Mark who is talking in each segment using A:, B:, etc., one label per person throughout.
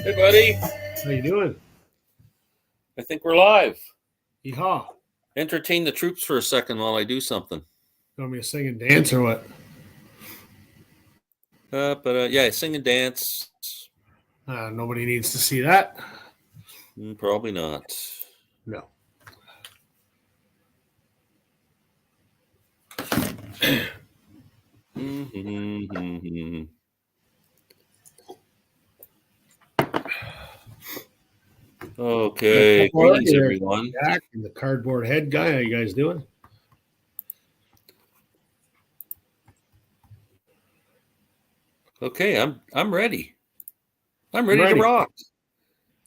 A: Hey, buddy.
B: How you doing?
A: I think we're live.
B: Yeehaw.
A: Entertain the troops for a second while I do something.
B: You want me to sing and dance or what?
A: Yeah, sing and dance.
B: Nobody needs to see that.
A: Probably not.
B: No.
A: Okay, greetings, everyone.
B: Jack and the cardboard head guy. How you guys doing?
A: Okay, I'm ready. I'm ready to rock.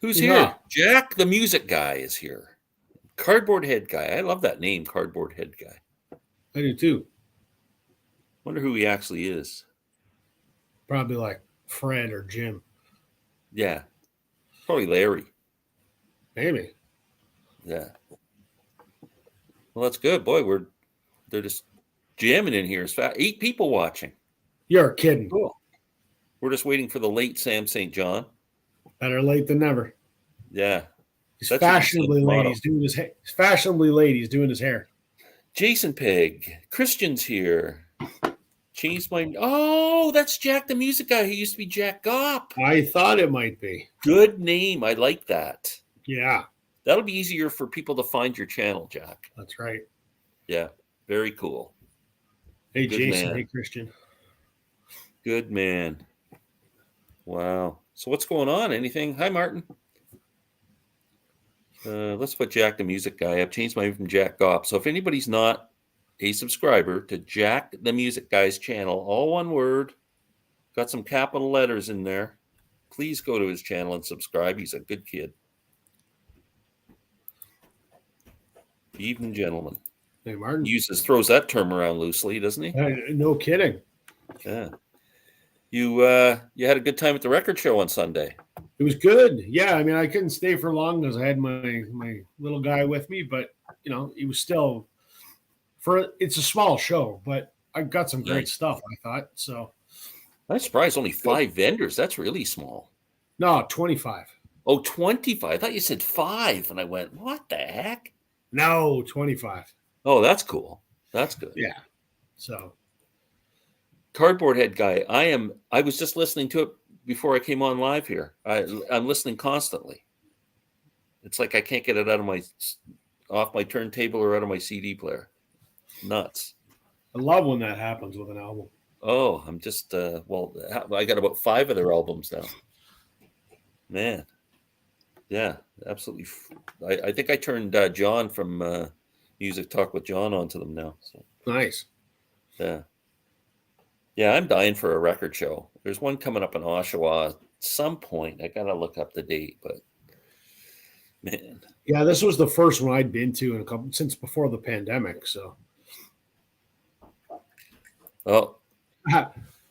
A: Who's here? Jack, the music guy, is here. Cardboard head guy. I love that name, cardboard head guy.
B: I do too.
A: Wonder who he actually is.
B: Probably like Fred or Jim.
A: Yeah, probably Larry.
B: Maybe.
A: Yeah. Well, that's good, boy. They're just jamming in here. It's 8 people watching.
B: You're kidding.
A: Cool. We're just waiting for the late Sam St. John.
B: Better late than never.
A: Yeah.
B: He's fashionably ladies doing his hair.
A: Jason Pegg. Christian's here. Changed my. Oh, that's Jack the music guy who used to be Jack Gopp.
B: I thought it might be.
A: Good name. I like that.
B: Yeah.
A: That'll be easier for people to find your channel, Jack.
B: That's right.
A: Yeah. Very cool.
B: Hey, good Jason. Man. Hey, Christian.
A: Good man. Wow. So what's going on? Anything? Hi, Martin. Let's put Jack the music guy. I've changed my name from Jack Gopp. So if anybody's not a subscriber to Jack the music guy's channel, all one word, got some capital letters in there, please go to his channel and subscribe. He's a good kid. Evening, gentlemen.
B: Hey, Martin.
A: Throws that term around loosely, doesn't he?
B: No kidding.
A: Yeah. You had a good time at the record show on Sunday.
B: It was good. Yeah, I mean, I couldn't stay for long because I had my little guy with me, but it was still it's a small show, but I got some great stuff, I thought. So
A: I'm surprised only 5 vendors. That's really small.
B: No, 25.
A: Oh, 25. I thought you said 5, and I went, what the heck?
B: No, 25.
A: Oh, that's cool. That's good.
B: Yeah. So
A: Cardboard head guy. I was just listening to it before I came on live here. I'm listening constantly. It's like I can't get it off my turntable or out of my CD player. Nuts.
B: I love when that happens with an album.
A: Oh, I'm just I got about 5 of their albums now. Man. Yeah, absolutely. I think I turned John from Music Talk with John onto them now. So
B: nice.
A: Yeah. Yeah, I'm dying for a record show. There's one coming up in Oshawa at some point. I got to look up the date, but man.
B: Yeah, this was the first one I'd been to since before the pandemic. So.
A: Oh.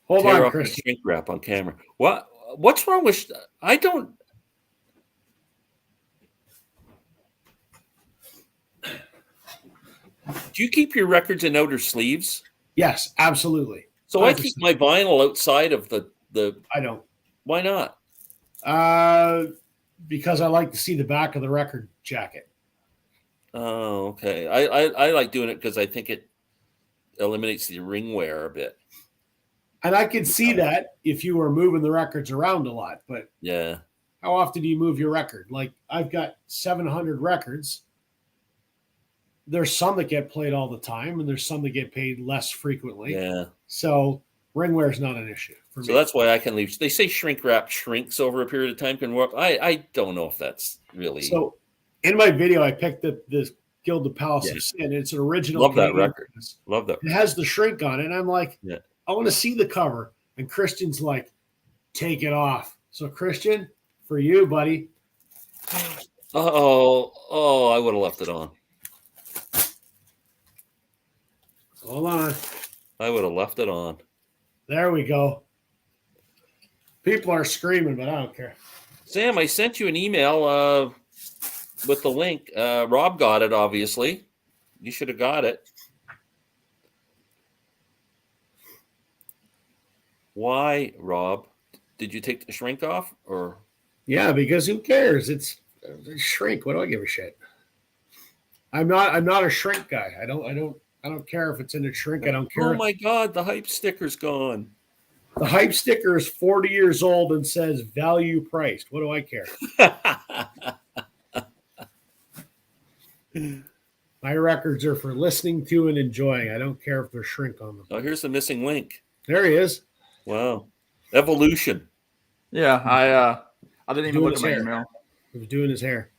B: Hold on, Chris.
A: Shrink wrap on camera. What's wrong with? I don't. Do you keep your records in outer sleeves?
B: Yes, absolutely.
A: So 100%. I keep my vinyl outside of the.
B: I don't.
A: Why not?
B: Because I like to see the back of the record jacket.
A: Oh, okay. I like doing it because I think it eliminates the ring wear a bit.
B: And I could see that if you were moving the records around a lot, but
A: yeah.
B: How often do you move your record? Like I've got 700 records. There's some that get played all the time, and there's some that get played less frequently.
A: Yeah.
B: So ring wear is not an issue for me.
A: So that's why I can leave. They say shrink wrap shrinks over a period of time can work. I don't know if that's really.
B: So in my video, I picked up this Guild of Palace of Sin. It's an original.
A: Love that record. Love that.
B: It has the shrink on it, and I'm like,
A: yeah.
B: I want to see the cover. And Christian's like, take it off. So Christian, for you, buddy.
A: Oh, I would have left it on.
B: Hold on.
A: I would have left it on.
B: There we go. People are screaming, but I don't care.
A: Sam, I sent you an email with the link. Rob got it, obviously. You should have got it. Why, Rob? Did you take the shrink off? Or
B: Yeah, because who cares? It's a shrink. What do I give a shit? I'm not a shrink guy. I don't care if it's in a shrink. I don't
A: Oh
B: care.
A: my God, the hype sticker's gone.
B: The hype sticker is 40 years old and says value priced. What do I care? My records are for listening to and enjoying. I don't care if there's shrink on them.
A: Oh, here's the missing link.
B: There he is.
A: Wow. Evolution.
C: Yeah, I didn't even
B: Doing
C: look
B: his
C: at my
B: hair.
C: email.
B: He was doing his hair.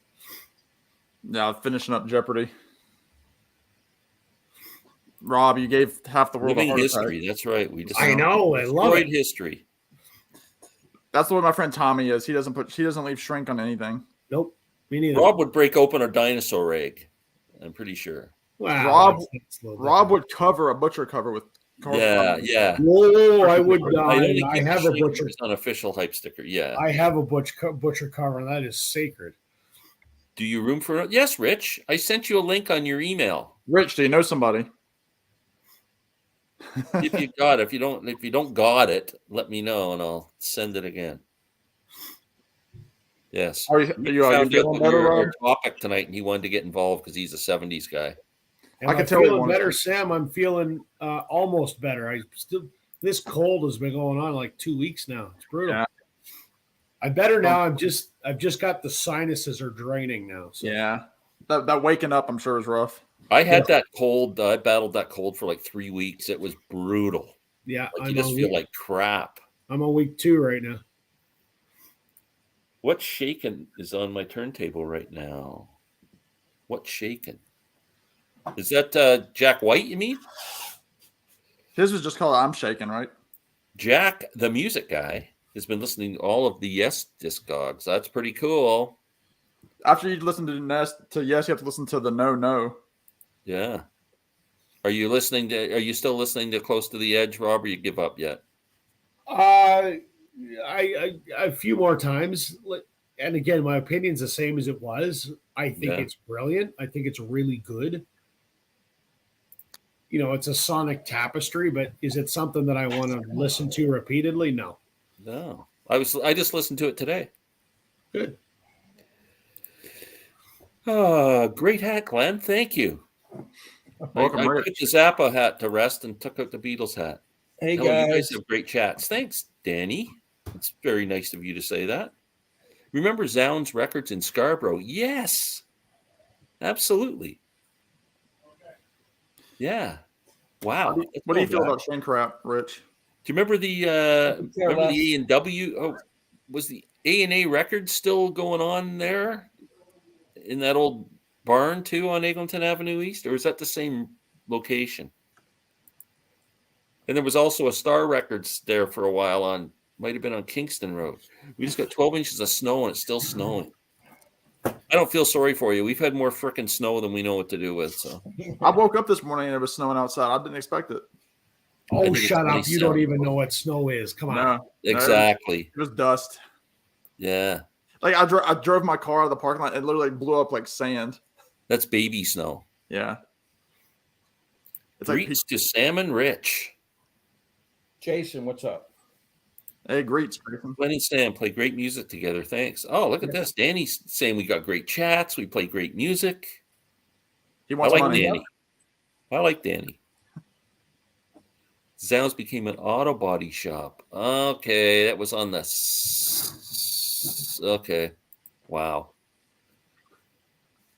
C: Yeah, finishing up Jeopardy. Rob, you gave half the world a
A: Living
C: heart
A: history.
C: attack.
A: That's right. We just
B: I know. I love
A: destroyed
B: it.
A: history.
C: That's the way my friend Tommy is. He doesn't leave shrink on anything.
B: Nope. Me neither.
A: Rob would break open a dinosaur egg. I'm pretty sure.
B: Wow.
C: Rob would cover a butcher cover with.
A: Yeah.
B: Whoa, I would
A: I
B: die.
A: only
B: I
A: keep
B: have
A: the
B: a
A: shrink
B: butcher.
A: as an official hype sticker. Yeah.
B: I have a butcher cover, and that is sacred.
A: Do you room for it? Yes, Rich. I sent you a link on your email.
C: Rich, do you know somebody?
A: If you got it. If you don't got it, let me know and I'll send it again. Yes.
C: Are you
A: Found out
C: feeling
A: what
C: better,
A: your
C: Rob?
A: topic tonight, and he wanted to get involved because he's a '70s guy.
B: Am
C: I can
B: I
C: tell you
B: feeling
C: one.
B: better, Sam? I'm feeling almost better. This cold has been going on like 2 weeks now. It's brutal.
C: Yeah.
B: I'm better now. I've just got the sinuses are draining now. So.
C: Yeah, that waking up, I'm sure, is rough.
A: I had that cold. I battled that cold for like 3 weeks. It was brutal.
B: Yeah,
A: Like you just feel like crap.
B: I'm on week 2 right now.
A: What's shaking is on my turntable right now. What's shaking? Is that Jack White, you mean?
C: His was just called I'm Shaking, right?
A: Jack, the music guy, has been listening to all of the Yes discogs. That's pretty cool.
C: After you listen to Yes, you have to listen to the No.
A: Yeah. Are you still listening to Close to the Edge, Rob, or you give up yet?
B: I a few more times, and again, my opinion's the same as it was. I think it's brilliant. I think it's really good. It's a sonic tapestry, but is it something that I want to listen to repeatedly? No.
A: No. I just listened to it today.
B: Good.
A: Great hat, Glenn. Thank you.
C: Welcome,
A: I
C: Rich.
A: put the Zappa hat to rest and took out the Beatles hat.
D: Hey
A: You
D: guys,
A: guys have great chats. Thanks, Danny. It's very nice of you to say that. Remember Zounds Records in Scarborough? Yes, absolutely. Yeah. Wow.
C: What do you feel about shrink wrap, Rich?
A: Do you remember the A and W? Oh, was the A&A Records still going on there in that old barn too on Eglinton Avenue East, or is that the same location? And there was also a Star Records there for a while might have been on Kingston Road. We just got 12 inches of snow and it's still snowing. I don't feel sorry for you. We've had more frickin' snow than we know what to do with. So
C: I woke up this morning and it was snowing outside. I didn't expect it.
B: Oh,
A: think it's
B: shut up. You
A: 27.
B: don't even know what snow is. Come on.
C: No,
A: exactly.
C: it was dust.
A: Yeah.
C: Like I drove my car out of the parking lot and it literally blew up like sand.
A: That's baby snow.
C: Yeah. It's
A: Greets to Salmon Rich.
D: Jason, what's up?
C: Hey, greets.
A: Glenn and Sam play great music together. Thanks. Oh, look at this. Danny's saying we got great chats. We play great music.
C: He
A: I
C: wants
A: like
C: money.
A: Danny. I like Danny. Zounds became an auto body shop. Okay, that was on the. Okay, wow.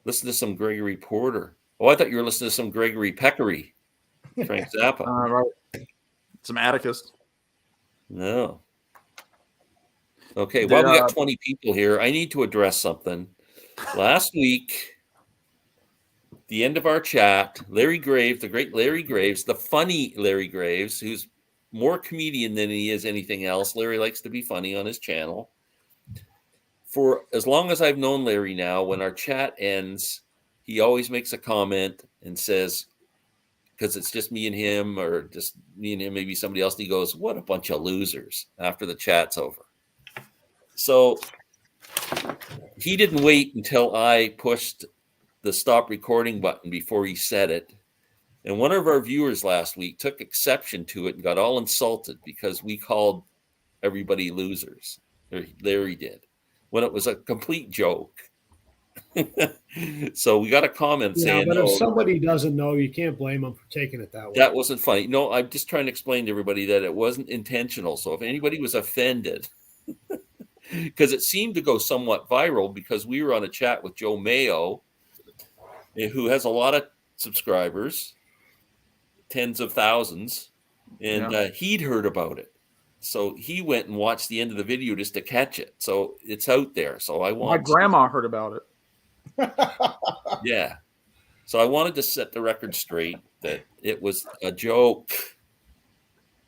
A: Listen to some Gregory Porter. Oh, I thought you were listening to some Gregory Peccary. Frank Zappa.
C: Right. Some Atticus.
A: No. Okay, well, we got 20 people here. I need to address something. Last week, the end of our chat, Larry Graves, the great Larry Graves, the funny Larry Graves, who's more comedian than he is anything else. Larry likes to be funny on his channel. For as long as I've known Larry now, when our chat ends, he always makes a comment and says, because it's just me and him, or just me and him, maybe somebody else, and he goes, "What a bunch of losers," after the chat's over. So he didn't wait until I pushed the stop recording button before he said it. And one of our viewers last week took exception to it and got all insulted because we called everybody losers. Or Larry did. when it was a complete joke. So we got a comment
B: Yeah,
A: saying,
B: but if
A: "Oh,
B: somebody doesn't know, you can't blame them for taking it that way.
A: that wasn't funny." No, I'm just trying to explain to everybody that it wasn't intentional. So if anybody was offended, because it seemed to go somewhat viral because we were on a chat with Joe Mayo, who has a lot of subscribers, tens of thousands, and he'd heard about it. So he went and watched the end of the video just to catch it. So it's out there. So I
C: My
A: want,
C: grandma heard about it.
A: yeah. So I wanted to set the record straight that it was a joke.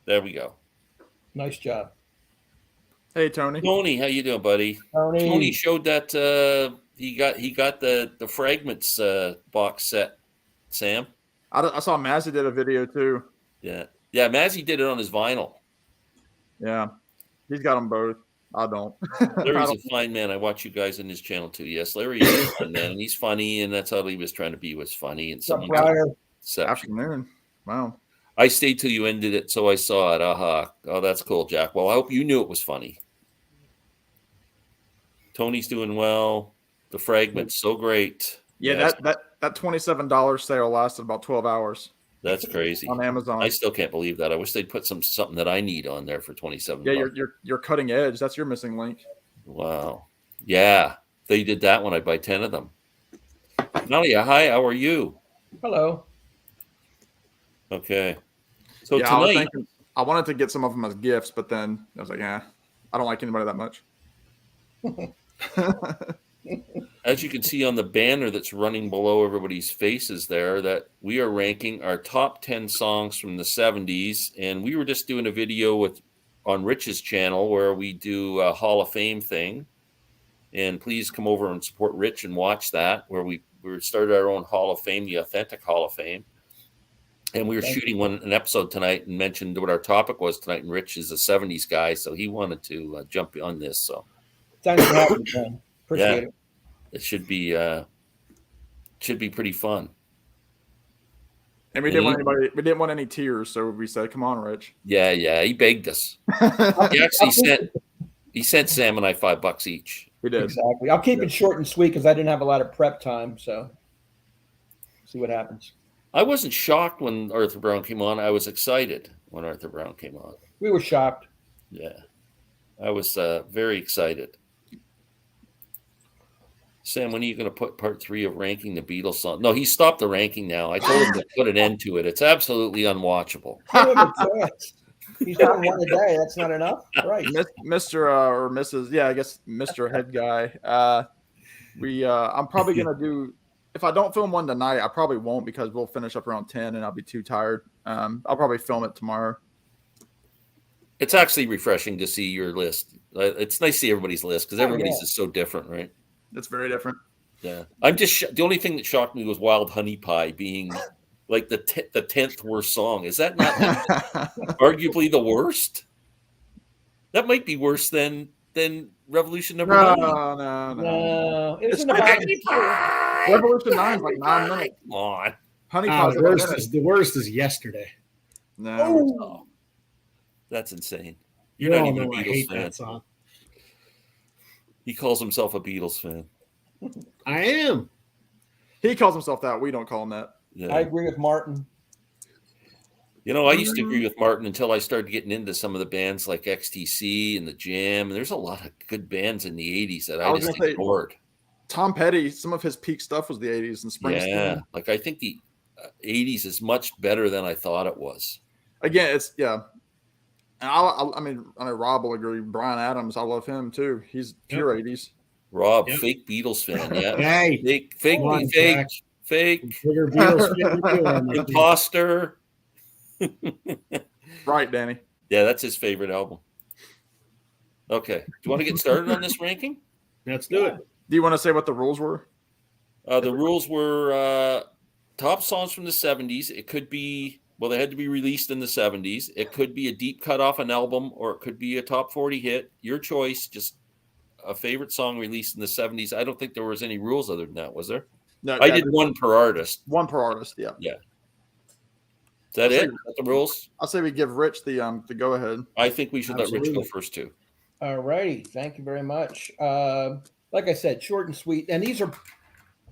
A: There we go.
D: Nice job,
C: Hey, Tony.
A: Tony, how you doing, buddy?
D: Tony.
A: Tony showed that he got the fragments box set. Sam,
C: I saw Mazzy did a video too.
A: yeah, Mazzy did it on his vinyl.
C: Yeah, he's got them both. I don't.
A: Larry's a fine man. I watch you guys on his channel too. Yes, Larry is a fine man, and he's funny, and that's all he was trying to be, was funny. And
D: What's up,
A: someone
D: Briar?
C: Afternoon. Wow.
A: I stayed till you ended it, so I saw it. Aha! Oh, that's cool, Jack. Well, I hope you knew it was funny. Tony's doing well. The fragment's so great.
C: Yeah,
A: Yes,
C: that $27 sale lasted about 12 hours
A: that's crazy.
C: on Amazon.
A: I still can't believe that. I wish they'd put something that I need on there for $27.
C: Yeah, you're cutting edge. That's your missing link.
A: Wow. Yeah, they did that when I buy 10 of them. Nalia, hi. How are you?
D: Hello.
A: Okay. So
C: Yeah, I was
A: tonight,
C: thinking I wanted to get some of them as gifts, but then I was like, I don't like anybody that much.
A: as you can see on the banner that's running below everybody's faces there, that we are ranking our top 10 songs from the 70s. And we were just doing a video on Rich's channel where we do a Hall of Fame thing. And please come over and support Rich and watch that, where we started our own Hall of Fame, the Authentic Hall of Fame. And we were shooting an episode tonight and mentioned what our topic was tonight. And Rich is a 70s guy, so he wanted to jump on this. So
D: Thanks for having me, man. Appreciate it.
A: it should be pretty fun.
C: And we didn't want any tears, so we said, "Come on, Rich."
A: Yeah, he begged us. He sent Sam and I $5 each.
C: We did.
D: Exactly. I'll keep it short and sweet because I didn't have a lot of prep time. So see what happens.
A: I wasn't shocked when Arthur Brown came on. I was excited when Arthur Brown came on.
D: We were shocked.
A: Yeah, I was very excited. Sam, when are you going to put part 3 of ranking the Beatles song? No, he stopped the ranking now. I told him to put an end to it. It's absolutely unwatchable.
D: Give him a chance. He's doing one a day. That's not enough, right?
C: Mr. Or Mrs. Yeah, I guess Mr. Head Guy. I'm probably gonna do. If I don't film one tonight, I probably won't because we'll finish up around 10 and I'll be too tired. I'll probably film it tomorrow.
A: It's actually refreshing to see your list. It's nice to see everybody's list because everybody's is so different, right?
C: It's very different.
A: Yeah, I'm just the only thing that shocked me was Wild Honey Pie being like the 10th worst song. Is that not arguably the worst? That might be worse than Revolution Number 9.
D: No. It isn't
A: Honey
D: about
A: Pie.
C: Revolution 9 is like 9 minutes.
A: Come on.
C: Honey
B: The worst is Yesterday.
C: No.
A: Oh, that's insane.
B: You
A: You're
B: all
A: not even a
B: know I
A: Beatles
B: hate
A: fan.
B: that song.
A: He calls himself a Beatles fan.
B: I am.
C: He calls himself that. We don't call him that.
A: Yeah.
D: I agree with Martin.
A: You know, I used to agree with Martin until I started getting into some of the bands like XTC and the Jam. And there's a lot of good bands in the 80s that I just ignored.
C: Tom Petty, some of his peak stuff was the 80s and Springsteen.
A: Yeah, like I think the 80s is much better than I thought it was.
C: Again, it's And I mean, I know Rob will agree. Bryan Adams, I love him too. He's pure 80s.
A: Rob, fake Beatles fan. Yeah,
B: Hey,
A: fake,
B: bigger Beatles fan
A: imposter.
C: Right, Danny.
A: Yeah, that's his favorite album. Okay, do you want to get started on this ranking?
B: Let's do it.
C: Do you want to say what the rules were?
A: The rules were top songs from the 70s. It could be, well, they had to be released in the 70s. It could be a deep cut off an album, or it could be a top 40 hit. Your choice, just a favorite song released in the 70s. I don't think there was any rules other than that, was there?
C: No,
A: I did one per artist.
C: One per artist, yeah.
A: Yeah. Is that it? Is that the rules?
C: I'll say we give Rich the go ahead.
A: I think we should let Rich go first too.
D: All righty. Thank you very much. Like I said, short and sweet. And these are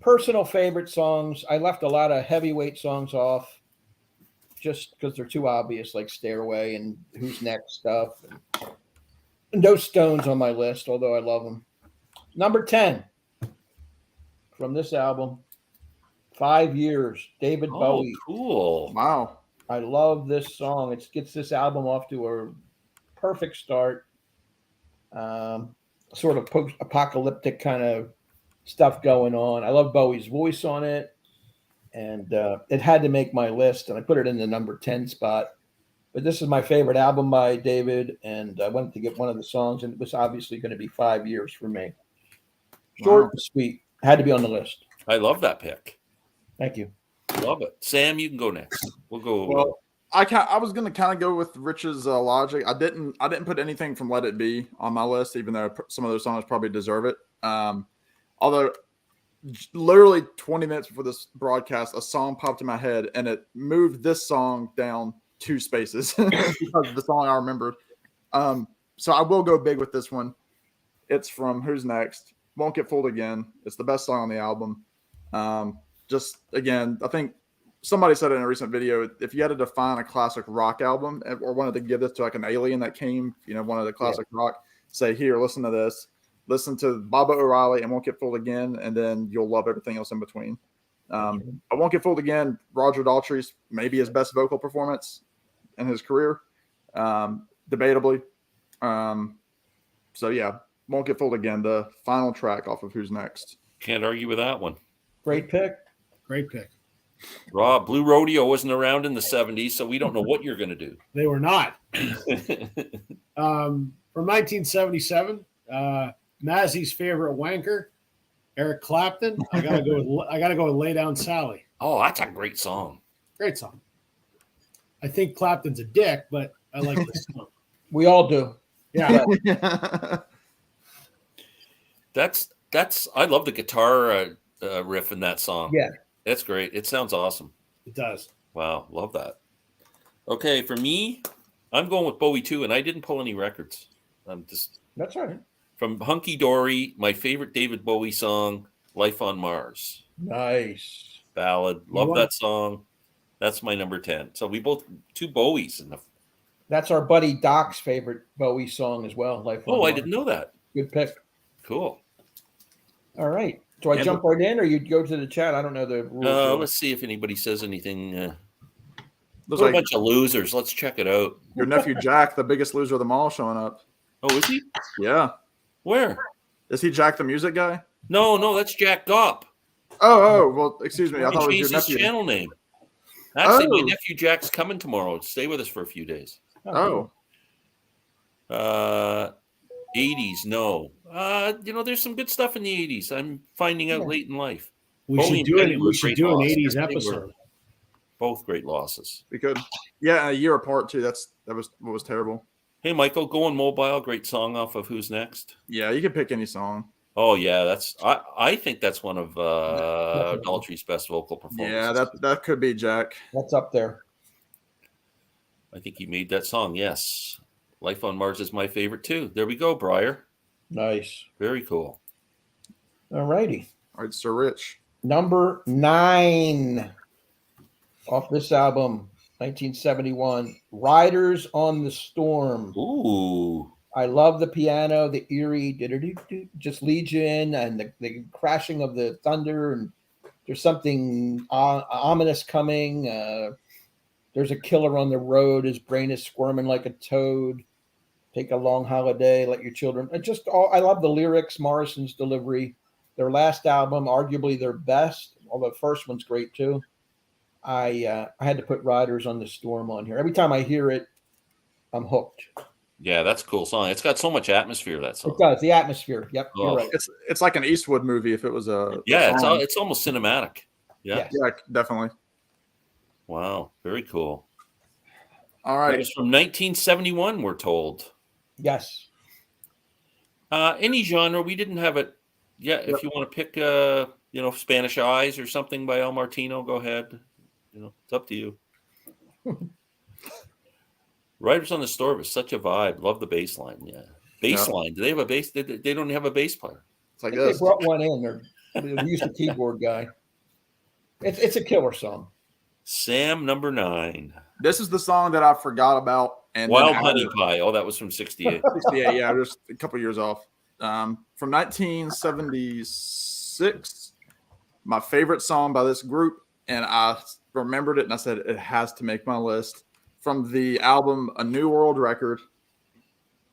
D: personal favorite songs. I left a lot of heavyweight songs off just because they're too obvious, like Stairway and Who's Next stuff. No Stones on my list, although I love them. Number 10 from this album, 5 Years, David Bowie.
A: Cool.
C: Wow.
D: I love this song. It gets this album off to a perfect start. Sort of post-apocalyptic kind of stuff going on. I love Bowie's voice on it, and it had to make my list, and I put it in the number 10 spot. But this is my favorite album by David, and I wanted to get one of the songs, and it was obviously going to be 5 Years for me. Short and sweet. Had to be on the list.
A: I love that pick.
D: Thank you.
A: Love it. Sam, you can go next. We'll go.
C: Well, I was going to kind of go with Rich's logic. I didn't put anything from Let It Be on my list, even though some of those songs probably deserve it. Although literally 20 minutes before this broadcast, a song popped in my head, and it moved this song down 2 spaces because of the song I remembered. So I will go big with this one. It's from Who's Next. Won't Get Fooled Again. It's the best song on the album. Just again, I think somebody said it in a recent video. If you had to define a classic rock album or wanted to give this to like an alien that came, one of the classic rock, say, here, listen to this. Listen to Baba O'Reilly and Won't Get Fooled Again, and then you'll love everything else in between. I Won't Get Fooled Again, Roger Daltrey's maybe his best vocal performance in his career, debatably. So, yeah, Won't Get Fooled Again, the final track off of Who's Next.
A: Can't argue with that one.
D: Great pick.
B: Great pick.
A: Rob, Blue Rodeo wasn't around in the 70s, so we don't know what you're going to do.
B: They were not. From 1977, Mazzy's favorite wanker, Eric Clapton. I gotta go with Lay Down Sally.
A: Oh, that's a great song.
B: Great song. I think Clapton's a dick, but I like this song.
D: We all do.
B: Yeah.
A: That's I love the guitar riff in that song.
D: Yeah.
A: That's great. It sounds awesome.
B: It does.
A: Wow, love that. Okay, for me, I'm going with Bowie too, and I didn't pull any records. I'm just
D: That's all right.
A: from Hunky Dory, my favorite David Bowie song, Life on Mars.
D: Nice.
A: Ballad. Love that song. That's my number 10. So we both 2 Bowies in the
D: That's our buddy Doc's favorite Bowie song as well. Life on
A: I
D: Mars.
A: didn't know that.
D: Good pick.
A: Cool.
D: All right. Do I jump right in, or you go to the chat? I don't know the rules.
A: Let's see if anybody says anything.
C: Looks
A: We're
C: like
A: a bunch of losers. Let's check it out.
C: your nephew Jack, the biggest loser of them all, showing up.
A: Oh, is he?
C: Yeah.
A: Where?
C: Is he Jack the music guy?
A: No, that's Jack Gopp.
C: Oh, well, excuse me. I
A: He
C: thought it was
A: changed
C: your
A: his
C: nephew.
A: channel name. Actually, my
C: Oh.
A: nephew Jack's coming tomorrow. Stay with us for a few days.
C: Oh.
A: 80s, no. There's some good stuff in the 80s. I'm finding out late in life.
B: We
A: Bowie
B: should
A: and
B: do
A: Betty
B: it.
A: were
B: We should
A: great
B: do an
A: losses.
B: 80s
A: They were
B: episode.
A: Both great losses.
C: We could. Yeah, a year apart, too. That was what was terrible.
A: Hey, Michael, Go on Mobile. Great song off of Who's Next.
C: Yeah, you can pick any song.
A: Oh, yeah. I think that's one of Daltrey's best vocal performances.
C: Yeah, that could be Jack.
D: That's up there.
A: I think he made that song, yes. Life on Mars is my favorite, too. There we go, Briar.
D: Nice.
A: Very cool.
D: All righty.
C: All right, Sir Rich.
D: Number 9 off this album, 1971, Riders on the Storm.
A: Ooh.
D: I love the piano, the eerie, just leads you in, and the crashing of the thunder, and there's something ominous coming. There's a killer on the road. His brain is squirming like a toad. Take a long holiday. Let your children. I love the lyrics, Morrison's delivery. Their last album, arguably their best, although the first one's great too. I had to put Riders on the Storm on here. Every time I hear it, I'm hooked.
A: Yeah, that's a cool song. It's got so much atmosphere, that song.
D: It does. The atmosphere. Yep,
A: Oh.
D: you're right.
C: It's like an Eastwood movie if it was a
A: Yeah,
C: song.
A: it's almost cinematic. Yeah.
D: Yes.
C: Yeah, definitely.
A: Wow. Very cool.
C: All
A: It
C: right.
A: was from 1971, we're told.
D: Yes.
A: Any genre, we didn't have it. Yeah, if you want to pick, Spanish Eyes or something by El Martino, go ahead. It's up to you. Riders on the Storm is such a vibe. Love the bass line. Yeah. Bass
C: Yeah.
A: line. Do they have a bass? They don't have a bass player.
C: It's like
D: I think
C: this.
D: they brought one in. They used a keyboard guy. It's a killer song.
A: Sam, number 9.
C: This is the song that I forgot about. And then
A: Wild
C: added-
A: Honey Pie. Oh, that was from 68.
C: 68, yeah, just a couple years off. From 1976, my favorite song by this group, and I remembered it, and I said it has to make my list. From the album A New World Record,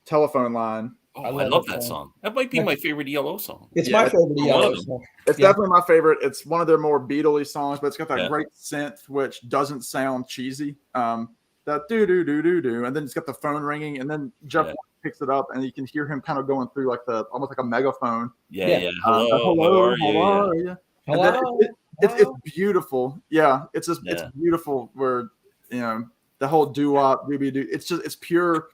C: Telephone Line.
A: Oh,
D: I
A: I
D: love
A: love
D: that
A: that
D: song.
A: song. That might be my favorite ELO song.
D: It's
C: Yeah,
D: my favorite
A: one
D: yellow
A: of them.
D: song.
C: It's
D: Yeah.
C: definitely my favorite. It's one of their more Beatley songs, but it's got that
A: Yeah.
C: great synth, which doesn't sound cheesy. That do do do do do, and then it's got the phone ringing, and then Jeff
A: Yeah.
C: picks it up, and you can hear him kind of going through like almost like a megaphone.
A: Yeah,
D: Yeah.
A: yeah. Hello, how are you? Yeah.
C: And then
D: Hello.
C: it's beautiful. Yeah, it's just it's
A: Yeah.
C: beautiful. Where the whole doo-wop, dooby-doo. It's pure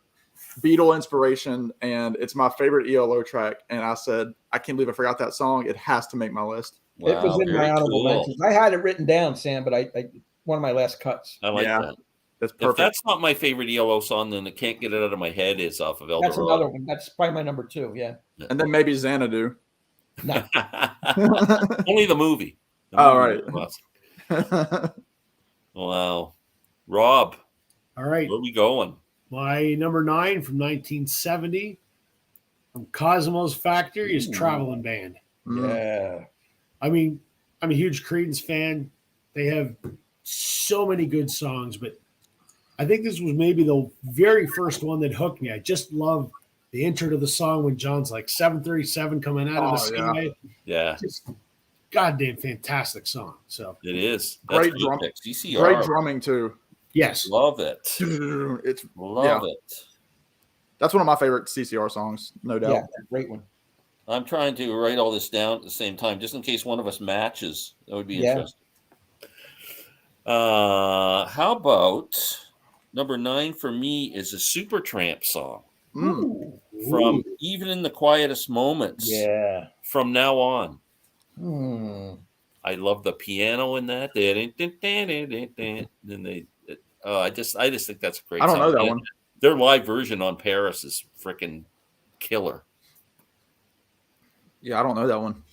C: Beatle inspiration, and it's my favorite ELO track. And I said, I can't believe I forgot that song. It has to make my list.
D: It was
A: Wow,
D: in my
A: very
D: honorable
A: cool.
D: mentions. I had it written down, Sam, but I one of my last cuts.
A: I like
C: Yeah.
A: that.
C: That's
A: If
C: perfect.
A: that's not my favorite ELO song, then I can't get it out of my head. Is off of
D: That's
A: Eldorado.
D: another one. That's probably my number 2. Yeah.
C: And then maybe Xanadu.
D: No.
A: Only the movie. The
C: Oh,
A: movie was awesome. Wow, Rob,
B: All right.
A: where are we going?
B: My number 9 from 1970 from Cosmo's Factory is
A: Ooh.
B: Traveling Band.
D: Yeah.
B: I mean, I'm a huge Creedence fan. They have so many good songs, but I think this was maybe the very first one that hooked me. I just love the intro to the song when John's like 737 coming out of the
C: Oh, yeah.
B: sky.
A: Yeah,
B: Just goddamn fantastic song. So,
A: it is. That's
C: Great
A: good
C: drum-
A: pick. CCR.
C: Great drumming too.
B: yes.
A: Love it.
C: It's
A: Love it.
C: that's one of my favorite CCR songs, no doubt.
D: Yeah. Great one.
A: I'm trying to write all this down at the same time, just in case one of us matches. That would be
D: Yeah.
A: interesting. How about number 9 for me is a Supertramp song
C: Mm.
A: from Even in the Quietest Moments.
D: Yeah.
A: From Now On.
D: Hmm.
A: I love the piano in that. Then they, I just think that's a great.
C: I don't
A: song.
C: know that
A: And
C: one.
A: Their live version on Paris is freaking killer.
C: Yeah, I don't know that one.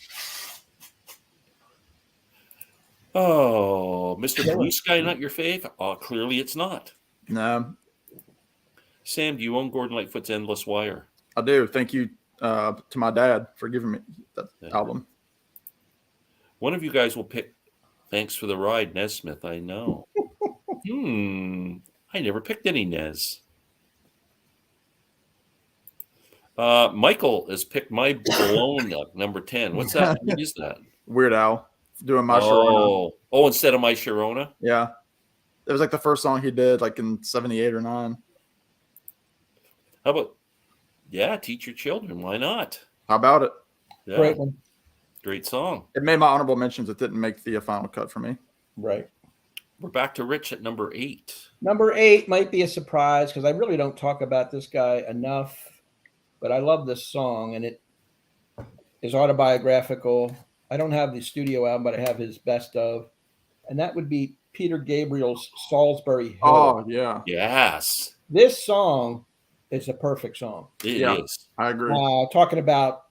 A: Oh, Mr. Blue Sky, not your fave? Oh, clearly it's not.
C: No,
A: Sam, do you own Gordon Lightfoot's Endless Wire?
C: I do. Thank you to my dad for giving me that album.
A: One of you guys will pick Thanks for the Ride, Nesmith. I know. I never picked any Nez. Michael has picked My Blown Up, number 10. What's that? What is that?
C: Weird Al doing my Sharona.
A: Oh, instead of My Sharona?
C: Yeah, it was like the first song he did, like in '78 or '9.
A: How about, Teach Your Children. Why not?
C: How about it?
A: Yeah,
D: Great one.
A: great song.
C: It made my honorable mentions. It didn't make the final cut for me.
D: Right.
A: We're back to Rich at number 8.
D: Number 8 might be a surprise because I really don't talk about this guy enough, but I love this song and it is autobiographical. I don't have the studio album, but I have his best of, and that would be Peter Gabriel's Salisbury Hill.
C: Oh yeah,
A: Yes,
D: This song is a perfect song.
A: it
C: Yeah.
A: is.
C: I agree.
D: Talking about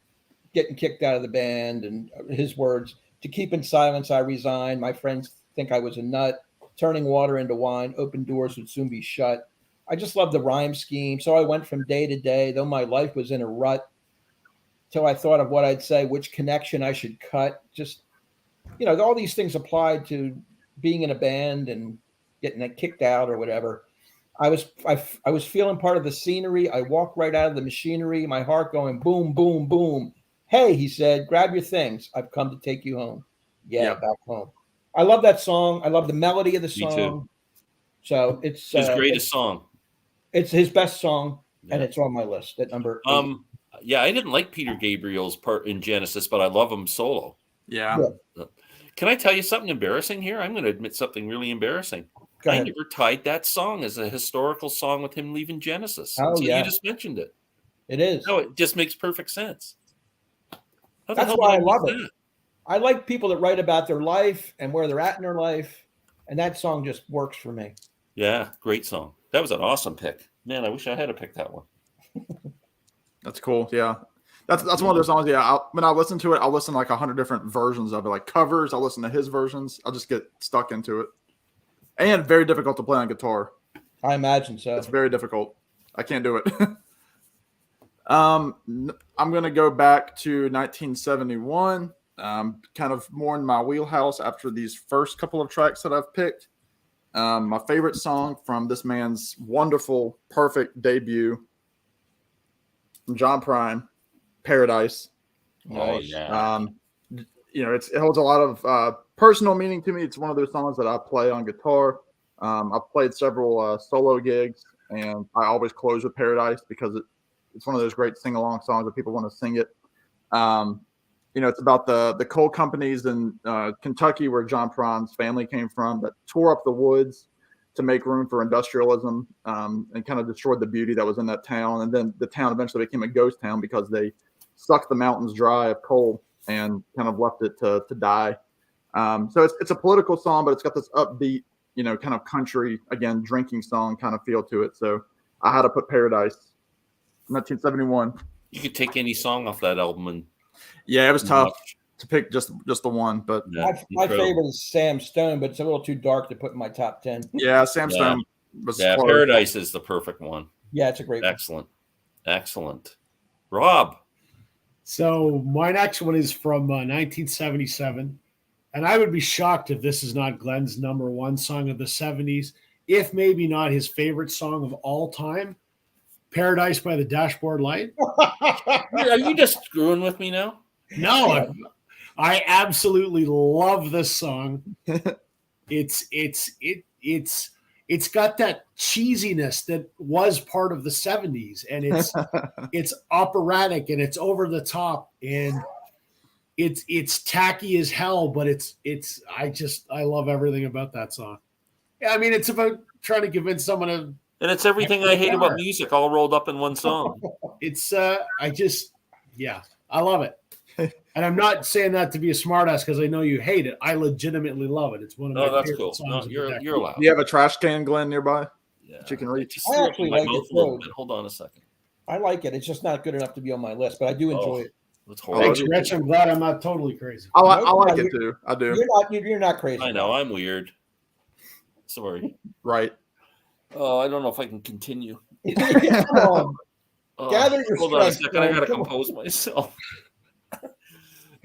D: getting kicked out of the band and his words, to keep in silence, I resign. My friends think I was a nut. Turning water into wine, open doors would soon be shut. I just love the rhyme scheme. So I went from day to day, though my life was in a rut, till I thought of what I'd say, which connection I should cut. Just, all these things applied to being in a band and getting kicked out or whatever. I was feeling part of the scenery. I walked right out of the machinery, my heart going boom, boom, boom. Hey, he said, grab your things. I've come to take you home. Yeah,
C: Yep.
D: back home. I love that song. I love the melody of the
A: Me
D: song.
A: too.
D: So it's
A: His greatest song.
D: It's his best song, and
A: Yeah.
D: it's on my list at number 8.
A: I didn't like Peter Gabriel's part in Genesis, but I love him solo.
C: Yeah.
A: Can I tell you something embarrassing here? I'm going to admit something really embarrassing.
D: Go
A: I
D: ahead.
A: never tied that song as a historical song with him leaving Genesis
D: Oh,
A: until
D: yeah.
A: you just mentioned it.
D: It is.
A: No, it just makes perfect sense. How the
D: That's
A: hell
D: why
A: did
D: I love
A: miss
D: it.
A: that?
D: I like people that write about their life and where they're at in their life, and that song just works for me.
A: Yeah, great song. That was an awesome pick. Man, I wish I had picked that one.
C: That's cool. Yeah. That's one of those songs. Yeah. When I listen to it, I'll listen to like 100 different versions of it, like covers. I'll listen to his versions. I'll just get stuck into it. And very difficult to play on guitar.
D: I imagine so.
C: It's very difficult. I can't do it. I'm going to go back to 1971, kind of more in my wheelhouse after these first couple of tracks that I've picked. My favorite song from this man's wonderful, perfect debut from John Prine, Paradise.
A: Oh, yeah.
C: It holds a lot of personal meaning to me. It's one of those songs that I play on guitar. I've played several solo gigs, and I always close with Paradise because it's one of those great sing-along songs that people want to sing it. It's about the coal companies in Kentucky where John Prine's family came from that tore up the woods to make room for industrialism and kind of destroyed the beauty that was in that town. And then the town eventually became a ghost town because they sucked the mountains dry of coal and kind of left it to die. So it's a political song, but it's got this upbeat, kind of country, again, drinking song kind of feel to it. So I had to put Paradise, 1971.
A: You could take any song off that album and
C: yeah, it was tough to pick just the one, but
D: my favorite is Sam Stone, but it's a little too dark to put in my top 10.
C: Yeah, Sam Stone was close.
A: Paradise is the perfect one.
D: Yeah, it's a great
A: one. Excellent. Rob.
B: So my next one is from 1977, and I would be shocked if this is not Glenn's number one song of the 70s, if maybe not his favorite song of all time, Paradise by the Dashboard Light.
A: Are you just screwing with me now?
B: No, I absolutely love this song. It's got that cheesiness that was part of the 70s, and it's operatic and it's over the top and it's tacky as hell, but I love everything about that song. Yeah, I mean, it's about trying to convince someone to.
A: And it's everything I hate about music all rolled up in one song.
B: I love it. And I'm not saying that to be a smartass because I know you hate it. I legitimately love it. It's one of my favorite songs.
A: You're allowed.
C: Do you have a trash can, Glenn, nearby?
A: Yeah.
C: That you can reach?
D: I actually like it too.
A: Hold on a second.
D: I like it. It's just not good enough to be on my list, but I do enjoy it.
A: That's
B: Thanks, Rich. I'm glad I'm not totally crazy.
C: I like it too. I do.
D: You're not crazy.
A: I know. I'm weird. Sorry.
C: Right.
A: Oh, I don't know if I can continue.
D: Come on. Gather your
A: hold on a
D: strength,
A: second. I
D: man.
A: got to
D: Come on.
A: compose myself.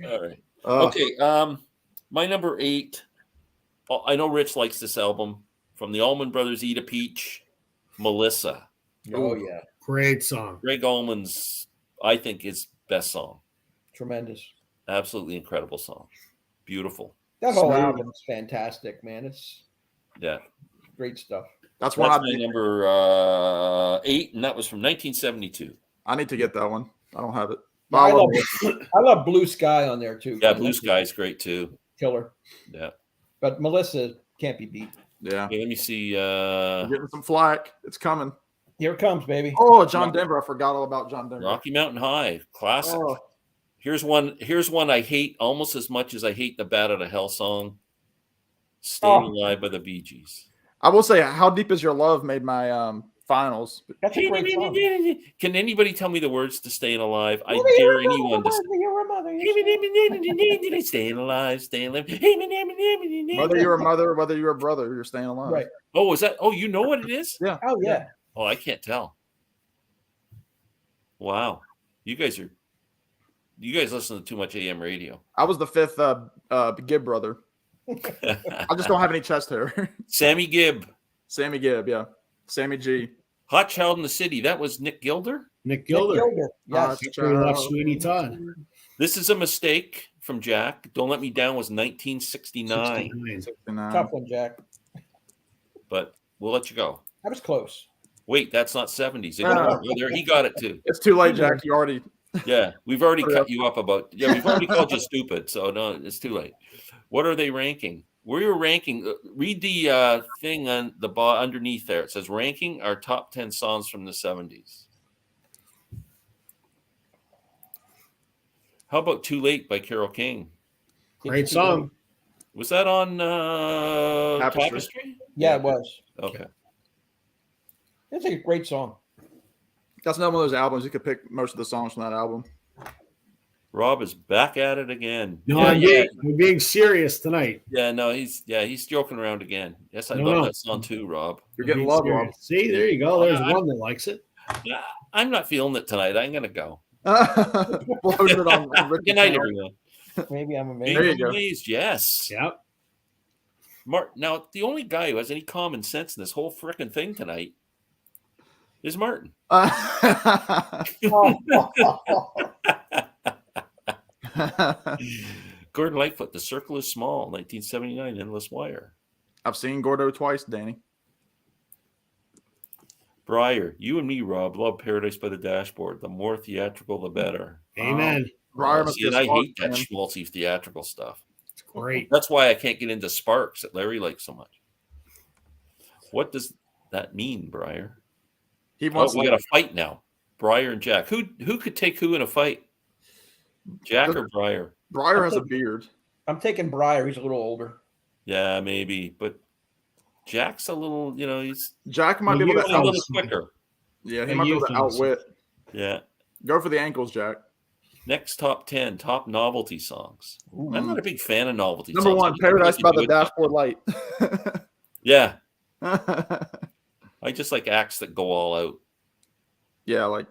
A: All right. Okay. My number 8. I know Rich likes this album from the Allman Brothers. Eat a Peach, Melissa.
D: Oh yeah,
B: Great song.
A: Greg Allman's, I think, his best song.
D: tremendous.
A: Absolutely incredible song. Beautiful.
D: That whole
B: Smooth.
D: album is fantastic, man. It's great stuff.
C: That's
A: That's
C: one
A: my number 8, and that was from 1972.
C: I need to get that one. I don't have it.
D: I love Blue Sky on there too.
A: Yeah, Blue Sky is great too.
D: Killer.
A: Yeah.
D: But Melissa can't be beat.
C: Yeah.
A: Okay, let me see.
C: Getting some flack. It's coming.
D: Here it comes, baby.
C: Oh, John Denver. I forgot all about John Denver.
A: Rocky Mountain High, classic.
C: Oh.
A: Here's one I hate almost as much as I hate the Bat Out of Hell song. Staying Alive by the Bee Gees.
C: I will say, How Deep Is Your Love made my finals.
D: That's a great song.
A: Can anybody tell me the words to Staying Alive? I dare anyone to Staying Alive, Staying Alive.
C: Whether you're a mother, whether you're a brother, you're staying alive.
D: Right.
A: Oh, is that? Oh, you know what it is?
C: Yeah.
D: Oh yeah.
A: Oh, I can't tell. Wow. You guys listen to too much AM radio.
C: I was the 5th Gibb brother. I just don't have any chest hair.
A: Sammy Gibb.
C: Sammy Gibb, yeah. Sammy G.
A: Hot Child in the City. That was Nick Gilder.
B: Nick Gilder.
D: Yes.
B: We love Sweeney Todd.
A: This is a mistake from Jack. Don't Let Me Down was 1969.
C: 69.
D: Tough one, Jack.
A: But we'll let you go.
D: That was close.
A: Wait, that's not 70s.
C: No.
A: There, he got it too.
C: It's too late, Jack. You already.
A: Yeah, we've already cut you up about. Yeah, we've already called you stupid. So no, it's too late. What are they ranking? We're ranking. Read the thing on the underneath there. It says ranking our top 10 songs from the 70s. How about Too Late by Carole King?
B: Great song.
A: Was that on
C: Tapestry?
D: Yeah, it was.
A: Okay.
D: It's a great song.
C: That's another one of those albums you could pick most of the songs from that album.
A: Rob is back at it again.
B: No,
A: yeah,
B: I'm being serious tonight.
A: yeah, no, he's joking around again. Yes, I
B: No,
A: love
B: no.
A: that song too, Rob.
C: You're
B: I'm
C: getting
B: being
C: love,
B: serious.
C: Rob.
B: See, there you go. There's
A: I'm-
B: one that likes it.
A: Yeah, I'm not feeling it tonight. I'm gonna go.
C: Blowing it on Ricky
A: Good night,
C: Channel.
A: everyone.
D: Maybe I'm
A: Being
D: amazed.
C: There you go.
A: amazed, yes.
B: Yep.
A: Now, the only guy who has any common sense in this whole frickin' thing tonight is Martin. Gordon Lightfoot, The Circle is Small, 1979, Endless Wire.
C: I've seen Gordo twice, Danny.
A: Breyer, you and me, Rob, love Paradise by the Dashboard. The more theatrical, the better.
B: Amen.
C: Briar must
A: See,
C: be
A: and
C: a
A: I
C: Sparks
A: hate that
C: fan.
A: schmaltzy theatrical stuff.
B: It's great.
A: That's why I can't get into Sparks that Larry likes so much. What does that mean, Breyer?
C: He
A: Oh,
C: wants
A: we got a fight now. Breyer and Jack. Who could take who in a fight? Jack or Breyer?
C: Briar has a beard.
D: I'm taking Briar. He's a little older.
A: Yeah, maybe. But Jack's a little, he's
C: Jack might be
B: Well,
C: able
A: a
C: to
A: little
C: out,
A: quicker.
C: yeah, he
B: And
C: might be able
B: youth
C: to
B: on the
C: outwit.
A: Yeah.
C: Go for the ankles, Jack.
A: Next top 10, top novelty songs.
D: Ooh.
A: I'm not a big fan of novelty
C: Number
A: songs.
C: one,
A: I think
C: Paradise
A: they
C: by
A: do
C: the
A: it-
C: Dashboard Light.
A: Yeah. I just like acts that go all out.
C: Yeah, like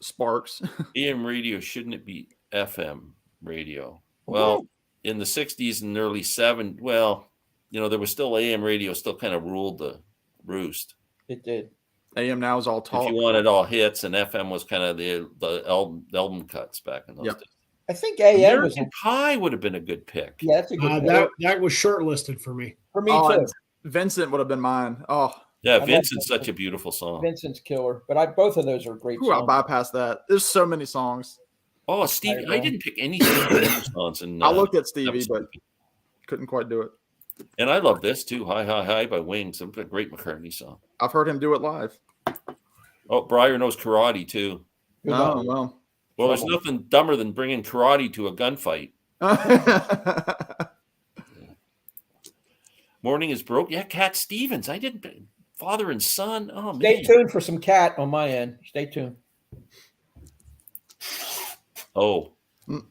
C: Sparks.
A: AM radio, shouldn't it be FM radio? Well, in the 60s and early 70s, there was still AM radio still kind of ruled the roost.
D: It did.
C: AM now is all
A: If
C: talk.
A: you wanted all hits, and FM was kind of the album cuts back in those
C: Yep.
A: days.
D: I think AM was.
A: American Pie would have been a good pick.
D: Yeah, that's a good pick.
B: That was shortlisted for me.
D: For me
C: Oh,
D: too.
C: and Vincent would have been mine. Oh,
A: Yeah,
D: love
A: Vincent's
D: Vincent.
A: such a beautiful song.
D: Vincent's killer. But both of those are great
C: whew, I
D: songs.
C: bypassed that. There's so many songs.
A: Oh, Steve,
D: I
A: I
D: know.
A: didn't pick any Stevie songs. And,
C: I looked at
A: that
C: Stevie,
A: was
C: but
A: stupid.
C: couldn't quite do it.
A: And I love this too. Hi, Hi, Hi by Wings. It's a great McCartney song.
C: I've heard him do it live.
A: Oh, Breyer knows karate too.
D: Good
C: Oh,
D: one.
C: well.
A: Well, there's nothing dumber than bringing karate to a gunfight. Morning is broke. Yeah, Cat Stevens. I didn't. Father and son. Oh, man.
D: Stay tuned for some cat on my end. Stay tuned.
A: Oh.
C: Mm.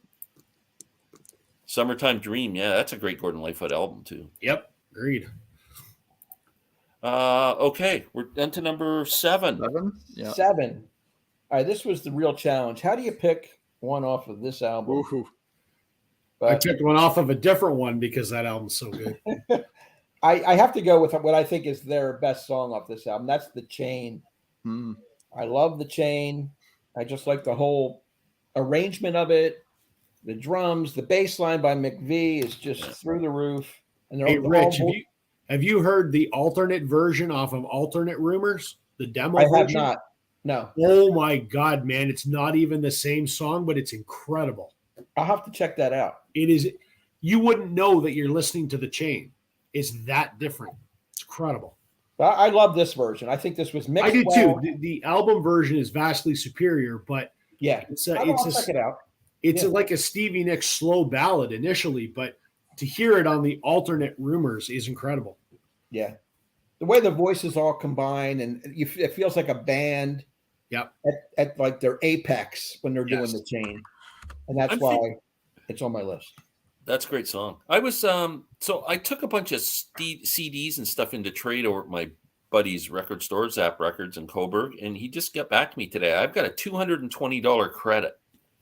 A: Summertime Dream. Yeah, that's a great Gordon Lightfoot album too.
B: Yep. Agreed.
A: Okay, we're into number 7.
C: 7? Yeah.
D: 7. All right, this was the real challenge. How do you pick one off of this album?
C: Ooh.
B: I
D: But
B: picked one off of a different one because that album's so good.
D: I have to go with what I think is their best song off this album. That's The Chain.
C: Hmm.
D: I love The Chain. I just like the whole arrangement of it. The drums, the bass line by McVie is just through the roof. And they're
B: Hey,
D: all
B: Rich, have you heard the alternate version off of Alternate Rumors? The demo
D: I have
B: version?
D: not. No.
B: Oh my God, man. It's not even the same song, but it's incredible.
D: I'll have to check that out.
B: It is, you wouldn't know that you're listening to The Chain. It's that different. It's incredible.
D: But I love this version. I think this was mixed
B: I do
D: well.
B: too. The album version is vastly superior, but
D: Yeah.
B: it's
D: I'll
B: a
D: check it out.
B: it's
D: Yeah.
B: like a Stevie Nicks slow ballad initially, but to hear it on the Alternate Rumors is incredible.
D: Yeah. The way the voices all combine and it feels like a band.
B: Yep.
D: At like their apex when they're doing
B: Yes.
D: The Chain. And that's
A: I'm
D: why
A: think-
D: it's on my list.
A: That's a great song. I was so I took a bunch of CDs and stuff into trade over at my buddy's record store, Zap Records in Coburg, and he just got back to me today. I've got a $220 credit.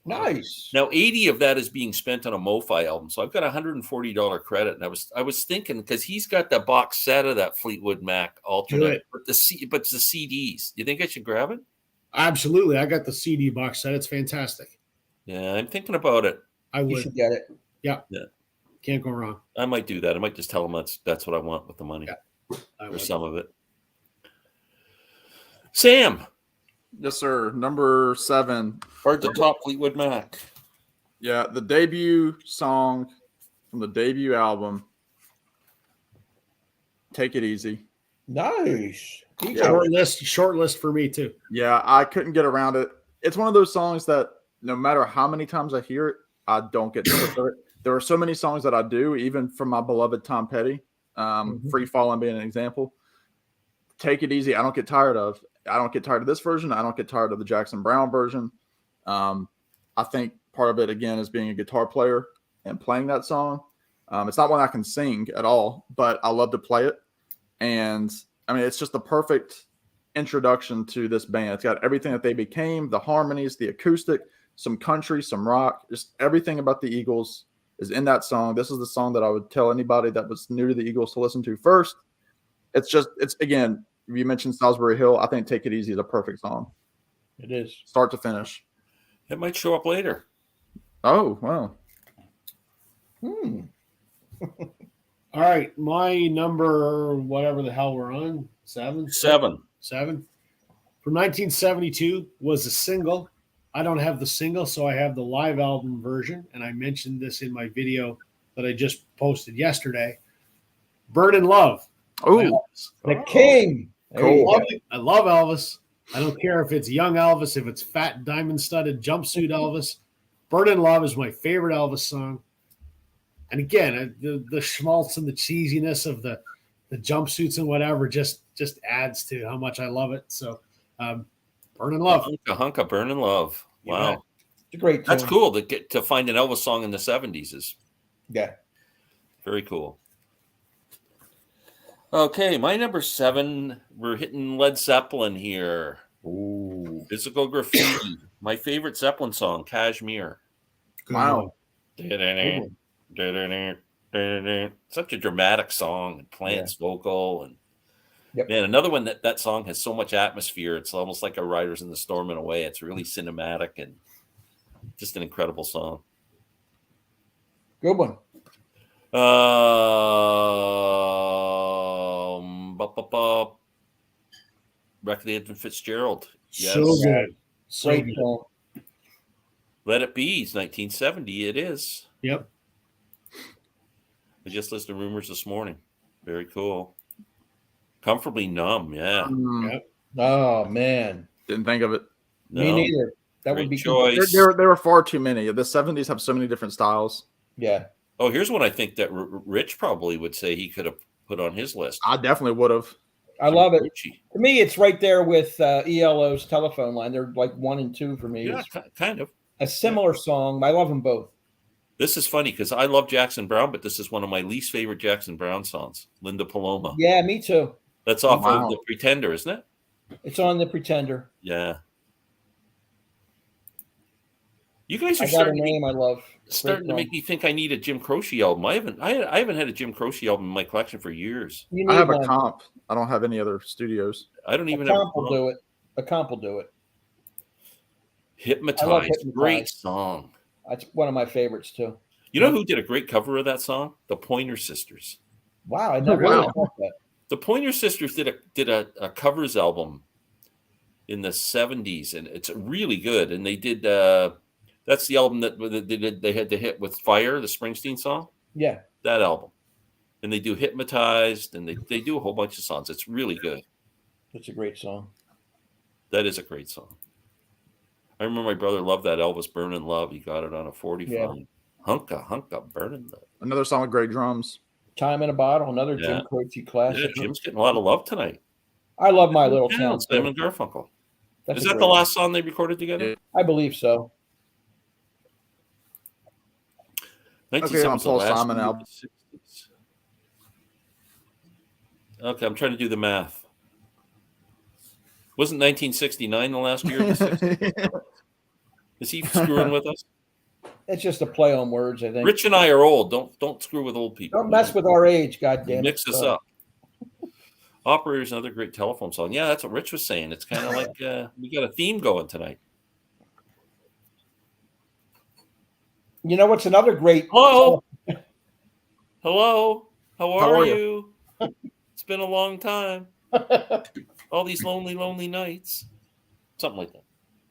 D: Nice.
A: Now 80 of that is being spent on a MoFi album, so I've got a $140 credit. And I was thinking because he's got the box set of that Fleetwood Mac alternate, but it's the CDs. You think I should grab it?
B: Absolutely. I got the CD box set. It's fantastic.
A: Yeah, I'm thinking about it.
B: I
D: You
B: would.
D: should get it.
B: Can't go wrong.
A: I might do that. I might just tell him that's what I want with the money
B: I
A: or
B: would.
A: some of it. Sam,
C: Yes, sir. Number 7.
A: hard to top Fleetwood Mac.
C: Yeah, the debut song from the debut album. Take It Easy.
D: Nice.
C: Yeah.
B: Short list for me too.
C: Yeah, I couldn't get around it. It's one of those songs that no matter how many times I hear it, I don't get sick of it. There are so many songs that I do, even from my beloved Tom Petty, Free Falling being an example. Take It Easy, I don't get tired of. I don't get tired of this version. I don't get tired of the Jackson Browne version. I think part of it, again, is being a guitar player and playing that song. It's not one I can sing at all, but I love to play it. And I mean, it's just the perfect introduction to this band. It's got everything that they became, the harmonies, the acoustic, some country, some rock, just everything about the Eagles is in that song. This is the song that I would tell anybody that was new to the Eagles to listen to first. It's again, you mentioned Salisbury Hill. I think Take It Easy is a perfect song.
D: It is.
C: Start to finish.
A: It might show up later.
C: Oh, wow.
B: All right, my number, whatever the hell we're on, seven. From 1972 was a single. I don't have the single, so I have the live album version, and I mentioned this in my video that I just posted yesterday. Burnin' Love.
C: Oh,
D: The King. There you
C: Cool.
D: go.
B: I love Elvis. I don't care if it's young Elvis, if it's fat diamond-studded jumpsuit Elvis. Burnin' Love is my favorite Elvis song. And again, the schmaltz and the cheesiness of the jumpsuits and whatever just adds to how much I love it. So, Burnin' Love.
A: Hunka, Burnin' Love.
B: You
A: Wow.
B: bet.
D: It's a great
A: That's
D: tune.
A: cool to get to find an Elvis song in the 70s is
D: Yeah.
A: very cool. Okay, my number 7, we're hitting Led Zeppelin here.
D: Ooh.
A: Physical Graffiti. My favorite Zeppelin song, Kashmir.
C: wow.
A: Such a dramatic song, and Plant's vocal, and
D: Yep.
A: man, another one that song has so much atmosphere. It's almost like a Riders in the Storm in a way. It's really cinematic and just an incredible song.
D: Good one.
A: Wreck of the Edmund Fitzgerald. Yes.
B: So good. So
D: Great
B: good.
D: song.
A: Let It Be. It's 1970. It is.
B: Yep.
A: I just listened to Rumors this morning. Very cool. Comfortably Numb. Yeah.
B: Yep.
D: Oh man.
C: Didn't think of it.
D: Me
A: No.
D: neither. That
A: Great
D: would be
A: choice.
C: There were far too many. The 70s have so many different styles.
D: Yeah.
A: Oh, here's one I think that Rich probably would say he could have put on his list.
C: I definitely would have.
D: I love it.
A: Richie.
D: For me, it's right there with ELO's Telephone Line. They're like 1 and 2 for me.
A: Yeah,
D: It's
A: kind of.
D: a similar song. I love them both.
A: This is funny because I love Jackson Browne, but this is one of my least favorite Jackson Browne songs, Linda Paloma.
D: Yeah, me too.
A: That's off
C: Wow.
A: of The Pretender, isn't it?
D: It's on The Pretender.
A: Yeah. You guys are
D: I got a
A: starting to
D: name I love.
A: make me think I need a Jim Croce album. I haven't had a Jim Croce album in my collection for years.
D: You
C: I
D: need
C: have
D: one.
C: a comp. I don't have any other studios.
A: I don't
D: A
A: even have
D: comp will do it. A comp will do it.
A: Hypnotized.
D: Hypnotized.
A: Great song.
D: That's one of my favorites too.
A: You know who did a great cover of that song? The Pointer Sisters.
D: Wow, I never
C: wow.
D: really thought that.
A: The Pointer Sisters did a covers album in the 70s, and it's really good. And they did that's the album that they had the hit with Fire, the Springsteen song.
D: Yeah,
A: That album. And they do Hypnotized, and they do a whole bunch of songs. It's really good.
D: it's a great song.
A: That is a great song. I remember my brother loved that Elvis Burnin' Love. He got it on a 40
D: Yeah.
A: phone. Hunka, Burnin' Love.
C: Another song with great drums.
D: Time in a Bottle, another
A: Yeah.
D: Jim Croce
A: Yeah,
D: classic.
A: Jim's getting a lot of love tonight.
D: I love My Little
A: Yeah,
D: Town.
A: Simon
D: too.
A: and Garfunkel.
D: That's
A: Is
D: a
A: that
D: great
A: the
D: one.
A: last song they recorded together?
C: Yeah.
D: I believe so.
A: 1970s,
C: on
A: the
C: Paul
A: last
C: Simon
A: year of
C: album.
A: the 60s. Okay, I'm trying to do the math. Wasn't 1969 the last year of the 60s? Is he screwing with us?
D: It's just a play on words, I think.
A: Rich and I are old. Don't screw with old people.
D: Don't mess with our age, goddamn.
A: Mix us up. Operator's another great telephone song. Yeah, that's what Rich was saying. It's kind of like we got a theme going tonight.
D: You know what's another great?
A: Hello. Hello. How
C: How
A: are
C: are
A: you? It's been a long time. All these lonely, lonely nights. Something like that.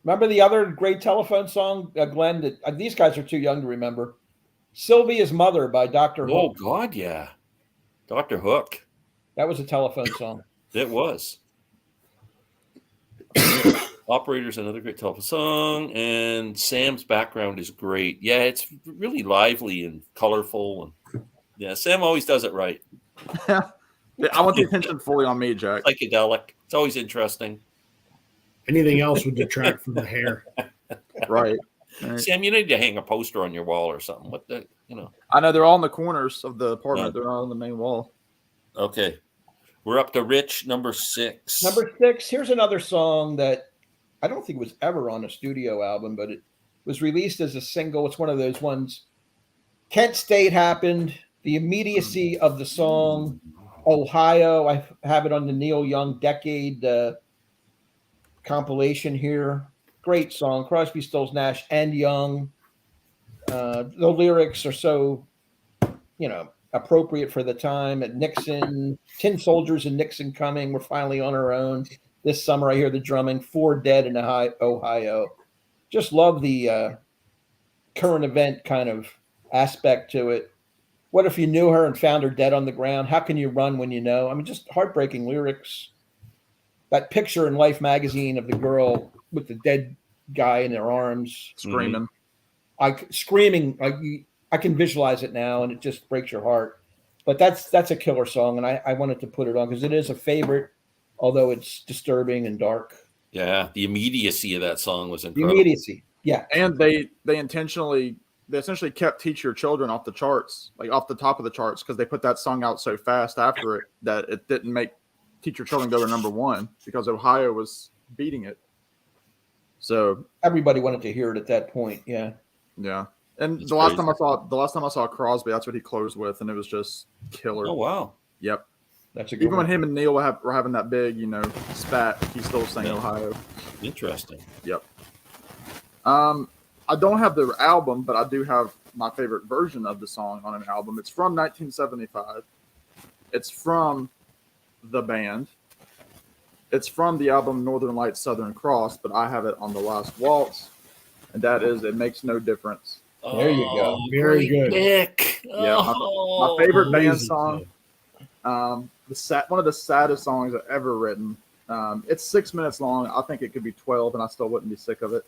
D: Remember the other great telephone song, Glenn? That these guys are too young to remember. Sylvia's Mother by Dr.
A: Oh,
D: Hook.
A: God, yeah. Dr. Hook.
D: That was a telephone song.
A: It was. Operator's another great telephone song, and Sam's background is great. Yeah, it's really lively and colorful, and yeah, Sam always does it right.
C: I want the attention fully on me, Jack.
A: Psychedelic. It's always interesting.
B: Anything else would detract from the hair.
C: Right. Right.
A: Sam, you need to hang a poster on your wall or something. What the, you know?
C: I know they're all in the corners of the apartment.
A: Yeah.
C: They're not on the main wall.
A: Okay, we're up to Rich, number 6.
D: Number 6. Here's another song that I don't think was ever on a studio album, but it was released as a single. It's one of those ones. Kent State happened. The immediacy of the song, Ohio. I have it on the Neil Young Decade compilation here. Great song. Crosby, Stills, Nash, and Young. The lyrics are so, appropriate for the time. At Nixon, 10 soldiers and Nixon coming. We're finally on our own. This summer, I hear the drumming. 4 dead in Ohio. Just love the current event kind of aspect to it. What if you knew her and found her dead on the ground? How can you run when you know? I mean, just heartbreaking lyrics. That picture in Life magazine of the girl with the dead guy in her arms,
C: Screaming.
D: Screaming. I can visualize it now, and it just breaks your heart. But that's a killer song, and I wanted to put it on because it is a favorite, although it's disturbing and dark.
A: Yeah, the immediacy of that song was
D: The
A: incredible.
D: immediacy, yeah.
C: And they essentially kept Teach Your Children off the charts, like off the top of the charts, because they put that song out so fast after it that it didn't make Teach Your Children go to number 1 because Ohio was beating it. So
D: Everybody wanted to hear it at that point. Yeah.
C: yeah. And
A: It's
C: the last
A: crazy.
C: time I saw Crosby, that's what he closed with, and it was just killer.
A: Oh wow.
C: Yep.
D: That's a good
C: Even when
D: one.
C: him and Neil were having that big, spat, he still sang Ohio.
A: Interesting.
C: Yep. I don't have the album, but I do have my favorite version of the song on an album. It's from 1975. It's from the band. It's from the album Northern Lights, Southern Cross, but I have it on the last waltz, and that is It Makes No Difference.
D: There you go.
B: Very
A: great
B: good.
A: pick.
C: Yeah,
A: Oh,
C: my favorite band
B: Amazing
C: song. One of the saddest songs I've ever written. It's 6 minutes long. I think it could be 12, and I still wouldn't be sick of it.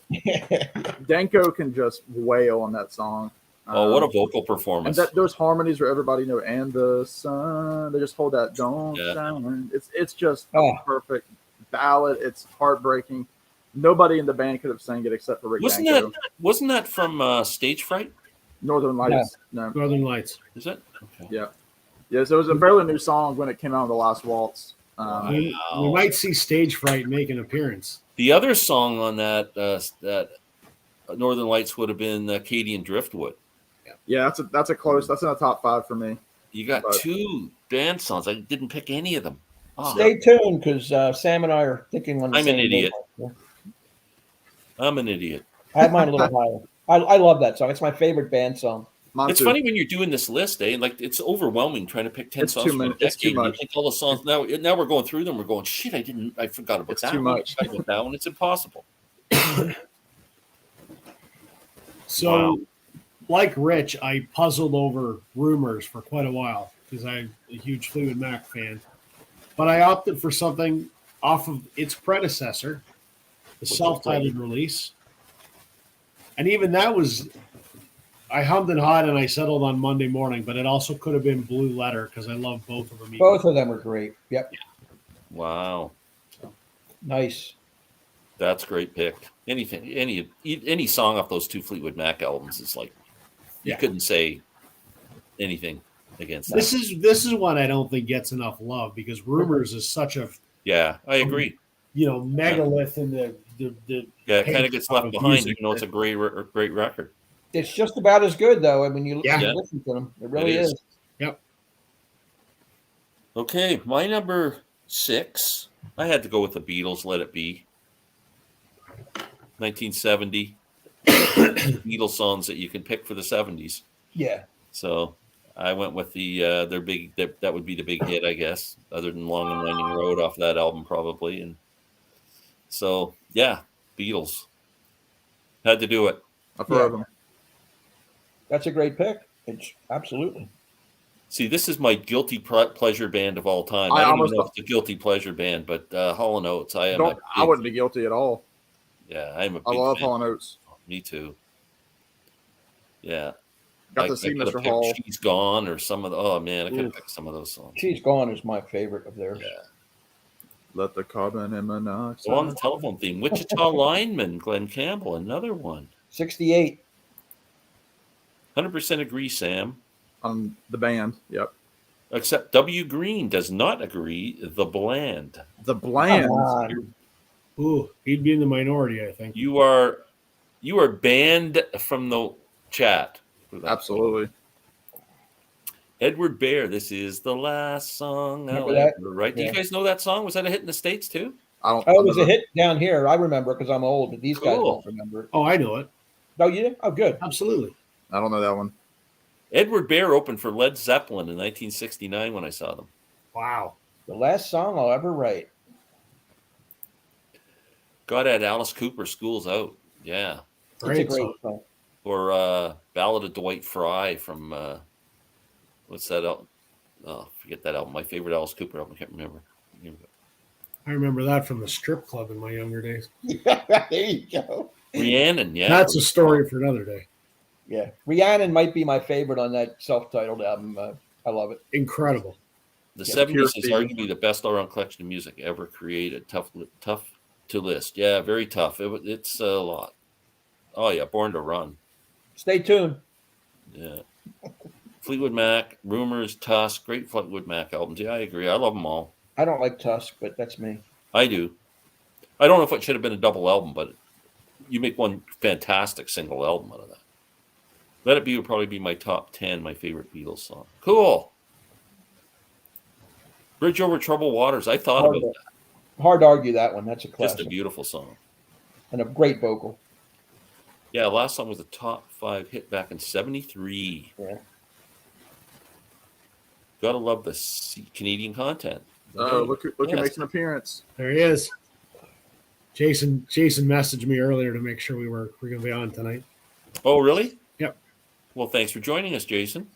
C: Danko can just wail on that song.
A: Oh, what a vocal
C: And
A: performance.
C: those harmonies where everybody and the sun, they just hold that don't
A: Yeah.
C: shine. It's just
D: Oh.
C: a perfect ballad. It's heartbreaking. Nobody in the band could have sang it except for Rick Danko.
A: Wasn't that from Stage Fright?
C: Northern Lights. No.
B: Northern Lights.
A: Is it? Okay.
C: Yeah. Yeah, so it was a fairly new song when it came out on the last waltz.
B: We might see Stage Fright make an appearance.
A: The other song on that Northern Lights would have been Katie and Driftwood.
C: Yeah, that's in the top 5 for me.
A: You got
C: But-
A: 2 band songs. I didn't pick any of them. Oh,
D: Stay tuned because Sam and I are thinking on the
A: I'm an
D: same
A: idiot.
D: wavelength.
A: I'm an idiot.
D: I have mine a little higher. I love that song. It's my favorite band song.
C: Mine
A: It's
C: too.
A: funny when you're doing this list, eh? Like it's overwhelming trying to pick 10
C: It's
A: songs
C: too
A: from a
C: many- it's too
A: decade. You
C: much.
A: think all the songs now we're going through them. We're going, shit, I forgot about
C: It's
A: that
C: too
A: one.
C: much.
A: I forgot about that one. It's impossible.
B: So,
A: Wow.
B: like Rich, I puzzled over Rumors for quite a while because I'm a huge Fleetwood Mac fan. But I opted for something off of its predecessor, the self-titled release. And even that was, I hummed and hawed and I settled on Monday Morning, but it also could have been Blue Letter because I love both of them. equally.
D: Both of them are great. Yep.
A: Wow.
D: Nice.
A: That's a great pick. Any song off those 2 Fleetwood Mac albums is like you
B: Yeah.
A: couldn't say anything against that.
B: This is one I don't think gets enough love because Rumors is such a
A: Yeah, I agree.
B: megalith in the
A: Yeah, it kind
B: Hey,
A: of gets left
B: of
A: behind,
B: music.
A: even though it's a great record.
D: It's just about as good though. I mean, you
B: Yeah.
D: listen to them. It really
A: It is.
D: is.
B: Yep.
A: Okay, my number 6. I had to go with the Beatles. Let It Be. 1970. Beatles songs that you can pick for the 70s.
D: Yeah.
A: So I went with their big. That would be the big hit, I guess, other than Long and Winding Road off that album, probably. And so, yeah, Beatles had to do it.
C: I've heard of them.
D: That's a great pick. It's absolutely.
A: See, this is my guilty pleasure band of all time.
C: I
A: I don't
C: almost
A: even know if it's a guilty pleasure band, but Hall & Oates. I
C: wouldn't be guilty at all.
A: Yeah, I'm a big
C: I love
A: fan.
C: Hall & Oates.
A: Me too. Yeah.
C: Got to see
A: I could've
C: Mr.
A: picked
C: Hall.
A: She's Gone or some of the. Oh man, I could have
D: Oof.
A: picked some of those songs.
D: She's Gone is my favorite of theirs.
A: Yeah.
C: Let the carbon and monoxide.
A: Go on the telephone theme. Wichita lineman, Glenn Campbell, another one.
D: 68.
A: 100% agree, Sam.
C: On the band. Yep.
A: Except W. Green does not agree. The Bland.
C: The Bland.
D: Come on.
B: Ooh, he'd be in the minority, I think.
A: You are banned from the chat. for that.
C: Absolutely.
A: Edward Bear, this is the last song I'll
D: Remember that?
A: ever write. Do you
D: Yeah.
A: guys know that song? Was that a hit in the States too?
C: I don't.
D: Oh, it was a hit down here. I remember because I'm old, but these guys
A: Cool.
D: don't remember it.
B: Oh, I know it.
D: Oh, you did? Oh, good.
B: Absolutely.
C: I don't know that one.
A: Edward Bear opened for Led Zeppelin in 1969 when I saw them.
B: Wow.
D: The last song I'll ever write.
A: God had Alice Cooper, School's Out. Yeah.
D: It's a
B: Great
D: great
B: song.
D: song.
A: Or Ballad of Dwight Fry from, what's that album? Oh, forget that album. My favorite Alice Cooper album. I can't remember.
B: I remember that from the strip club in my younger days.
D: There you go.
A: Rhiannon, yeah.
B: That's a story for another day.
D: Yeah. Rhiannon might be my favorite on that self-titled album. I love it.
B: Incredible.
A: The
D: Yeah,
A: 70s
C: Pure
A: is
C: Stevie.
A: arguably the best all-around collection of music ever created. Tough to list. Yeah, very tough. It's a lot. Oh, yeah. Born to Run.
D: Stay tuned.
A: Yeah. Fleetwood Mac, Rumors, Tusk, great Fleetwood Mac albums. Yeah, I agree. I love them all.
D: I don't like Tusk, but that's me.
A: I do. I don't know if it should have been a double album, but you make one fantastic single album out of that. Let It Be would probably be my top 10, my favorite Beatles song. Cool. Bridge Over Troubled Waters. I thought
D: Hard
A: about
D: to,
A: that.
D: hard to argue that one. That's a
A: Just
D: classic
A: a beautiful song.
D: and a great vocal.
A: Yeah, last song was a top 5 hit back in 73.
D: Yeah.
A: Gotta love the Canadian content.
C: Oh, look who
A: Yes.
C: makes an appearance.
B: There he is. Jason messaged me earlier to make sure we're going to be on tonight.
A: Oh, really?
B: Yep.
A: Well, thanks for joining us, Jason.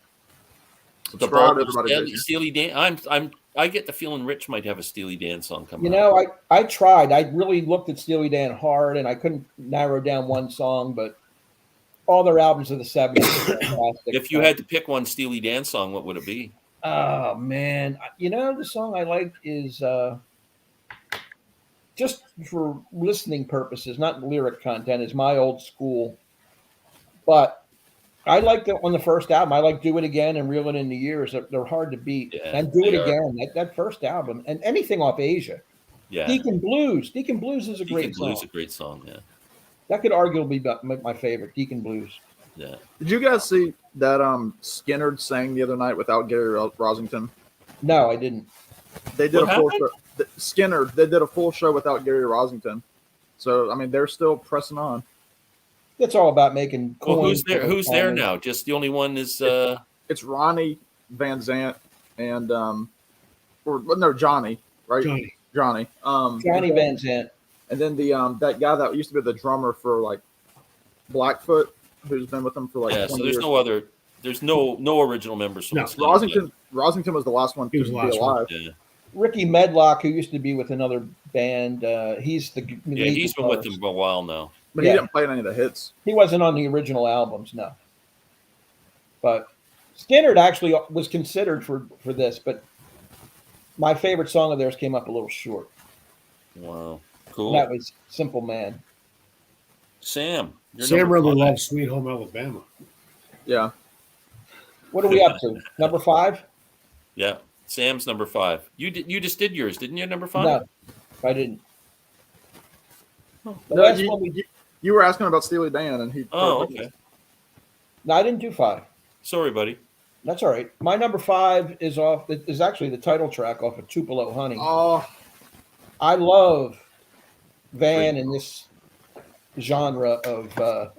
C: Subscribe,
A: Bald
C: everybody.
A: Steely- Steely Dan. I get the feeling Rich might have a Steely Dan song coming.
D: You know, I tried. I really looked at Steely Dan hard, and I couldn't narrow down one song, but all their albums of the 70s are fantastic.
A: If you had to pick one Steely Dan song, what would it be?
D: Oh, man. You know, the song I like is just for listening purposes, not lyric content, is My Old School. But I like that on the first album. I like Do It Again and Reel It In the Years. They're hard to beat.
A: Yeah,
D: and Do It
A: they are.
D: Again, that first album, and anything off Asia.
A: Yeah,
D: Deacon Blues. Deacon Blues is a
A: Deacon
D: great
A: Blues
D: song.
A: is a great song. Yeah,
D: That could arguably be my favorite, Deacon Blues.
A: yeah.
C: Did you guys see that Skinner sang the other night without Gary Rosington?
D: No, I didn't.
C: They did
A: What
C: a full
A: happened?
C: show. Skinner, they did a full show without Gary Rosington. So I mean, they're still pressing on.
D: It's all about making
A: Well,
D: coins.
A: who's there now? Just the only one is.
C: It's Ronnie Van Zant and Johnny, right?
B: Johnny.
C: Johnny.
D: Johnny Van Zant.
C: And then the that guy that used to be the drummer for like Blackfoot, who's been with them for like
A: Yeah,
C: 20
A: so there's
C: years.
A: no other. There's no original members. From
B: No,
A: the Steely
C: Rosington was the last one
B: He
C: to
B: was
C: be
B: the last one.
C: alive.
A: Dan. Yeah,
D: Ricky Medlock, who used to be with another band, he's the
A: yeah,
D: lead
A: he's been with
D: guitarist.
A: them for a while now.
C: But
D: Yeah.
C: he didn't play any of the hits.
D: He wasn't on the original albums, no. But Skinner actually was considered for this, but my favorite song of theirs came up a little short.
A: Wow,
D: And
A: cool.
D: that was Simple Man.
A: Sam, you're
B: Sam
A: number
B: really
A: 5.
B: loves Sweet Home Alabama.
C: Yeah.
D: What are we up to? Number 5?
A: Yeah, Sam's number 5. You just did yours, didn't you? Number 5.
D: No, I didn't. The
C: No,
D: last one we,
C: you were asking about Steely Dan, and he.
A: Oh, okay.
D: no, I didn't do 5.
A: Sorry, buddy.
D: That's all right. My number 5 is actually the title track off of Tupelo Honey.
C: Oh,
D: I love Van in this genre of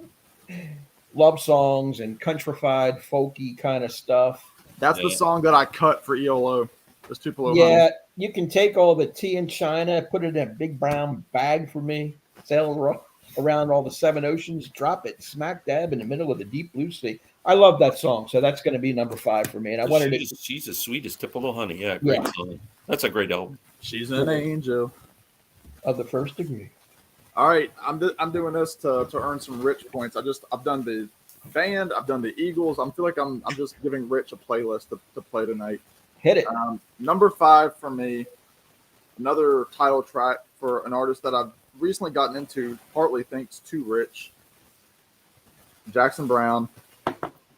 D: love songs and countrified, folky kind of stuff.
C: that's the
A: Yeah.
C: song that I cut for ELO. This Tupelo.
D: Yeah, you can take all the tea in China, put it in a big brown bag for me, sail around all the 7 oceans, drop it smack dab in the middle of the deep blue sea. I love that song, so that's going to be number 5 for me. And I wanted it.
A: She's as sweet as Tupelo Honey. Yeah, great
D: Yeah.
A: song. That's a great album.
C: She's an angel.
D: Of the first degree.
C: All right, I'm doing this to earn some Rich points. I've done the band, I've done the Eagles. I feel like I'm just giving Rich a playlist to play tonight.
D: Hit it.
C: Number 5 for me another title track for an artist that I've recently gotten into, partly thanks to Rich. Jackson Brown,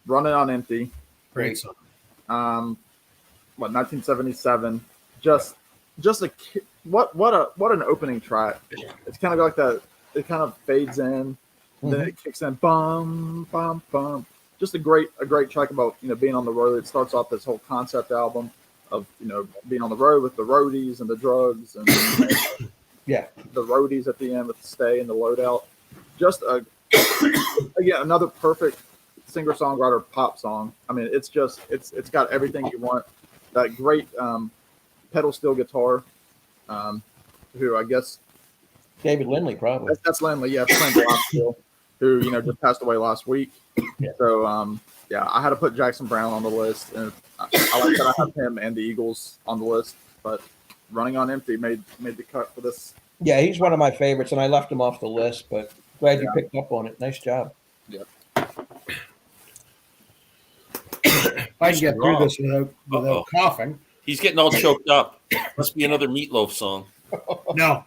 C: Running on Empty.
B: Great song.
C: 1977. Just what an opening track. It's kind of like that. It kind of fades in, then it kicks in. Bum bum bum. Just a great track about being on the road. It starts off this whole concept album of being on the road with the roadies and the drugs and
D: Yeah.
C: the roadies at the end with the stay and the loadout. Just again another perfect singer-songwriter pop song. I mean, it's got everything you want. That great pedal steel guitar, who I guess
D: David Lindley, probably.
C: that's Lindley, yeah, playing the last steel, who just passed away last week.
D: Yeah.
C: So yeah, I had to put Jackson Brown on the list, and I like that I have him and the Eagles on the list. But Running on Empty made the cut for this.
D: Yeah, he's one of my favorites, and I left him off the list, but glad you picked up on it. Nice job.
C: Yep.
B: If I can get through this without coughing.
A: He's getting all choked up. Must be another Meatloaf song.
B: No.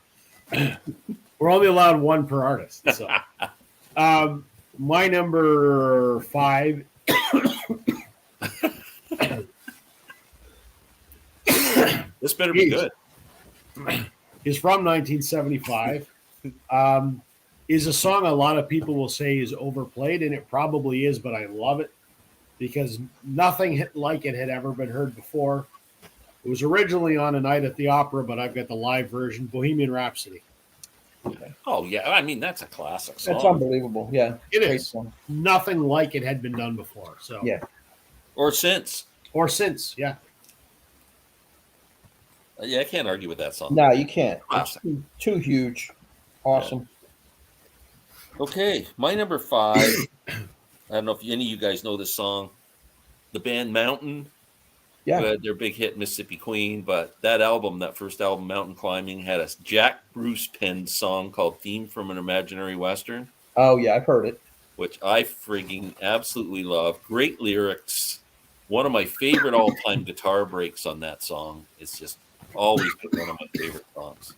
B: We're only allowed one per artist. So. My number 5
A: This better be good.
B: is from 1975. Is a song a lot of people will say is overplayed, and it probably is, but I love it because nothing like it had ever been heard before. It was originally on A Night at the Opera, but I've got the live version, Bohemian Rhapsody.
A: Oh yeah, I mean that's a classic song.
D: That's unbelievable. Yeah.
B: It
D: Great
B: is.
D: song.
B: Nothing like it had been done before. So
D: Yeah.
A: Or since.
B: Yeah.
A: Yeah, I can't argue with that song.
D: No, you can't. It's
A: Classic.
D: too huge. Awesome.
A: Okay, my number 5. I don't know if any of you guys know this song. The band Mountain.
D: Yeah.
A: Who had their big hit Mississippi Queen, but that first album, Mountain Climbing, had a Jack Bruce penned song called Theme from an Imaginary Western,
D: Oh, yeah, I've heard it.
A: which I frigging absolutely love. Great lyrics. One of my favorite all-time guitar breaks on that song. It's just always been one of my favorite songs.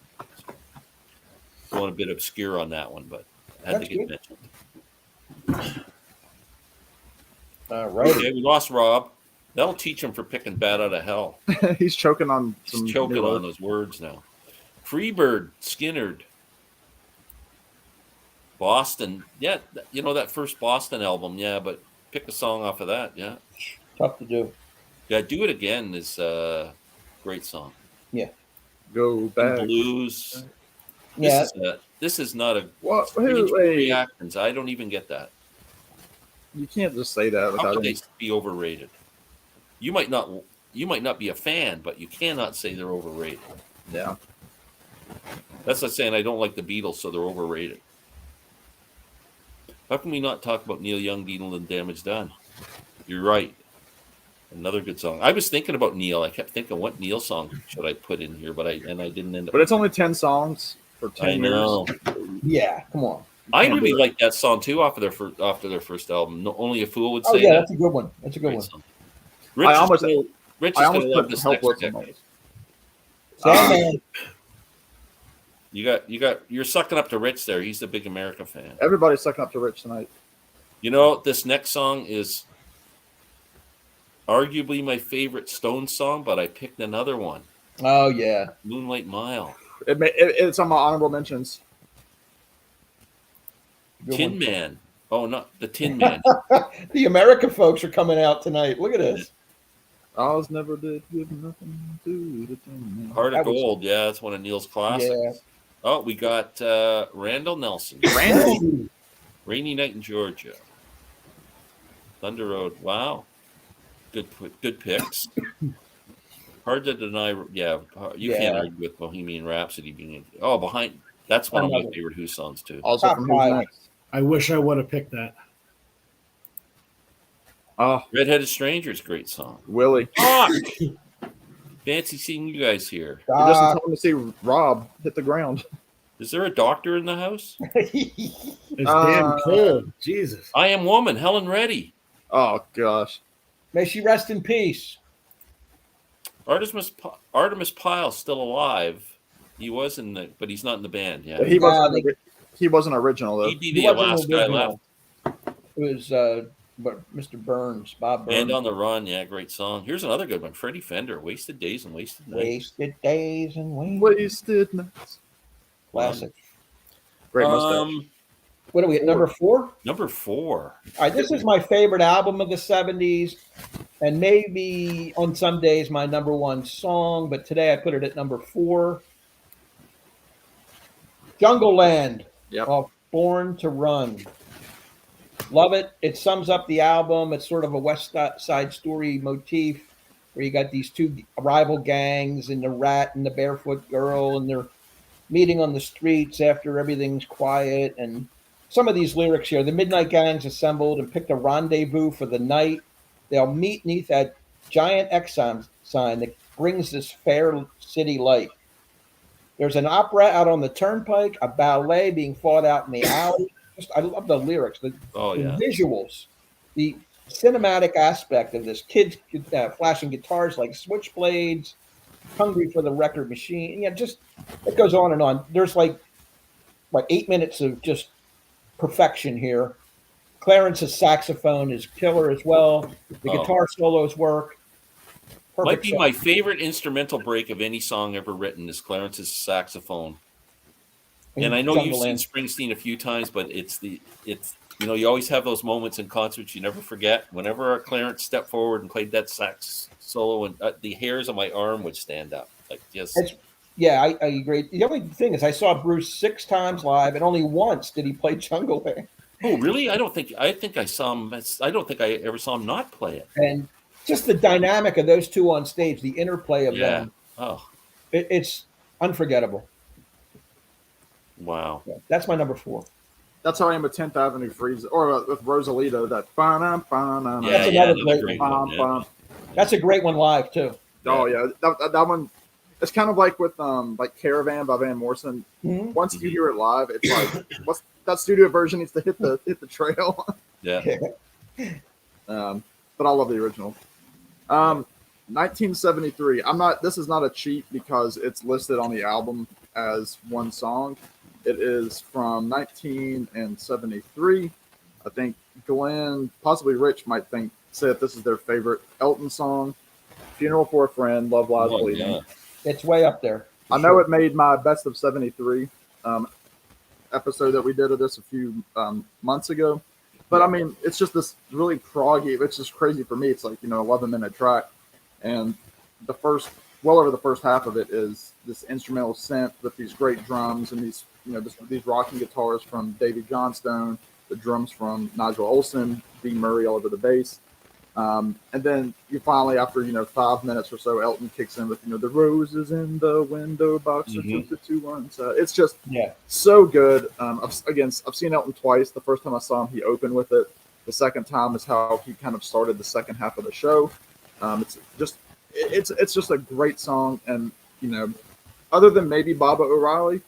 A: Going a bit obscure on that one, but had
D: That's
A: to get
D: good.
A: mentioned.
D: All right.
A: Okay, we lost Rob. That'll teach him for picking Bat Out of Hell.
C: He's choking on some.
A: He's choking on those words now. Freebird, Skinnerd, Boston. Yeah, that first Boston album. Yeah, but pick a song off of that. Yeah.
D: Tough to do.
A: Yeah, Do It Again is a great song.
C: Go back.
A: Blues.
D: Yeah.
A: This is not a
C: What?
A: range of
C: Wait,
A: reactions. I don't even get that.
C: you can't just say that
A: How
C: without
A: could
C: any.
A: they be overrated? You might not be a fan, but you cannot say they're overrated.
C: Yeah.
A: That's like saying I don't like the Beatles, so they're overrated. How can we not talk about Neil Young, Beatle, and Damage Done? You're right. Another good song. I was thinking about Neil. I kept thinking, what Neil song should I put in here? But I didn't end up.
C: But it's only 10 songs for 10
A: I know.
C: years.
D: Yeah. Come on.
A: I really like that song too after their first album. No, Only a Fool would say
D: Oh, yeah,
A: that.
D: that's a good one. That's a good
A: Great
D: one.
A: song. Rich
C: I almost
A: is gonna love
C: put
A: this
C: Helpless
A: next
C: on
A: decade.
C: those.
D: Sandman.
A: You're sucking up to Rich there. He's the big America fan.
C: Everybody's sucking up to Rich tonight.
A: This next song is arguably my favorite Stones song, but I picked another one,
D: Oh, yeah.
A: Moonlight Mile.
C: It's on my honorable mentions.
D: Good
A: Tin
D: one.
A: Man. Oh, not the Tin Man.
D: The America folks are coming out tonight. Look at this.
C: Oz never did give nothing to the thing.
A: Heart
D: That
A: of
D: was-
A: Gold. Yeah, that's one of Neil's classics.
D: Yeah.
A: Oh, we got Randall Nelson.
C: Randy.
A: Rainy Night in Georgia. Thunder Road. Wow. Good picks. Hard to deny. Yeah, you can't
D: Yeah.
A: argue with Bohemian Rhapsody being. Behind. That's one of my favorite Who songs too.
C: Also
D: Top
C: from
D: five.
C: Who's Next.
B: I wish I would have picked that.
C: Oh,
A: Redheaded Strangers, great song.
C: Willie.
A: Fuck! Fancy seeing you guys here.
C: You're just in time to see Rob hit the ground.
A: Is there a doctor in the house?
B: It's damn cold. Jesus.
A: I Am Woman, Helen Reddy.
C: Oh, gosh.
D: May she rest in peace.
A: Artemis Pyle's still alive. He was in the, but he's not in the band. Yeah,
C: He wasn't original though.
A: he'd be
D: He
A: the
D: wasn't
A: last guy left.
D: original. It was Mr. Burns, Bob Burns.
A: And on the Run, yeah, great song. Here's another good one, Freddie Fender, "Wasted Days and Wasted Nights."
D: Wasted days and
C: Wasted nights.
D: classic.
C: Great mustache.
D: What are we at, number 4?
A: Number 4.
D: All right, this is my favorite album of the 70s, and maybe on some days my number 1 song, but today I put it at number 4. Jungle Land,
C: Yep.
D: Born to Run. Love it. It sums up the album. It's sort of a West Side Story motif where you got these two rival gangs and the rat and the barefoot girl, and they're meeting on the streets after everything's quiet. And some of these lyrics here, the midnight gangs assembled and picked a rendezvous for the night. They'll meet neath that giant X sign that brings this fair city light. There's an opera out on the turnpike, a ballet being fought out in the alley. I love the lyrics, the visuals, the cinematic aspect of this. Kids flashing guitars like switchblades, hungry for the record machine. Yeah, just it goes on and on. There's like 8 minutes of just perfection here. Clarence's saxophone is killer as well. The guitar solos work. Perfect
A: Might be my favorite instrumental break of any song ever written is Clarence's saxophone. And I know you've seen Springsteen a few times, but it's you always have those moments in concerts you never forget. Whenever our Clarence stepped forward and played that sax solo, and the hairs on my arm would stand up. Like just.
D: Yeah, I agree. The only thing is, I saw Bruce 6 times live, and only once did he play Jungle Land.
A: Oh, really? I think I saw him. I don't think I ever saw him not play it.
D: And just the dynamic of those two on stage, the interplay of them.
A: Oh,
D: it's unforgettable.
A: Wow.
D: Yeah, that's my number 4.
C: That's how I am with 10th Avenue Freeze, or with Rosalito. That
D: that's another great one. Yeah. That's a great one live too.
C: Oh yeah, that one. It's kind of like with like Caravan by Van Morrison.
D: Mm-hmm.
C: Once you hear it live, it's like that studio version needs to hit the trail.
A: Yeah.
C: But I love the original. 1973. This is not a cheat because it's listed on the album as one song. It is from 1973. I think Glenn, possibly Rich, might say that this is their favorite Elton song. Funeral for a Friend, Love Lies Bleeding.
A: Yeah.
D: It's way up there.
C: I know it made my best of 73 episode that we did of this a few months ago. But I mean, it's just this really proggy. It's just crazy for me. It's like 11-minute track, and over the first half of it is this instrumental synth with these great drums and these these rocking guitars from Davy Johnstone, the drums from Nigel Olsson, D. Murray all over the bass. And then you finally, after 5 minutes or so, Elton kicks in with the roses in the window box or 2 So it's just so good. I've seen Elton twice. The first time I saw him, he opened with it. The second time is how he kind of started the second half of the show. It's just a great song, and other than maybe Baba O'Reilly,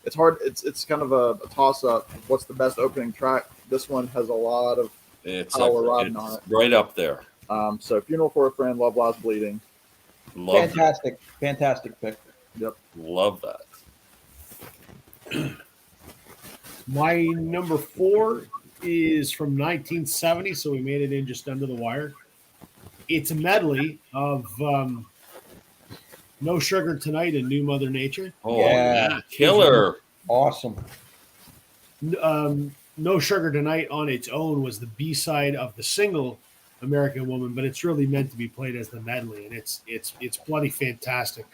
C: it's hard. It's kind of a toss up. What's the best opening track? This one has a lot of power riding on it.
A: Right up there.
C: So Funeral for a Friend, Love Lies Bleeding.
D: Fantastic pick.
C: Yep.
A: Love that.
B: My number 4 is from 1970, so we made it in just under the wire. It's a medley of No Sugar Tonight and New Mother Nature.
A: Oh, yeah. Killer.
D: Awesome.
B: No Sugar Tonight on its own was the B-side of the single American Woman, but it's really meant to be played as the medley, and it's bloody fantastic.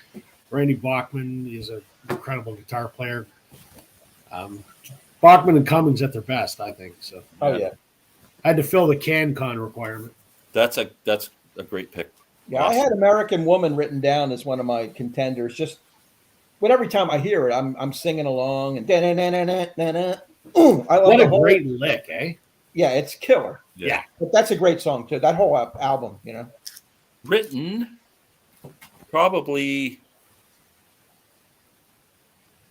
B: Randy Bachman is an incredible guitar player. Bachman and Cummings at their best, I think. So.
D: Oh yeah.
B: I had to fill the CanCon requirement.
A: That's a great pick.
D: Yeah, awesome. I had American Woman written down as one of my contenders. Just every time I hear it, I'm singing along and
B: what a great lick, eh?
D: Yeah, it's killer.
B: Yeah.
D: But that's a great song too. That whole album,
A: Written probably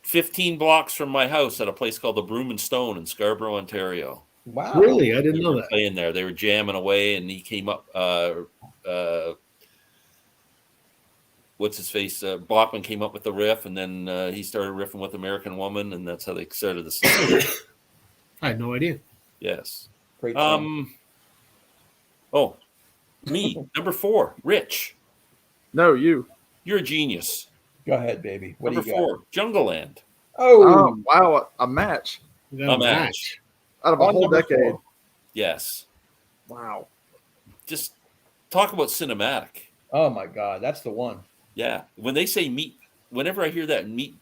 A: 15 blocks from my house at a place called the Broom and Stone in Scarborough, Ontario.
D: Wow.
B: Really? I didn't know that.
A: Playing there. They were jamming away, and he came up. what's his face? Bachman came up with the riff, and then he started riffing with American Woman, and that's how they started the song.
B: I had no idea.
A: Yes.
D: Great song.
A: Oh, me, number 4, Rich.
C: No, you.
A: You're a genius.
D: Go ahead, baby. What
A: Number
D: do you got?
A: 4, Jungle Land.
C: Oh, wow. A match
B: We got
A: A match.
C: out of a
D: On
C: whole
D: number
C: decade.
D: 4.
A: Yes.
C: Wow.
A: Just talk about cinematic.
D: Oh my God, that's the one.
A: Yeah. When they say meet, whenever I hear that meet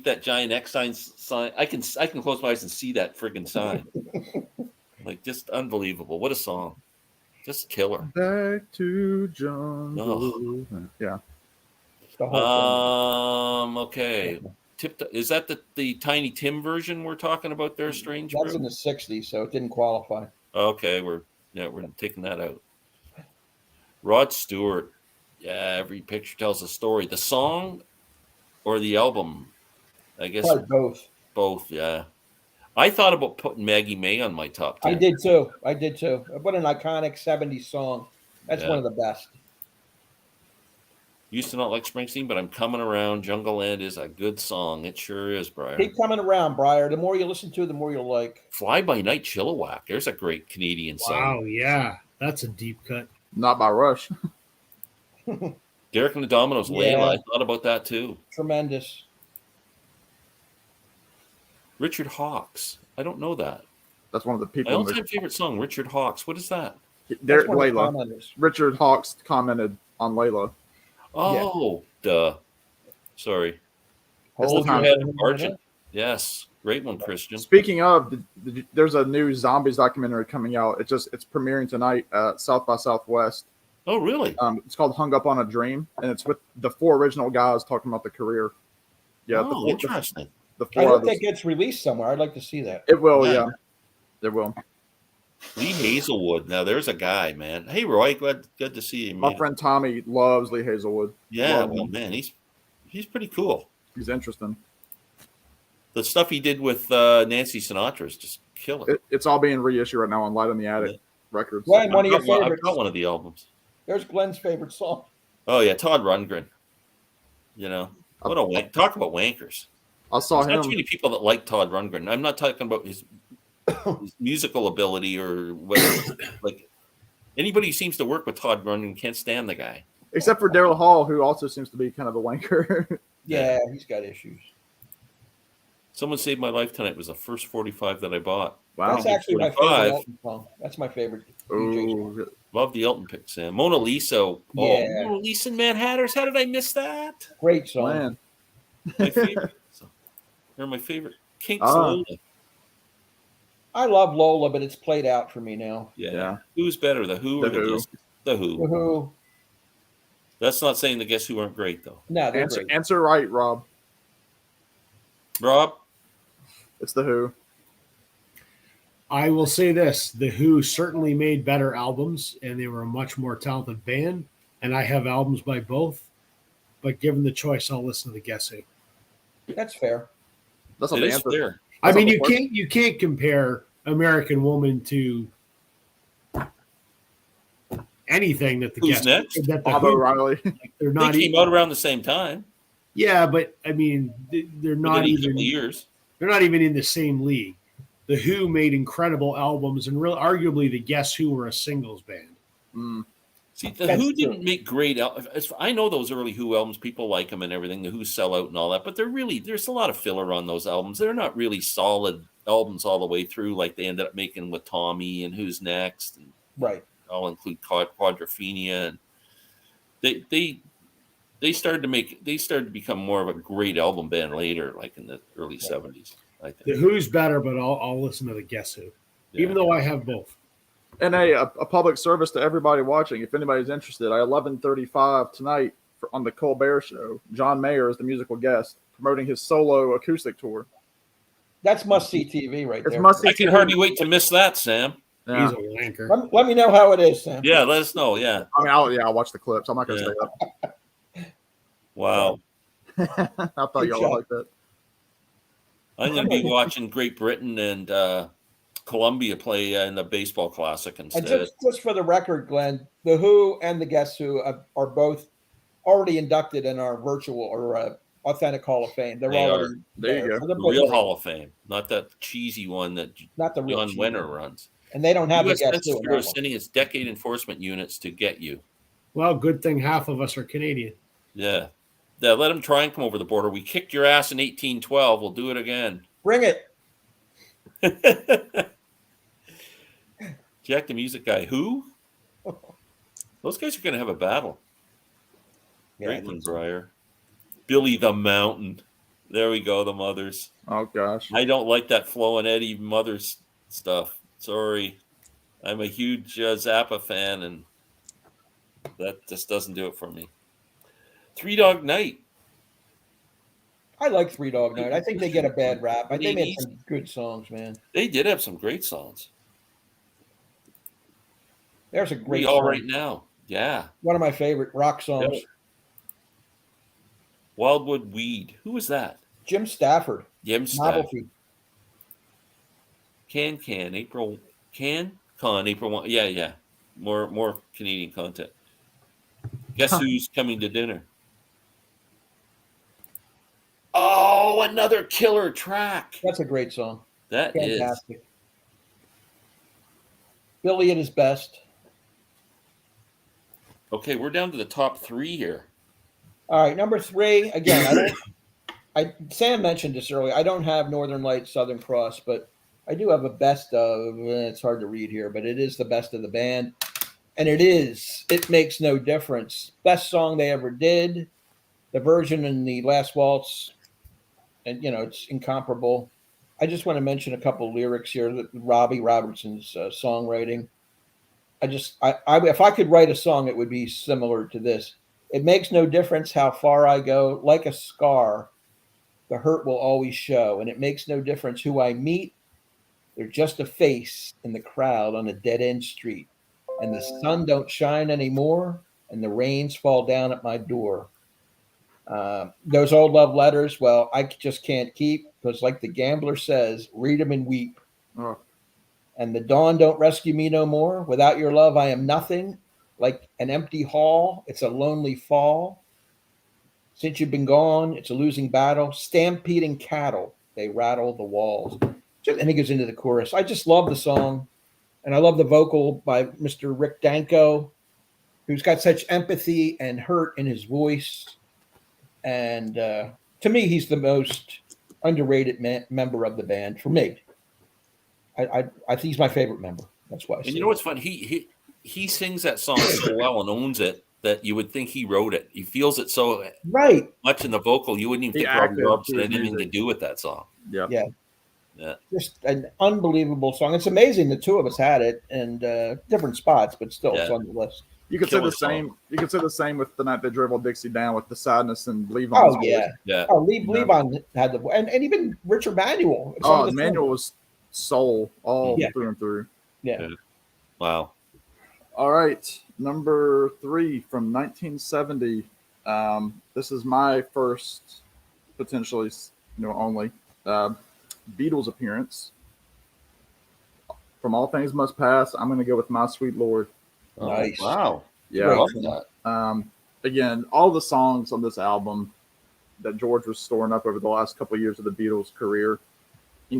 A: that giant X sign, I can close my eyes and see that friggin' sign. Like, just unbelievable. What a song. Just killer.
C: Back to jungle. Yeah.
D: The whole thing.
A: Okay. Is that the Tiny Tim version we're talking about there, Strange
D: That's
A: Brew?
D: in the 60s, so it didn't qualify.
A: Okay, we're taking that out. Rod Stewart. Yeah, every picture tells a story. The song or the album? I guess
D: Probably both.
A: both, yeah. I thought about putting Maggie May on my top 10.
D: I did too. What an iconic 70s song. That's
A: Yeah.
D: one of the best.
A: Used to not like Springsteen, but I'm coming around. Jungle Land is a good song. It sure is, Briar.
D: Keep coming around, Briar. The more you listen to, the more you'll like.
A: Fly By Night Chilliwack. There's a great Canadian song.
B: Wow, yeah. That's a deep cut.
C: Not by Rush.
A: Derek and the Dominoes,
D: Yeah.
A: Layla. I thought about that too.
D: Tremendous.
A: Richard Hawks. I don't know that.
C: That's one of the
A: My
C: people. in the-
A: all-time favorite song, Richard Hawks. What is that?
C: Derek
D: That's one of the
C: Layla.
D: commenters.
C: Richard Hawks commented on Layla.
A: Oh, duh. Sorry.
C: That's
A: Hold
C: the
A: Your
C: time.
A: Head, Argent. Yes. Great one, Christian.
C: Speaking of, there's a new zombies documentary coming out. It's premiering tonight at South by Southwest.
A: Oh, really?
C: It's called Hung Up on a Dream, and it's with the 4 original guys talking about the career. Yeah,
A: Oh, interesting.
C: the
D: I
C: 4
D: hope
C: others.
D: that gets released somewhere. I'd like to see that.
C: It will,
A: Yeah.
C: yeah. It will.
A: Lee Hazelwood. Now, there's a guy, man. Hey, Roy. Glad to see you,
C: My
A: man.
C: friend Tommy loves Lee Hazelwood.
A: Yeah,
C: Love
A: well,
C: him.
A: man, he's pretty cool.
C: He's interesting.
A: The stuff he did with Nancy Sinatra is just killer.
C: It's all being reissued right now on Light on the Attic Records.
D: Glenn, one of your
A: I've
D: favorites.
A: got one of the albums.
D: There's Glenn's favorite song.
A: Oh yeah, Todd Rundgren. You know, what a wank! Talk about wankers.
C: I saw
A: There's not too
C: him.
A: many people that like Todd Rundgren. I'm not talking about his musical ability or whatever. Like anybody who seems to work with Todd Rundgren can't stand the guy.
C: Except for Daryl Hall, who also seems to be kind of a wanker.
D: Yeah, he's got issues.
A: Someone Saved My Life Tonight was the first 45 that I bought.
C: Wow.
D: That's actually my
A: 45.
D: favorite Elton song. That's my favorite. DJ song.
C: Ooh,
A: Love the Elton pick, Sam. Mona Lisa. Oh,
D: Yeah.
A: Mona Lisa and Mad Hatters. How did I miss that?
D: Great song.
C: man.
A: My favorite. They're my favorite. Kinks.
C: Ah.
A: Lola.
D: I love Lola, but it's played out for me now.
A: Yeah.
C: Yeah.
A: Who's better, the Who or
C: The
A: the
C: Who.
A: Guess? The Who.
D: Woohoo.
A: That's not saying the Guess Who aren't great, though.
D: No, they're
C: Answer,
D: great.
C: answer right, Rob.
A: Rob?
C: It's the Who.
B: I will say this: The Who certainly made better albums, and they were a much more talented band. And I have albums by both, but given the choice, I'll listen to the Guess Who.
D: That's fair.
C: That's
A: It
C: not the
A: is
C: answer.
A: fair.
B: I
C: That's
B: mean,
C: not the
B: you can't compare American Woman to anything that the
A: Who's
B: Guess
A: next?
B: that the
C: Bob
B: Who,
C: O'Reilly.
B: they're
A: They
B: not
A: came
B: even,
A: out around the same time.
B: yeah, but I mean, they're not
A: Within a couple
B: even
A: of years.
B: they're not even in the same league. The Who made incredible albums, and real arguably the Guess Who were a singles band.
C: Mm.
A: See, the
D: That's
A: Who
D: true.
A: didn't make great albums. I know those early Who albums, people like them and everything. The Who sell out and all that, but there's a lot of filler on those albums. They're not really solid albums all the way through, like they ended up making with Tommy and Who's Next, and
D: Right.
A: I'll include Quadrophenia. And they started to become more of a great album band later, like in the early '70s. I think.
B: The Who's better, but I'll listen to the Guess Who, even though I have both.
C: And a public service to everybody watching. If anybody's interested, at 11:35 tonight on the Colbert Show, John Mayer is the musical guest promoting his solo acoustic tour.
D: That's must see TV right
C: It's
D: there.
C: must see.
A: I can hardly wait to miss that, Sam.
C: Yeah.
B: He's a wanker.
D: Let me know how it is, Sam.
A: Yeah, let us know. Yeah.
C: I mean, I'll watch the clips. I'm not going to
A: Yeah.
C: stay up.
A: Wow.
C: I thought
D: Good
C: y'all
D: job.
C: would like that.
A: I'm going to be watching Great Britain and Colombia play in the baseball classic
D: And
A: instead.
D: just for the record, Glenn, the Who and the Guess Who are both already inducted in our virtual or authentic Hall of Fame. They're
A: They
D: already
C: There you go.
D: So they're
A: The
D: both
A: real
D: great.
A: Hall of Fame, not that cheesy one that
D: Not the real
A: John
D: cheesy
A: Wenner
D: one.
A: runs.
D: And they don't have the
A: U.S.
D: guest
A: Census
D: doing
A: Bureau
D: that
A: is
D: one.
A: sending its decade enforcement units to get you.
B: Well, good thing half of us are Canadian.
A: Yeah. Yeah, let them try and come over the border. We kicked your ass in 1812. We'll do it again.
D: Bring it.
A: Jack the Music Guy. Who? Those guys are going to have a battle.
D: Yeah,
A: Great one, Breyer. Billy the Mountain. There we go, the Mothers.
C: Oh gosh.
A: I don't like that Flo and Eddie Mothers stuff. Sorry. I'm a huge Zappa fan, and that just doesn't do it for me. Three Dog Night.
D: I like Three Dog Night. I think they get a bad rap. They made
A: Ladies.
D: some good songs, man.
A: They did have some great songs.
D: There's a great
A: We All
D: song.
A: Right Now. Yeah.
D: One of my favorite rock songs.
A: Yeah. Wildwood Weed. Who was that?
D: Jim Stafford.
A: Jim Stafford.
D: Novelty.
A: April Con April 1. Yeah. More Canadian content. Guess who's coming to dinner? Oh, another killer track.
D: That's a great song.
A: That is.
D: Fantastic. Billy at his best.
A: Okay, we're down to the top 3 here.
D: All right, number 3. Again, Sam mentioned this earlier. I don't have Northern Lights, Southern Cross, but I do have a best of. It's hard to read here, but it is the best of the band, and It Makes No Difference. Best song they ever did. The version in the Last Waltz, and it's incomparable. I just want to mention a couple lyrics here. Robbie Robertson's songwriting. If I could write a song, it would be similar to this. It makes no difference how far I go, like a scar, the hurt will always show. And it makes no difference who I meet. They're just a face in the crowd on a dead-end street. And the sun don't shine anymore, and the rains fall down at my door. Those old love letters, well, I just can't keep, because like the gambler says, read them and weep.
C: Oh.
D: And the dawn don't rescue me no more. Without your love, I am nothing. Like an empty hall, it's a lonely fall. Since you've been gone, it's a losing battle. Stampeding cattle, they rattle the walls. And he goes into the chorus. I just love the song. And I love the vocal by Mr. Rick Danko, who's got such empathy and hurt in his voice. And to me, he's the most underrated member of the band for me. I think he's my favorite member. That's why.
A: And you know what's fun? He sings that song so well and owns it that you would think he wrote it. He feels it so
D: right
A: much in the vocal, you wouldn't even
C: He
A: think Robbie
C: acted
A: Robertson
C: to
A: had
C: his
A: anything to
C: music.
A: do with that song.
C: Yeah.
A: Yeah.
D: Just an unbelievable song. It's amazing the two of us had it in different spots, but still, it's
A: Yeah.
D: on the list.
C: You could say
A: Killer
C: the same.
A: song.
C: You could say the same with The Night They Dribbled Dixie Down with the sadness and Levon's
D: Oh
C: voice.
D: yeah,
A: Yeah.
D: oh Levon had the and even Richard Manuel. Some
C: Oh,
D: of the
C: Manuel was soul all
D: Yeah.
C: through and through.
D: yeah.
A: Wow.
C: All right, number 3 from 1970. This is my first, potentially, only Beatles appearance. From All Things Must Pass, I'm going to go with My Sweet Lord.
A: Oh,
D: Nice.
A: wow.
C: Yeah.
D: Great.
A: Love that.
C: Again, all the songs on this album that George was storing up over the last couple of years of the Beatles' career, it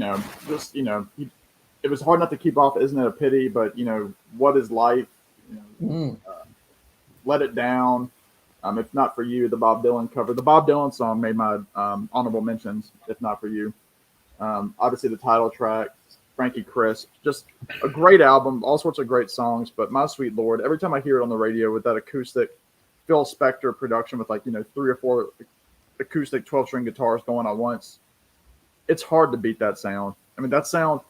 C: was hard not to keep off. Isn't it a pity? But What Is Life? Let It Down. If Not For You, the Bob Dylan cover. The Bob Dylan song made my honorable mentions. If Not For You. Obviously, the title track, Frankie Crisp, just a great album. All sorts of great songs. But My Sweet Lord, every time I hear it on the radio with that acoustic Phil Spector production with 3 or 4 acoustic 12-string guitars going at once, it's hard to beat that sound. I mean, that sound,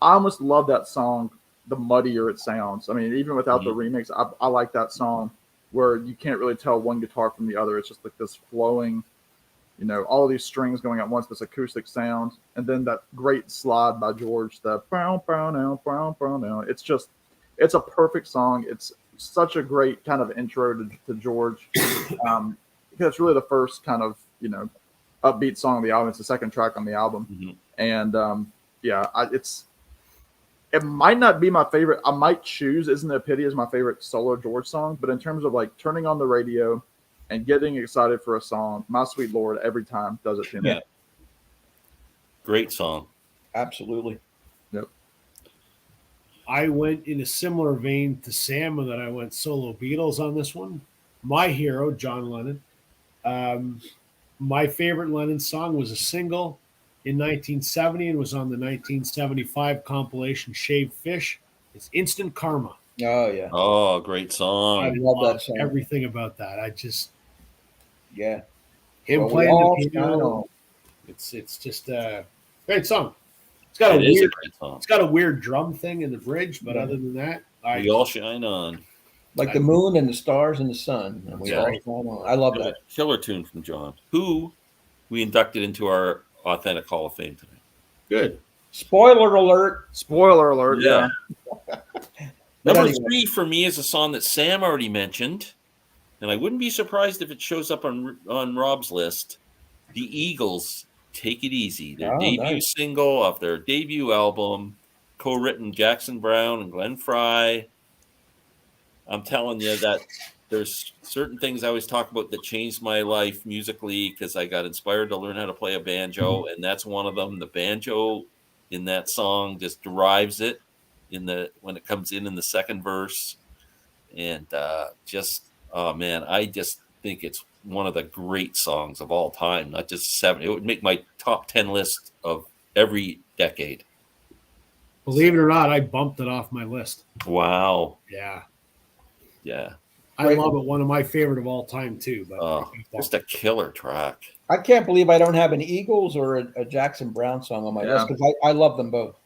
C: I almost love that song the muddier it sounds. I mean, even without the remix, I like that song where you can't really tell one guitar from the other. It's just like this flowing, all of these strings going at once, this acoustic sound, and then that great slide by George, the brown, brown, now, brown, brown, now. It's a perfect song. It's such a great kind of intro to George. Because it's really the first kind of, upbeat song on the album. It's the second track on the album.
A: Mm-hmm.
C: And it might not be my favorite. I might choose Isn't It a Pity as my favorite solo George song, but in terms of turning on the radio and getting excited for a song, My Sweet Lord, every time does it to me.
A: Yeah. Great song.
D: Absolutely.
C: Yep.
B: I went in a similar vein to Sam, and then I went solo Beatles on this one. My hero, John Lennon. My favorite Lennon song was a single in 1970 and was on the 1975 compilation Shaved Fish. It's Instant Karma.
D: Oh yeah.
A: Oh, great
B: I
A: song.
D: love that
B: love
D: song.
B: everything about that. I just
D: Yeah.
B: him
D: Well, we
B: playing the
D: all shine
B: piano.
D: on.
B: It's just a great song. It's got
A: It
B: a
A: is a
B: weird
A: great song.
B: it's got a weird drum thing in the bridge, but
D: Yeah.
B: other than that,
A: We all shine on.
D: Like the moon and the stars and the sun. And we
A: Yeah.
D: all shine on. I love that.
A: Killer tune from John, who we inducted into our Authentic Hall of Fame tonight.
B: good.
D: Spoiler alert.
C: Spoiler alert.
A: Yeah.
C: Yeah.
A: Number
D: anyway.
A: 3 for me is a song that Sam already mentioned, and I wouldn't be surprised if it shows up on Rob's list. The Eagles, Take It Easy, their
D: Oh,
A: debut
D: nice.
A: single off their debut album, co-written Jackson Brown and Glenn Fry. I'm telling you that there's certain things I always talk about that changed my life musically because I got inspired to learn how to play a banjo, and that's one of them. The banjo in that song just drives it when it comes in the second verse, and oh man, I just think it's one of the great songs of all time. Not just 7. It would make my top 10 list of every decade.
B: Believe it or not, I bumped it off my list.
A: Wow.
B: Yeah.
A: Yeah.
B: I
D: Great.
B: love it. One of my favorite of all time too. But
A: Just a killer track.
D: I can't believe I don't have an Eagles or a Jackson Brown song on my list because I love them both.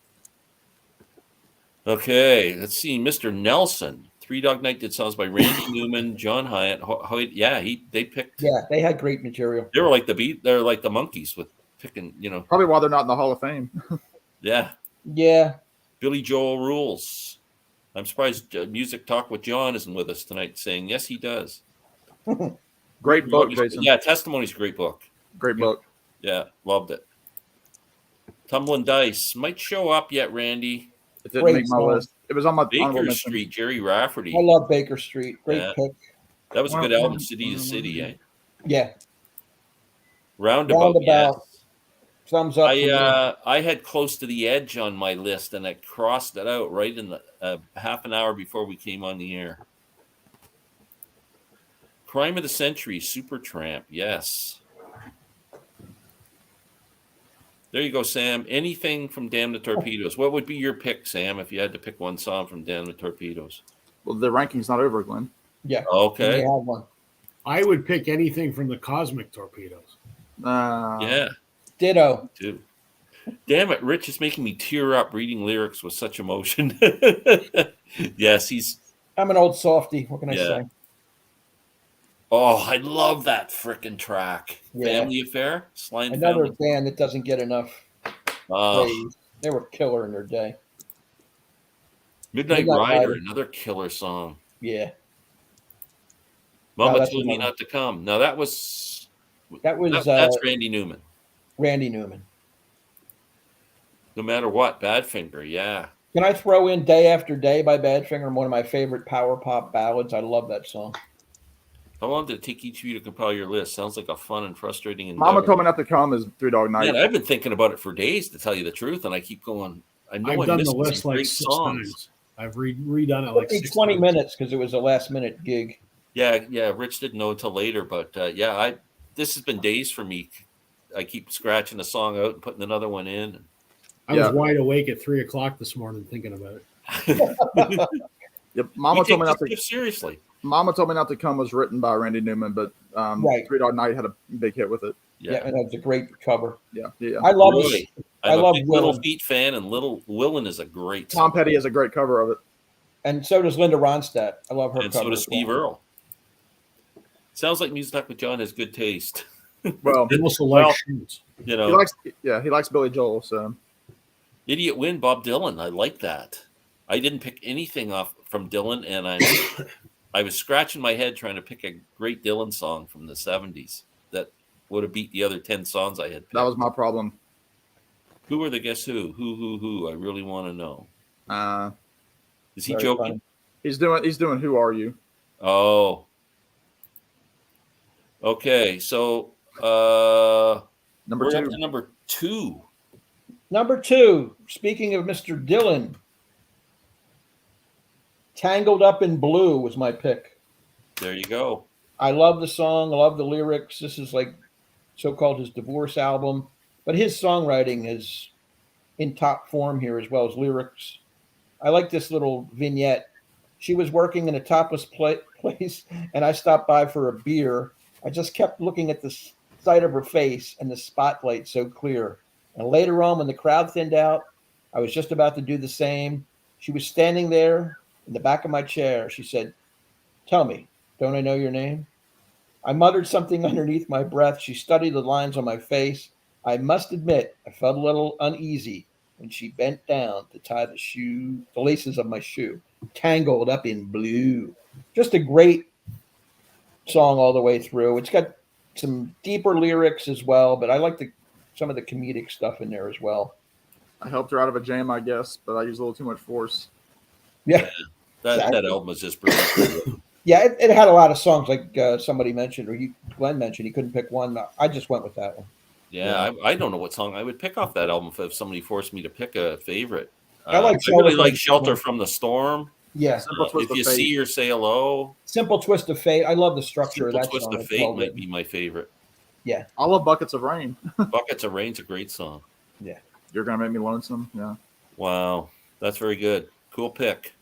A: Okay, let's see. Mr. Nelson, Three Dog Night did songs by Randy Newman, John Hyatt. They picked.
D: Yeah, they had great material.
A: They were like they're like the Monkees with picking.
C: Probably why they're not in the Hall of Fame.
A: Yeah.
D: Yeah.
A: Billy Joel rules. I'm surprised Music Talk with John isn't with us tonight, saying yes, he does.
C: Great book, Jason.
A: Yeah, Testimony's a great book.
C: Great book.
A: Yeah, loved it. Tumbling Dice might show up yet, Randy.
C: It didn't
D: Great
C: make my
D: song.
C: list. It was on my honorable
A: Baker
C: mention.
A: Street, Jerry Rafferty.
D: I love Baker Street. Great
A: Yeah.
D: pick.
A: That was a good album, City to City. Eh?
D: Yeah.
A: Roundabout.
D: Roundabout.
A: Yes.
D: Thumbs up. for me.
A: I had Close to the Edge on my list, and I crossed it out right in the half an hour before we came on the air. Crime of the Century, Supertramp. Yes. There you go, Sam. Anything from Damn the Torpedoes. What would be your pick, Sam, if you had to pick one song from Damn the Torpedoes?
C: Well, the ranking's not over, Glenn.
D: Yeah.
A: Okay.
D: We have one.
B: I would pick anything from the Cosmic Torpedoes.
A: Yeah.
D: Ditto.
A: Too. Damn it, Rich is making me tear up reading lyrics with such emotion. Yes,
D: I'm an old softy. What can I say?
A: Oh, I love that frickin' track.
D: Yeah.
A: Family Affair? Sly and
D: Another
A: Family.
D: band that doesn't get enough praise. They were killer in their day.
A: Midnight Rider, another killer song.
D: Yeah.
A: Mama Told Me Not to Come. Now that's Randy Newman.
D: Randy Newman.
A: No matter what, Badfinger, yeah.
D: Can I throw in Day After Day by Badfinger, one of my favorite power pop ballads? I love that song.
A: How long did it take each of you to compile your list? Sounds like a fun and frustrating endeavor.
C: Mama Told Me Not to Come is Three Dog Night.
A: Man, I've been thinking about it for days, to tell you the truth, and I keep going. I've
B: done the list like 6 times. I've redone it like 6
D: 20
B: times.
D: minutes because it was a last-minute gig.
A: Yeah. Rich didn't know until later, but this has been days for me. I keep scratching a song out and putting another one in.
B: I was wide awake at 3 o'clock this morning thinking about it.
C: Yep. Mama Told Me Not to
A: seriously.
C: Mama Told Me Not to Come was written by Randy Newman, but Three Dog Night had a big hit with it.
D: Yeah, and that's a great cover.
C: Yeah.
D: I love
A: really.
D: it.
A: I'm a
D: love
A: big
D: Willin.
A: Little Feet fan, and Little Willin is a great
C: Tom
A: song.
C: Petty has a great cover of it.
D: And so does Linda Ronstadt. I love her
A: And
D: cover.
A: so does Steve Earle. Sounds like Music Talk with John has good taste.
C: Well,
B: He also likes shoes.
C: he likes Billy Joel. So
A: Idiot Win, Bob Dylan. I like that. I didn't pick anything off from Dylan, and I was scratching my head trying to pick a great Dylan song from the 70s that would have beat the other 10 songs I had picked.
C: that was my problem.
A: Who were the Guess Who? Who? I really want to know. Is he
D: Very
A: joking?
D: funny.
C: He's doing Who Are You?
A: Oh. Okay, so
C: Number
A: we're up
C: two.
A: to number 2.
D: Number 2, speaking of Mr. Dylan, Tangled Up in Blue was my pick.
A: There you go.
D: I love the song. I love the lyrics. This is like so-called his divorce album, but his songwriting is in top form here as well as lyrics. I like this little vignette. She was working in a topless place, and I stopped by for a beer. I just kept looking at the sight of her face and the spotlight so clear. And later on, when the crowd thinned out, I was just about to do the same. She was standing there in the back of my chair. She said, "Tell me, don't I know your name?" I muttered something underneath my breath. She studied the lines on my face. I must admit, I felt a little uneasy when she bent down to tie the laces of my shoe, tangled up in blue. Just a great song all the way through. It's got some deeper lyrics as well, but I like some of the comedic stuff in there as well.
C: I helped her out of a jam, I guess, but I used a little too much force.
D: Yeah,
A: That
D: exactly.
A: album was just brilliant.
D: Yeah, it had a lot of songs like somebody mentioned, or Glenn mentioned. He couldn't pick one. I just went with that one.
A: Yeah, I don't know what song I would pick off that album if somebody forced me to pick a favorite.
D: I like
A: I really like
D: Shelter
A: Shelter from the Storm.
D: Yeah,
C: Simple Twist
A: If
C: of
A: You
C: Fate.
A: See or Say Hello.
D: Simple Twist of Fate. I love the structure
A: Simple
D: of that
A: Twist
D: song.
A: of
D: It's
A: Fate
D: well
A: might
D: written.
A: be my favorite.
D: Yeah,
C: I love Buckets of Rain.
A: Buckets of Rain's a great song.
D: yeah.
C: You're gonna make me lonesome. Yeah.
A: Wow, that's very good. Cool pick.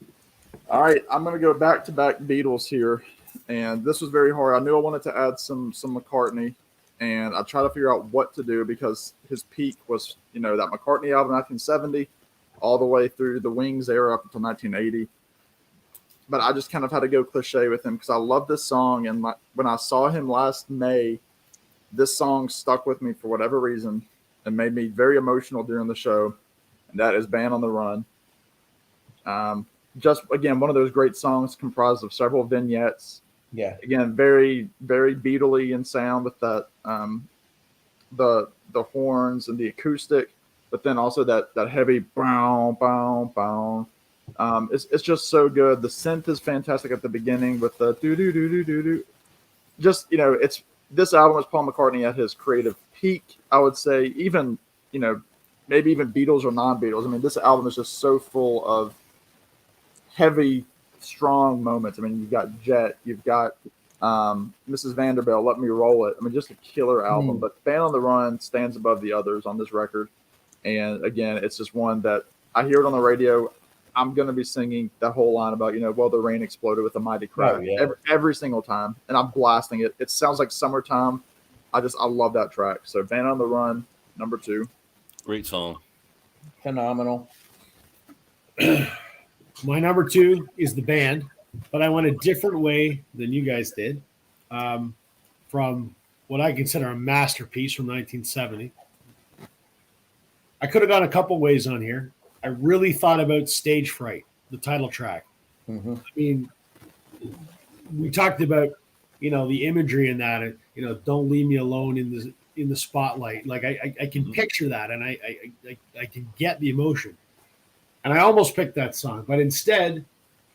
C: All right, I'm gonna go back to back Beatles here, and this was very hard. I knew I wanted to add some McCartney, and I tried to figure out what to do because his peak was, that McCartney album, 1970, all the way through the Wings era up until 1980. But I just kind of had to go cliche with him because I love this song, and when I saw him last May, this song stuck with me for whatever reason and made me very emotional during the show, and that is "Band on the Run." Just again, one of those great songs comprised of several vignettes.
D: Yeah.
C: Again, very, very Beatley in sound with that the horns and the acoustic, but then also that heavy bow bow bow. It's just so good. The synth is fantastic at the beginning with the do do do do do do. Just it's this album is Paul McCartney at his creative peak. I would say even maybe even Beatles or non-Beatles. I mean, this album is just so full of heavy, strong moments. I mean, you've got Jet, you've got Mrs. Vanderbilt, Let Me Roll It. I mean, just a killer album. But Band on the Run stands above the others on this record. And again, it's just one that I hear it on the radio. I'm going to be singing that whole line about, well, the rain exploded with a mighty crash every single time. And I'm blasting it. It sounds like summertime. I love that track. So Band on the Run, number 2.
A: Great song.
D: Phenomenal.
B: My number 2 is the band, but I went a different way than you guys did. From what I consider a masterpiece from 1970. I could have gone a couple ways on here. I really thought about Stage Fright, the title track.
D: Mm-hmm.
B: I mean, we talked about, the imagery in that, don't leave me alone in the spotlight. Like I can picture that, and I can get the emotion. And I almost picked that song, but instead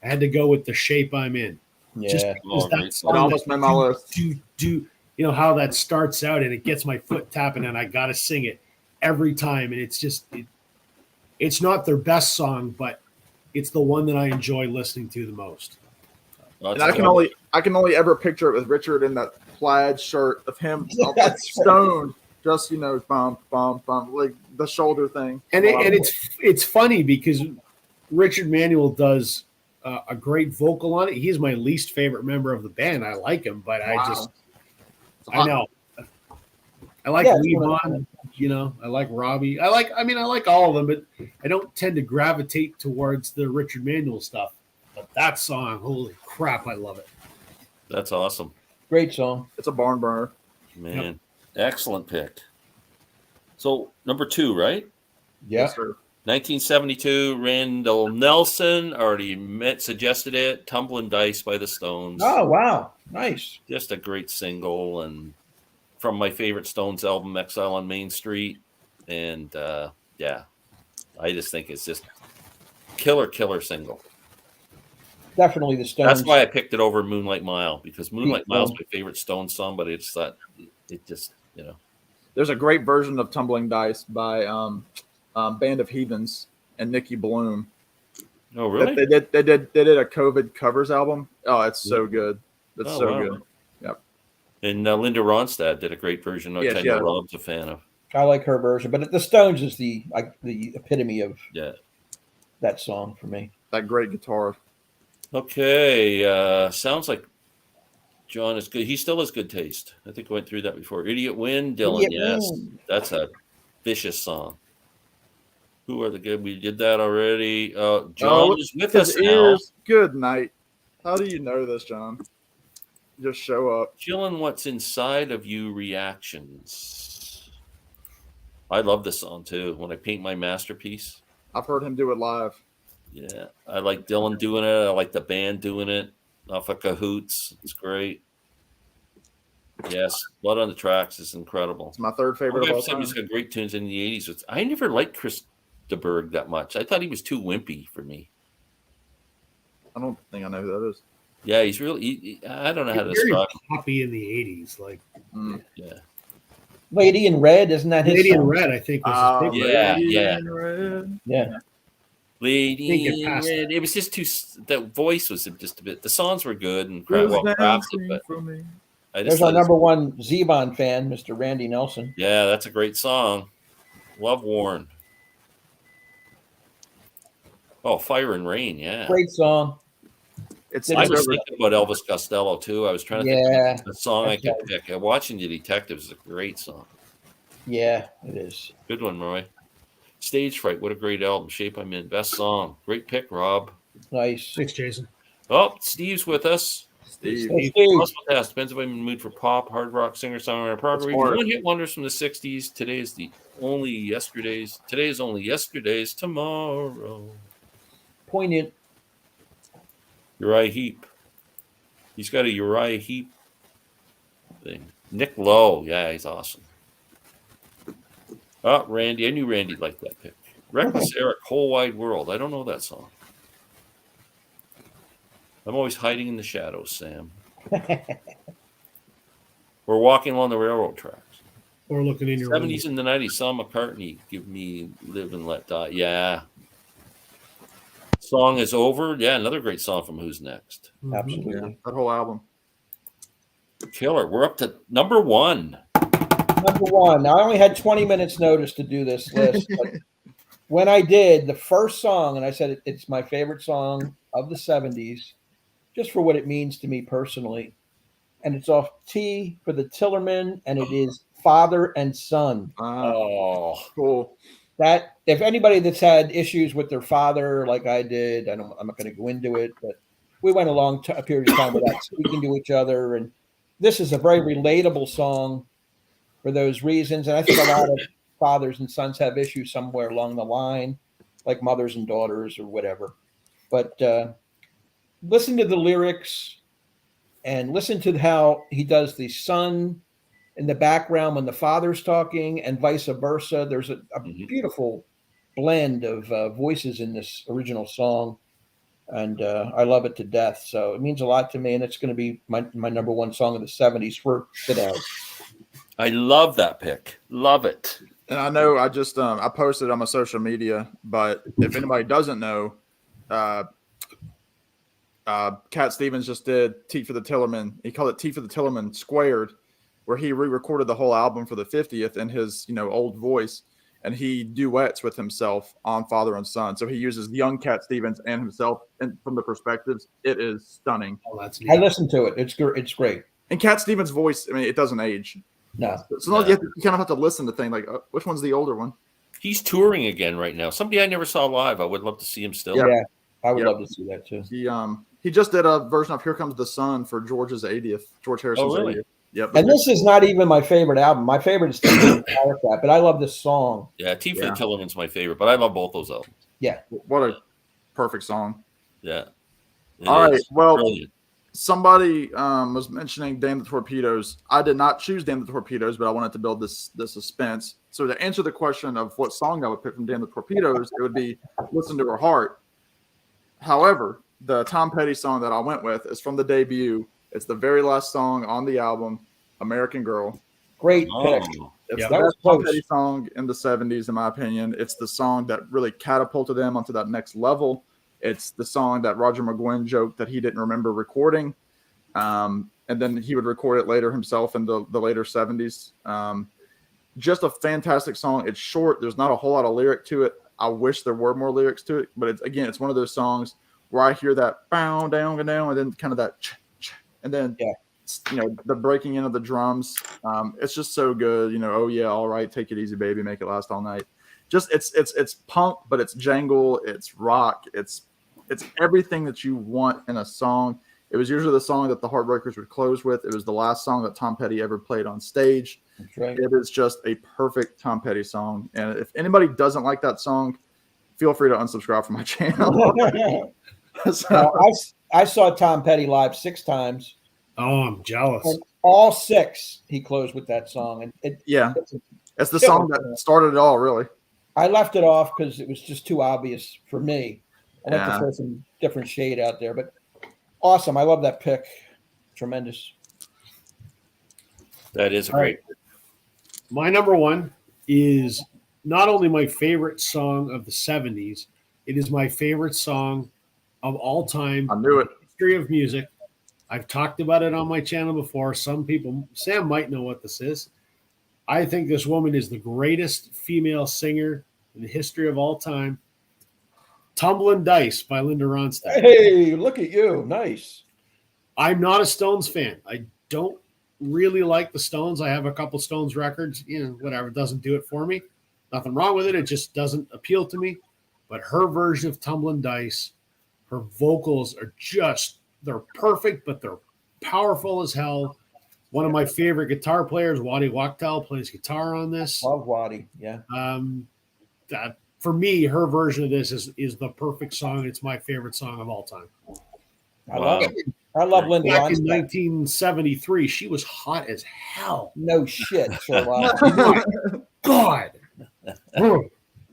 B: I had to go with The Shape I'm In.
D: Yeah.
B: Just because that song
C: It almost made my list.
B: Do how that starts out and it gets my foot tapping and I got to sing it every time. And it's just, it's not their best song, but it's the one that I enjoy listening to the most.
C: And I can only ever picture it with Richard in that plaid shirt of him stoned, just bump bump bump, like the shoulder thing.
B: And it's funny because Richard Manuel does a great vocal on it. He's my least favorite member of the band. I like him, but I know I like Levon. I like Robbie. I like all of them, but I don't tend to gravitate towards the Richard Manuel stuff. But that song, holy crap, I love it.
A: That's awesome.
D: Great song.
C: It's a barn burner.
A: Man, excellent pick. So number 2, right?
D: Yeah.
C: Yes, sir.
A: 1972, Randall Nelson already suggested it. Tumbling Dice by the Stones.
D: Oh, wow. Nice.
A: Just a great single, and from my favorite Stones album, Exile on Main Street. And I just think it's just killer single.
D: Definitely the Stones.
A: That's why I picked it over Moonlight Mile, because Moonlight Mile is
D: song.
A: my favorite Stones song, but it's that it just
C: There's a great version of Tumbling Dice by Band of Heathens and Nikki Bloom.
A: Oh really?
C: They did a COVID covers album. Oh, it's so good. It's
A: Oh,
C: so
A: wow.
C: good. Yep.
A: And Linda Ronstadt did a great version, which
C: Yes,
A: I know
C: yeah.
A: Rob's a fan of.
D: I like her version, but the Stones is the epitome of that song for me.
C: That great guitar.
A: Okay, sounds like John is good. He still has good taste. I think I went through that before. Idiot Win, Dylan.
D: Idiot
A: Yes,
D: Win.
A: that's a vicious song. Who are the good? We did that already. John is with us now.
C: Good night. How do you know this, John? Just show up.
A: Chillin' What's Inside of You reactions. I love this song too. When I paint my masterpiece.
C: I've heard him do it live.
A: Yeah, I like Dylan doing it. I like the band doing it off of Cahoots. It's great. Yes, Blood on the Tracks is incredible.
C: It's my third favorite of all time.
A: He's got great tunes in the 80s. I never liked Chris de Burgh that much. I thought he was too wimpy for me.
C: I don't think I know who that is.
A: Yeah, he's really. I don't know how to
B: Very
A: describe.
B: poppy in the 80s, like
A: Yeah.
D: Lady in Red, isn't that his
B: Lady in
D: song?
B: Red, I think was his big
A: Yeah,
B: one.
A: yeah.
D: Yeah.
A: Lady
B: Think it
A: in
B: passed
A: Red.
B: that.
A: It was just too. That voice was just a bit. The songs were good and crafted, but I just
D: There's our
A: thought
D: number one Zebon fan, Mr. Randy Nelson.
A: yeah, that's a great song. Love Warren. Oh, Fire and Rain, yeah.
D: Great song.
A: I was thinking about Elvis Costello too. I was trying to think of the song I could pick. Watching the Detectives is a great song.
D: Yeah, it is.
A: Good one, Roy. Stage Fright, what a great album. Shape I'm In, best song. Great pick, Rob.
D: Nice.
B: Thanks, Jason.
A: Oh, Steve's with us.
C: Steve.
D: Hey, Steve.
A: Possible Test, depends if I'm in the mood for pop, hard rock, singer, songwriter, prog. One hit wonders from the 60s. Today is only yesterday's tomorrow.
D: Poignant.
A: Uriah Heep. He's got a Uriah Heep thing. Nick Lowe. Yeah, he's awesome. Oh, Randy. I knew Randy liked that pick. Reckless Eric, Whole Wide World. I don't know that song. I'm always hiding in the shadows, Sam. We're walking along the railroad tracks.
B: Or looking in your
A: 70s and the 90s. Saw McCartney, Give Me Live and Let Die. Yeah. Song Is Over. Yeah, another great song from Who's Next.
D: Absolutely.
C: Yeah, that whole album.
A: Killer. We're up to number one.
D: Number one. Now, I only had 20 minutes notice to do this list. But when I did, the first song, and I said it's my favorite song of the 70s, just for what it means to me personally. And it's off T for the Tillerman, and it is Father and Son.
A: Oh,
C: cool.
D: That if anybody that's had issues with their father, like I did, I'm not going to go into it, but we went a long a period of time without speaking to each other, and this is a very relatable song for those reasons. And I think a lot of fathers and sons have issues somewhere along the line, like mothers and daughters or whatever. But listen to the lyrics and listen to how he does the son in the background when the father's talking and vice versa. There's a beautiful blend of voices in this original song, and I love it to death. So it means a lot to me, and it's going to be my number one song of the 70s for today.
A: I love that pick. Love it.
C: And I know I just I posted on my social media, but if anybody doesn't know, Cat Stevens just did T for the Tillerman. He called it T for the Tillerman Squared, where he re-recorded the whole album for the 50th in his, old voice, and he duets with himself on Father and Son. So he uses young Cat Stevens and himself, and from the perspectives, it is stunning.
B: Oh, that's
D: I listened to it. It's great.
C: And Cat Stevens' voice, I mean, it doesn't age.
D: No.
C: So you kind of have to listen to things like, which one's the older one?
A: He's touring again right now. Somebody I never saw live. I would love to see him still.
D: Yeah, I would love to see that too.
C: He just did a version of Here Comes the Sun for George's 80th, George Harrison's 80th. Yep.
D: And this is not even my favorite album. My favorite is Firecracker, but I love this song.
A: Yeah, T for the Tillerman's my favorite, but I love both those albums.
D: Yeah.
C: What a perfect song.
A: Yeah.
C: All right. Well,
A: brilliant.
C: Somebody was mentioning Damn the Torpedoes. I did not choose Damn the Torpedoes, but I wanted to build this suspense. So to answer the question of what song I would pick from Damn the Torpedoes, it would be Listen to Her Heart. However, the Tom Petty song that I went with is from the debut. It's the very last song on the album, American Girl.
D: Great pick.
A: Oh,
C: It's
B: Yeah,
C: the
D: that was
C: best Tom
D: close.
C: Petty song in the 70s, in my opinion. It's the song that really catapulted them onto that next level. It's the song that Roger McGuinn joked that he didn't remember recording. And then he would record it later himself in the later 70s. Just a fantastic song. It's short. There's not a whole lot of lyric to it. I wish there were more lyrics to it. But it's one of those songs where I hear that bow, down, and down, and then kind of that and then the breaking in of the drums. It's just so good. Oh yeah, all right, take it easy, baby, make it last all night. Just it's punk, but it's jangle, it's rock, it's everything that you want in a song. It was usually the song that the Heartbreakers would close with. It was the last song that Tom Petty ever played on stage.
D: That's right.
C: It is just a perfect Tom Petty song. And if anybody doesn't like that song, feel free to unsubscribe from my channel.
D: Now, I saw Tom Petty live 6 times.
B: Oh, I'm jealous.
D: And all 6, he closed with that song. And
C: It's the song that started it all, really.
D: I left it off because it was just too obvious for me. I like to
C: Yeah.
D: throw some different shade out there, but awesome. I love that pick. Tremendous.
A: that is great.
B: My number one is not only my favorite song of the 70s, it is my favorite song of all time.
C: I knew it.
B: History of music. I've talked about it on my channel before. Some people, Sam might know what this is. I think this woman is the greatest female singer in the history of all time. Tumbling Dice by Linda Ronstadt.
D: Hey, look at you. Nice.
B: I'm not a Stones fan. I don't really like the Stones. I have a couple Stones records. Whatever. It doesn't do it for me. Nothing wrong with it. It just doesn't appeal to me. But her version of Tumbling Dice, her vocals are they're perfect, but they're powerful as hell. One of my favorite guitar players, Waddy Wachtel, plays guitar on this.
D: Love Waddy. Yeah.
B: That for me, her version of this is the perfect song. It's my favorite song of all time.
D: I love it. I love Linda
B: Back in
D: Ronstadt.
B: 1973, she was hot as hell.
D: No shit, Sherlock.
B: God.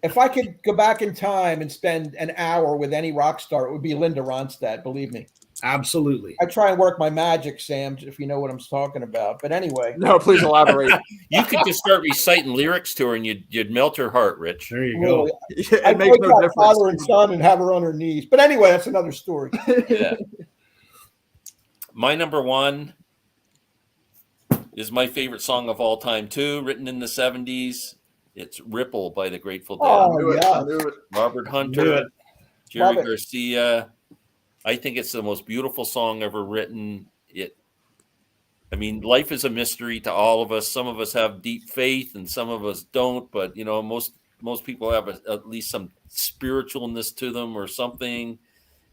D: If I could go back in time and spend an hour with any rock star, it would be Linda Ronstadt, believe me.
B: Absolutely.
D: I try and work my magic, Sam, if you know what I'm talking about. But anyway.
C: No, please elaborate.
A: You could just start reciting lyrics to her, and you'd melt her heart, Rich.
B: There you
D: Really,
B: go.
C: It
D: I'd
C: makes
D: break
C: no
D: that
C: difference.
D: father and son and have her on her knees. But anyway, that's another story.
A: Yeah. My number one is my favorite song of all time too, written in the 70s. It's "Ripple" by the Grateful Dead.
D: Oh,
C: I knew it.
D: yeah.
C: I knew it.
A: Robert
B: Knew
A: Hunter,
B: it.
A: Jerry
D: Love it.
A: Garcia. I think it's the most beautiful song ever written. Life is a mystery to all of us. Some of us have deep faith and some of us don't, but most people have at least some spiritualness to them or something.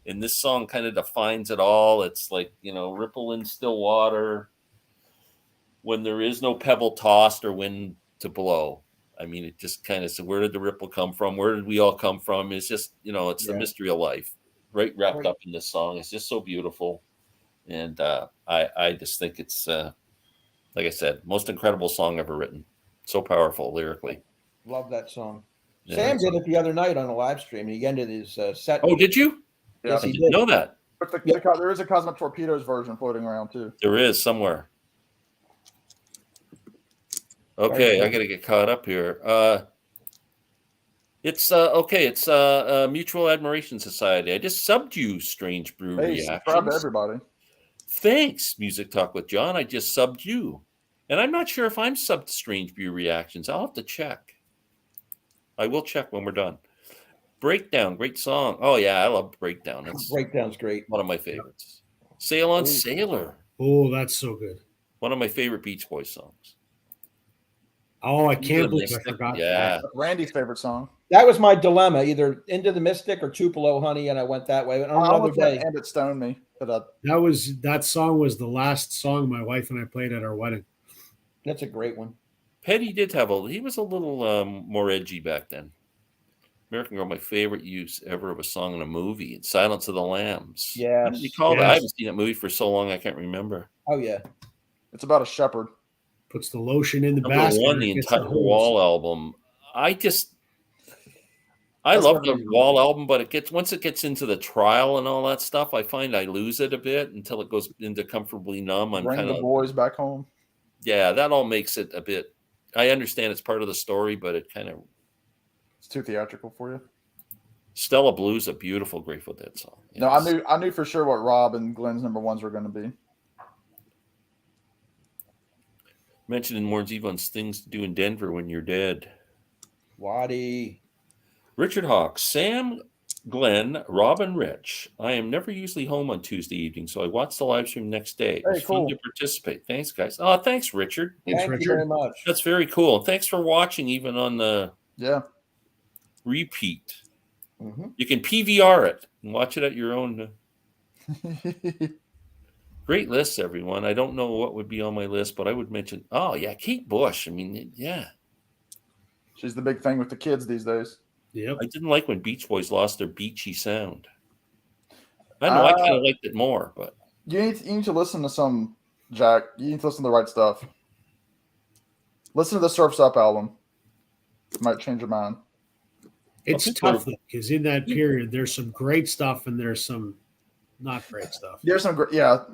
A: And this song kind of defines it all. It's like, ripple in still water when there is no pebble tossed or wind to blow. It just kind of said, where did the ripple come from? Where did we all come from? It's just, it's the mystery of life, right? Wrapped up in this song. It's just so beautiful. And I just think it's, like I said, most incredible song ever written. So powerful lyrically.
D: Love that song.
A: Yeah,
D: Sam did it the other night on a live stream. He ended his set.
A: Oh, did you?
D: Yes,
A: I
D: he
A: didn't
D: did.
A: know that.
C: But there is a Cosmic Torpedoes version floating around too.
A: There is somewhere. Okay, I got to get caught up here. It's okay. It's Mutual Admiration Society. I just subbed you, Strange Brew
C: Hey, subscribe to
A: Reactions.
C: everybody.
A: Thanks, Music Talk with John. I just subbed you, and I'm not sure if I'm subbed to Strange Brew Reactions. I'll have to check. I will check when we're done. Breakdown, great song. Oh yeah, I love Breakdown. That's
D: Breakdown's great.
A: one of my favorites. Sail on Sailor,
B: Oh, that's so good.
A: one of my favorite Beach Boys songs.
B: Oh, I can't believe I
A: Mystic,
B: forgot
A: yeah.
C: Randy's favorite song.
D: That was my dilemma, either Into the Mystic or Tupelo Honey, and I went that way. But on
C: I
D: another
C: almost went
D: day,
C: And It Stoned Me. But
B: that song was the last song my wife and I played at our wedding.
D: that's a great one.
A: Petty did have he was a little more edgy back then. American Girl, my favorite use ever of a song in a movie. It's Silence of the Lambs.
D: Yes.
A: I don't recall that. I
B: Yes.
A: haven't seen that movie for so long I can't remember.
D: Oh yeah.
C: it's about a shepherd.
B: Puts the lotion in the
A: Number
B: basket.
A: one, the
B: gets
A: entire
B: hose.
A: Wall album. I
C: That's
A: love
C: gonna
A: the
C: be-
A: Wall album, but once it gets into the trial and all that stuff, I find I lose it a bit until it goes into Comfortably Numb. I'm
C: Bring
A: kind
C: the
A: of
C: boys back home.
A: that all makes it a bit. I understand it's part of the story, but it kind of
C: It's too theatrical for you.
A: Stella Blue's a beautiful Grateful Dead song.
C: No,
A: Yes.
C: I knew for sure what Rob and Glenn's number ones were going to be.
A: Mentioned in Warren's Eve on things to do in Denver when you're dead.
D: Waddy.
A: Richard Hawks, Sam, Glenn, Rob, and Rich. I am never usually home on Tuesday evening, so I watch the live stream next day. It was fun
C: cool.
A: to participate. Thanks, guys. Oh, thanks, Richard.
B: Thanks,
D: Thank you
B: Richard.
D: very much.
A: That's very cool. And thanks for watching, even on the
C: Yeah.
A: repeat.
D: Mhm.
A: You can PVR it and watch it at your own. Great lists, everyone. I don't know what would be on my list, but I would mention. Oh yeah, Kate Bush. I mean, yeah.
C: She's the big thing with the kids these days.
B: Yep.
A: I didn't like when Beach Boys lost their beachy sound. I know I kind of liked it more, but
C: You need to listen to some, Jack. You need to listen to the right stuff. Listen to the Surf's Up album. It might change your mind.
B: It's
A: people
B: tough because in that period, there's some great stuff and there's some not great stuff.
C: There's some great, yeah.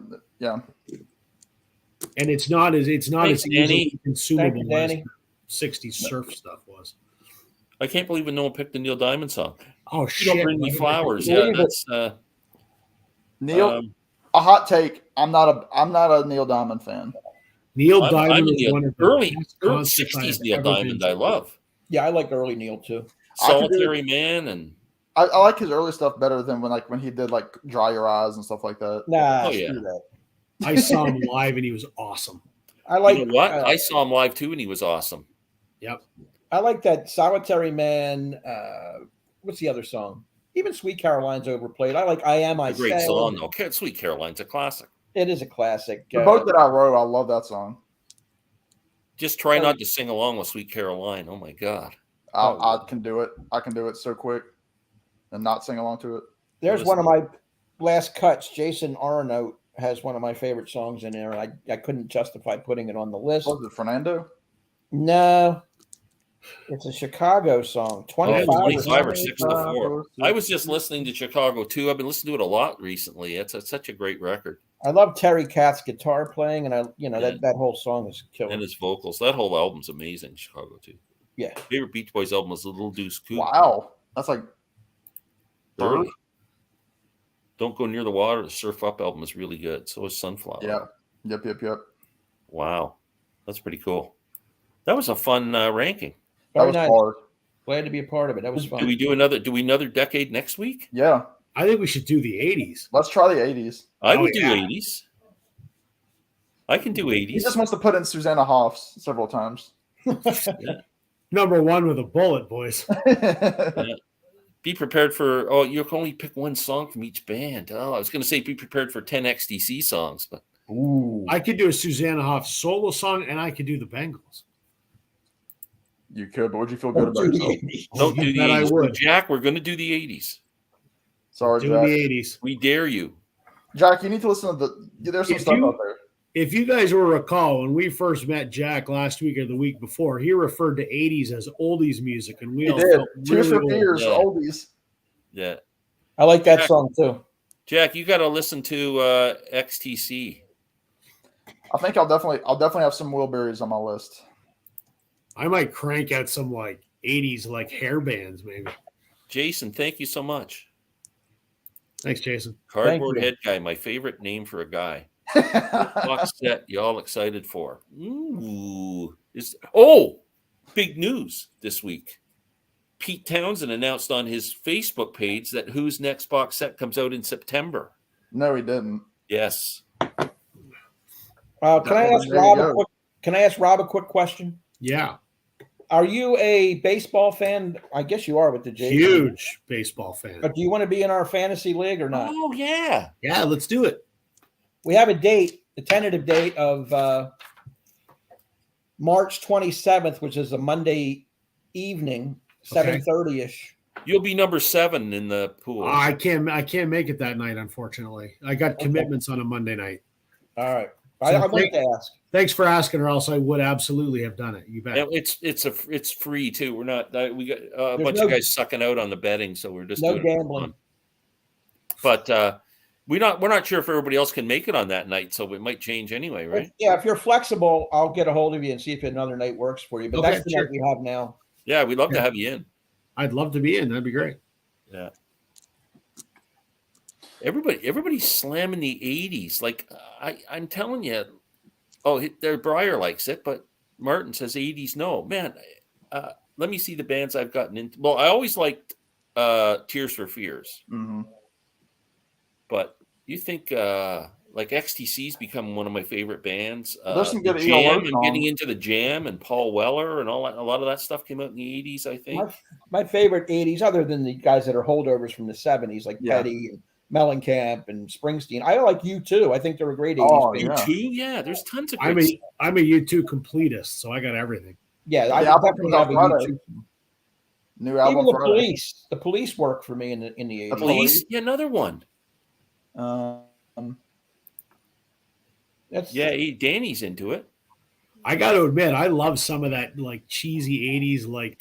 B: And it's not as
A: Thanks,
B: easily
A: Danny.
B: consumable
D: Thank you,
B: as
D: Danny.
B: the 60s surf stuff was.
A: I can't believe no one picked the Neil Diamond song.
B: Oh
A: You
B: shit!
A: don't bring me flowers.
D: Believe
A: Yeah,
D: it.
A: that's
C: Neil, a hot take. I'm not a Neil Diamond fan.
B: Neil
A: I'm
B: Diamond
A: a
B: is
A: Neil-
B: one of the
A: early
B: best concerts
A: 60s
B: I've
A: Neil
B: ever been
A: Diamond.
B: to.
A: I love
D: Yeah, I like early Neil too.
C: I could do-
A: Solitary Man and
C: I like his early stuff better than when he did like Dry Your Eyes and stuff like that.
D: Nah,
A: Oh, yeah.
D: screw that.
B: I saw him live and he was awesome.
D: I like
A: you know what? I saw him live too, and he was awesome.
B: Yep.
D: I like that Solitary Man. What's the other song? Even Sweet Caroline's overplayed. I like I Am I
A: A great
D: Say.
A: song, though. Sweet Caroline's a classic.
D: It is a classic.
C: The boat that I rowed, I love that song.
A: Just try not to sing along with Sweet Caroline. Oh my God.
C: I can do it. I can do it so quick and not sing along to it.
D: There's one of my last cuts. Jason Arnott has one of my favorite songs in there, and I couldn't justify putting it on the list.
C: Was it Fernando?
D: No, it's a Chicago song. 25,
A: 25 or
D: or
A: 6 to 4. I was just listening to Chicago too. I've been listening to it a lot recently. It's such a great record.
D: I love Terry Katz's guitar playing, and
A: Yeah.
D: that whole song is killer.
A: And his vocals. That whole album's amazing, Chicago too.
D: Yeah.
A: Favorite Beach Boys album was Little Deuce Coupe.
C: Wow, that's like
A: Early. Don't Go Near the Water. The Surf Up album is really good. So is Sunflower.
C: yeah. Yep.
A: Wow. That's pretty cool. That was a fun ranking.
C: That
D: Very
C: was
D: nice.
C: hard.
D: Glad to be a part of it. That was fun.
A: Do we do another decade next week?
C: Yeah,
B: I think we should do the 80s.
C: let's try the 80s.
A: I
B: Oh,
A: would do
B: yeah.
A: 80s. I can do
C: He
A: 80s.
C: just wants to put in Susanna Hoffs several times.
B: Number one with a bullet, boys.
A: Be prepared for, you can only pick one song from each band. Oh, I was going to say be prepared for 10 XTC songs, but
C: Ooh,
B: I could do a Susanna Hoff solo song and I could do the Bengals.
C: you could, but would you feel good about yourself?
A: don't do
B: You
A: the
B: bet I
A: 80s.
B: would.
A: Jack, we're going to do the 80s.
C: Sorry,
B: Do
C: Jack.
B: the 80s.
A: We dare you.
C: Jack, you need to listen to there's some
B: If
C: stuff
B: you-
C: out there.
B: If you guys will recall, when we first met Jack last week or the week before, he referred to 80s as oldies music, and we
C: He
B: all
C: did.
B: felt
C: Tears
B: really
C: for
B: old.
C: Fears,
A: Yeah.
C: oldies.
A: Yeah.
D: I like that
A: Jack.
D: song too.
A: Jack, you got to listen to XTC.
C: I think I'll definitely have some Wilburys on my list.
B: I might crank out some like 80s like hair bands, maybe.
A: Jason, thank you so much.
B: Thanks, Jason.
A: Cardboard
D: you.
A: Head Guy, my favorite name for a guy. Box set y'all excited for? Ooh. Big news this week. Pete Townsend announced on his Facebook page that Who's Next box set comes out in September.
C: No, he didn't.
A: Yes.
D: Can I ask
C: There you
D: Rob?
C: go.
D: Can I ask Rob a quick question?
B: Yeah,
D: Are you a baseball fan? I guess you are with the Jays.
B: huge baseball fan.
D: But do you want to be in our fantasy league or not?
A: Oh, yeah.
B: Yeah, let's do it.
D: We have a date, the tentative date of March 27th, which is a Monday evening,
B: Okay.
D: 7:30 ish.
A: You'll be number 7 in the pool.
B: I can't make it that night, unfortunately. I got commitments on a Monday night.
D: All I wanted to ask.
B: Thanks for asking, or else I would absolutely have done it. You bet.
A: And it's free too. We're not we got a
D: There's
A: bunch
D: no-
A: of guys sucking out on the betting, so we're just
D: No
A: doing it for
D: gambling.
A: fun. But we're not sure if everybody else can make it on that night, so it might change anyway, right?
D: If you're flexible, I'll get a hold of you and see if another night works for you. But
B: Okay,
D: that's the night we have now.
A: Yeah, we'd love to
B: Yeah.
A: have you in.
B: I'd love to be in. That'd be great.
A: Yeah. Everybody's slamming the 80s. Like I'm telling you, their Breyer likes it, but Martin says 80s. No, man. Let me see the bands I've gotten into. Well, I always liked Tears for Fears, but you think like XTC's become one of my favorite bands.
C: There's some
A: The
C: good
A: Jam.
C: ELO
A: I'm getting into the Jam and Paul Weller and all that. A lot of that stuff came out in the 80s, I think.
D: My favorite 80s, other than the guys that are holdovers from the 70s, like
C: Yeah.
D: Petty and Mellencamp and Springsteen. I like U2. I think they're a great 80s
C: Oh,
D: band.
C: yeah.
A: U2, yeah. There's tons of
B: I'm
A: great
B: a U2 completist, so I got everything.
D: Yeah, I
C: The album
D: definitely
C: comes
D: have
C: out
D: a
C: Friday.
D: U2.
C: New album
D: Even the
C: Friday.
D: police. The police work for me in the 80s.
A: Police. Yeah, another one.
D: That's,
A: Yeah, Danny's into it.
B: I got to admit, I love some of that like cheesy '80s, like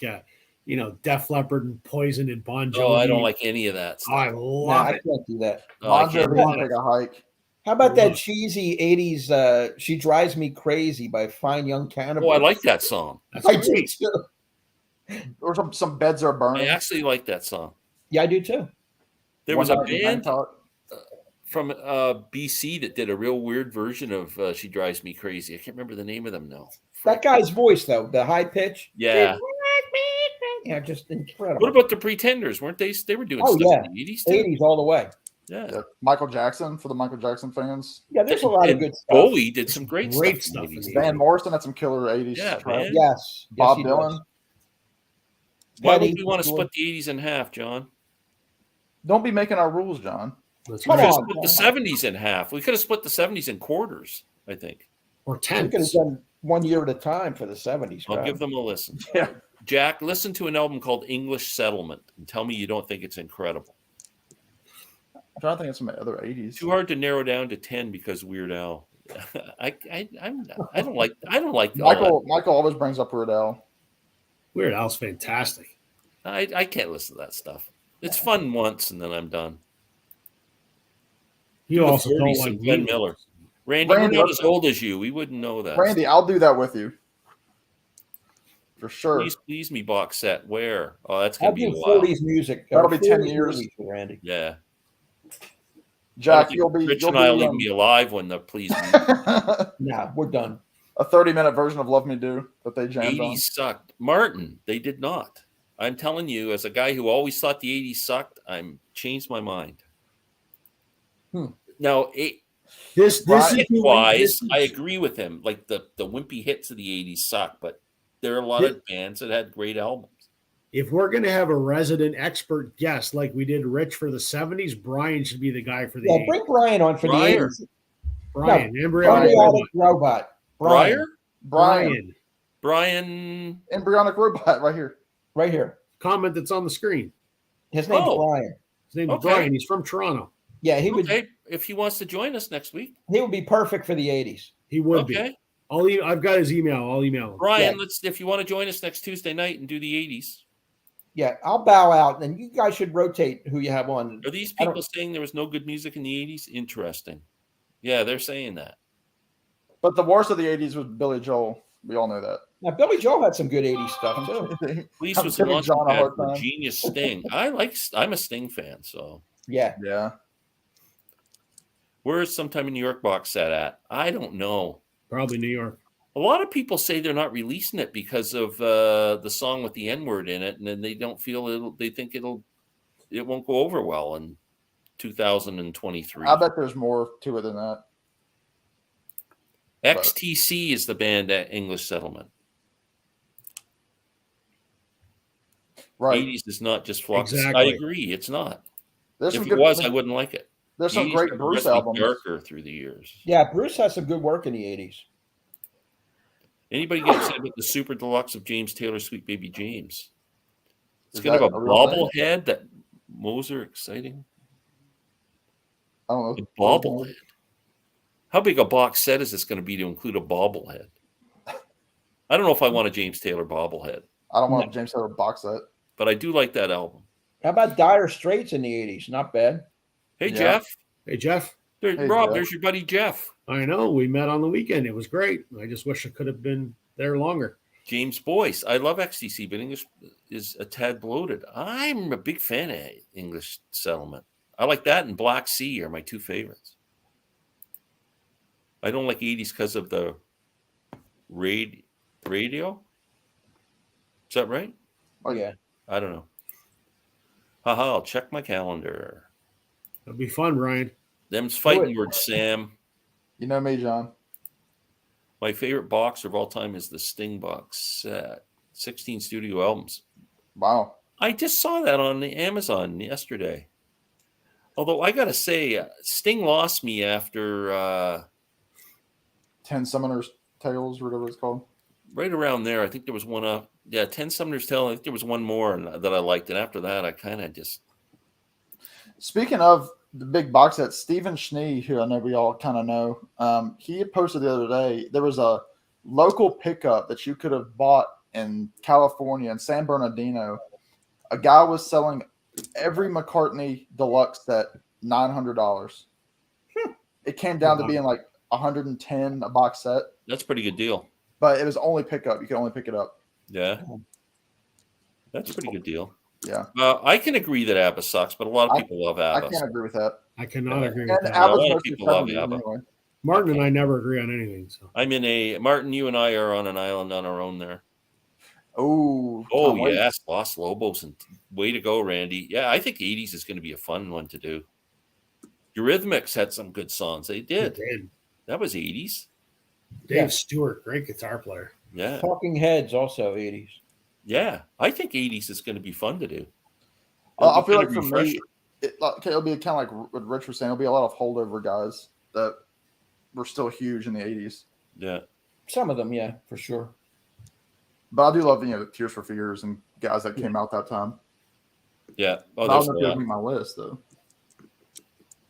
B: Def Leppard and Poison and Bon Jovi.
A: Oh, I don't like any of that stuff.
B: I
D: nah,
B: love
D: I
B: it.
D: can't do that.
A: Oh, I
C: Bon
A: can't
C: Jovi
A: do
C: can
A: that.
C: take a hike.
D: How about
B: I
D: that
B: love it.
D: cheesy 80s She Drives Me Crazy by Fine Young Cannibals?
A: Oh, I like that song.
B: That's
D: I do
B: great.
D: too.
C: Or some beds are
A: I
C: burning.
A: actually like that song.
D: Yeah, I do too.
A: There
C: One
A: was a
C: Night in
A: band
C: Bangkok.
A: from BC that did a real weird version of She Drives Me Crazy. I can't remember the name of them now.
D: That guy's voice, though, the high pitch.
A: Yeah.
D: Yeah, just incredible.
A: What about the Pretenders? Weren't they? They were doing
D: Oh,
A: stuff
D: yeah.
A: in the 80s too.
D: 80s all the way.
A: Yeah.
C: Yeah. Michael Jackson, for the Michael Jackson fans.
D: Yeah, there's a lot of
A: And
D: good stuff.
A: Bowie did some great,
B: Great
A: stuff.
B: stuff
A: in the
B: in
A: 80s.
C: Van Morrison had some killer 80s
A: Yeah,
C: tracks.
A: man.
D: Yes.
C: Bob
D: yes, he
C: Dylan.
D: does.
A: Why would
D: Petty,
A: we want to
D: Dylan.
A: split the 80s in half, John?
C: Don't be making our rules, John.
B: That's
D: Come
A: We
B: right.
A: could have
D: on.
A: split the 70s in half. We could have split the 70s in quarters, I think.
B: Or
D: We could have
B: tenths.
D: done 1 year at a time for the 70s.
A: I'll
D: crowd.
A: give them a listen.
C: Yeah.
A: Jack, listen to an album called English Settlement and tell me you don't think it's incredible.
C: I'm trying to think of some other 80s.
A: Too hard to narrow down to 10 because Weird Al. I don't like all
C: Michael always brings up Weird Al.
B: Weird Al's fantastic.
A: that. I can't listen to that stuff. It's fun once and then I'm done.
B: You
A: The
B: also don't
A: 40s
B: like
A: and Glenn
B: Beatles.
A: Miller. Randy,
C: Randy,
A: we're not as old as you. We wouldn't know that.
C: Randy, I'll do that with you. For sure.
A: Please me box set. Where? Oh, that's
D: I'll
A: gonna be a
D: do
A: while.
D: 40s music.
C: That'll be 10
D: 40s
C: years.
D: movies for Randy.
A: Yeah.
C: Jack,
A: Rich and I'll even be alive when the Please Me.
D: Nah, we're done.
C: a 30-minute version of Love Me Do that they jammed
A: 80s
C: on.
A: sucked. Martin, they did not. I'm telling you, as a guy who always thought the 80s sucked, I'm changed my mind. Now,
B: This is
A: wise, I agree with him. Like the wimpy hits of the 80s suck, but there are a lot of bands that had great albums.
B: If we're going to have a resident expert guest like we did Rich for the 70s, Brian should be the guy for the
D: Yeah,
B: 80s.
D: bring Brian on for
A: Briar.
D: the 80s.
B: Brian, embryonic
D: Embryonic
B: robot.
D: robot.
A: Briar?
C: Brian.
A: Brian.
C: Embryonic robot right here.
D: Right here.
B: Comment that's on the screen.
D: His name's
A: Oh.
D: Brian.
B: His name is
A: Okay.
B: Brian. He's from Toronto.
D: Yeah, he would
A: Okay, if he wants to join us next week.
D: he would be perfect for the 80s.
B: He would be.
A: Okay.
B: I've got his email. I'll email him.
A: Brian,
D: Yeah.
A: if you want to join us next Tuesday night and do the 80s.
D: Yeah, I'll bow out, and you guys should rotate who you have on.
A: Are these
D: I don't-
A: people saying there was no good music in the 80s? Interesting. Yeah, they're saying that.
C: But the worst of the 80s was Billy Joel. We all know that.
D: Now, Billy Joel had some good 80s stuff too.
A: Police
C: I'm
A: was
C: giving
A: launching
C: John a
A: pad
C: hard
A: for
C: time.
A: Genius Sting. I'm a Sting fan, so
D: Yeah,
C: Yeah.
A: where's Sometime in New York box set at? I don't know.
B: Probably New York.
A: A lot of people say they're not releasing it because of the song with the N-word in it, and then they don't feel they think it won't go over well in 2023.
C: I bet there's more to it than that.
A: XTC is the band at English Settlement.
C: Right.
A: 80s is not just flux. I
B: Exactly.
A: agree, it's not.
C: There's
A: If
C: some
A: it
C: good
A: was, I wouldn't like it.
C: There's
A: The
C: some
A: 80s
C: great
A: have
C: Bruce
A: progressively
C: albums.
A: darker through the years.
D: yeah. Bruce has some good work in the 80s.
A: Anybody get excited about the super deluxe of James Taylor, Sweet Baby James? It's
C: Is
A: going to have
C: that
A: a
C: a real thing?
A: bobblehead that Moser exciting.
C: I don't know.
A: A bobblehead. How big a box set is this going to be to include a bobblehead? I don't know if I want a James Taylor bobblehead,
C: I don't want a James Taylor box set.
A: but I do like that album.
D: How about Dire Straits in the 80s? Not bad.
A: Hey,
C: Yeah.
A: Jeff.
B: Hey, Jeff.
C: Hey,
A: Rob,
C: Jeff.
A: there's your buddy Jeff.
B: I know we met on the weekend. It was great. I just wish I could have been there longer.
A: James Boyce. I love XTC, but English is a tad bloated. I'm a big fan of English Settlement. I like that and Black Sea are my two favorites. I don't like 80s because of the radio. Is that right?
D: Yeah.
A: I don't know. Haha, I'll check my calendar.
B: It'll be fun, Ryan.
A: Them's fighting words, Sam.
C: You know me, John.
A: My favorite box of all time is the Sting box set. 16 studio albums.
C: Wow.
A: I just saw that on the Amazon yesterday. Although I got to say, Sting lost me after
C: 10 Summoner's Tales, or whatever it's called.
A: right around there. I think there was one up. Yeah, 10 Summoner's Tale. I think there was one more that I liked. And after that, I kind of just.
C: Speaking of the big box set, Stephen Schnee, who I know we all kind of know, he had posted the other day, there was a local pickup that you could have bought in California, in San Bernardino. A guy was selling every McCartney deluxe set $900. It came down to being like 110 a box set,
A: That's a pretty good deal.
C: but it was only pickup. You could only pick it up.
A: Yeah. That's a pretty good deal.
C: Yeah.
A: I can agree that ABBA sucks, but a lot of people love
C: I
A: ABBA.
C: can't agree with that.
B: I cannot agree with
C: And
B: that.
A: A
C: ABBA's
A: lot of
C: mostly
A: people love
C: 70s
A: ABBA.
C: anyway.
B: Martin and I never agree on anything. So
A: Martin, you and I are on an island on our own there.
C: Oh,
A: Oh,
C: can't wait.
A: yes. Los Lobos. And way to go, Randy. Yeah, I think 80s is going to be a fun one to do. Eurythmics had some good songs. They did. That was 80s.
B: Dave Stewart, great guitar player.
A: Yeah.
D: Talking Heads, also 80s.
A: Yeah. I think 80s is going to be fun to do.
C: I
A: It'll be
C: feel
A: kind
C: like
A: of
C: for me,
A: refreshing.
C: it'll be kind of like what Rich was saying. It'll be a lot of holdover guys that were still huge in the 80s.
A: Yeah.
D: Some of them, yeah, for sure.
C: But I do love Tears for Fears and guys that came out that time.
A: Yeah. Oh,
C: I
A: there's
C: don't
A: a
C: know if
A: lot.
C: it'll be my list though.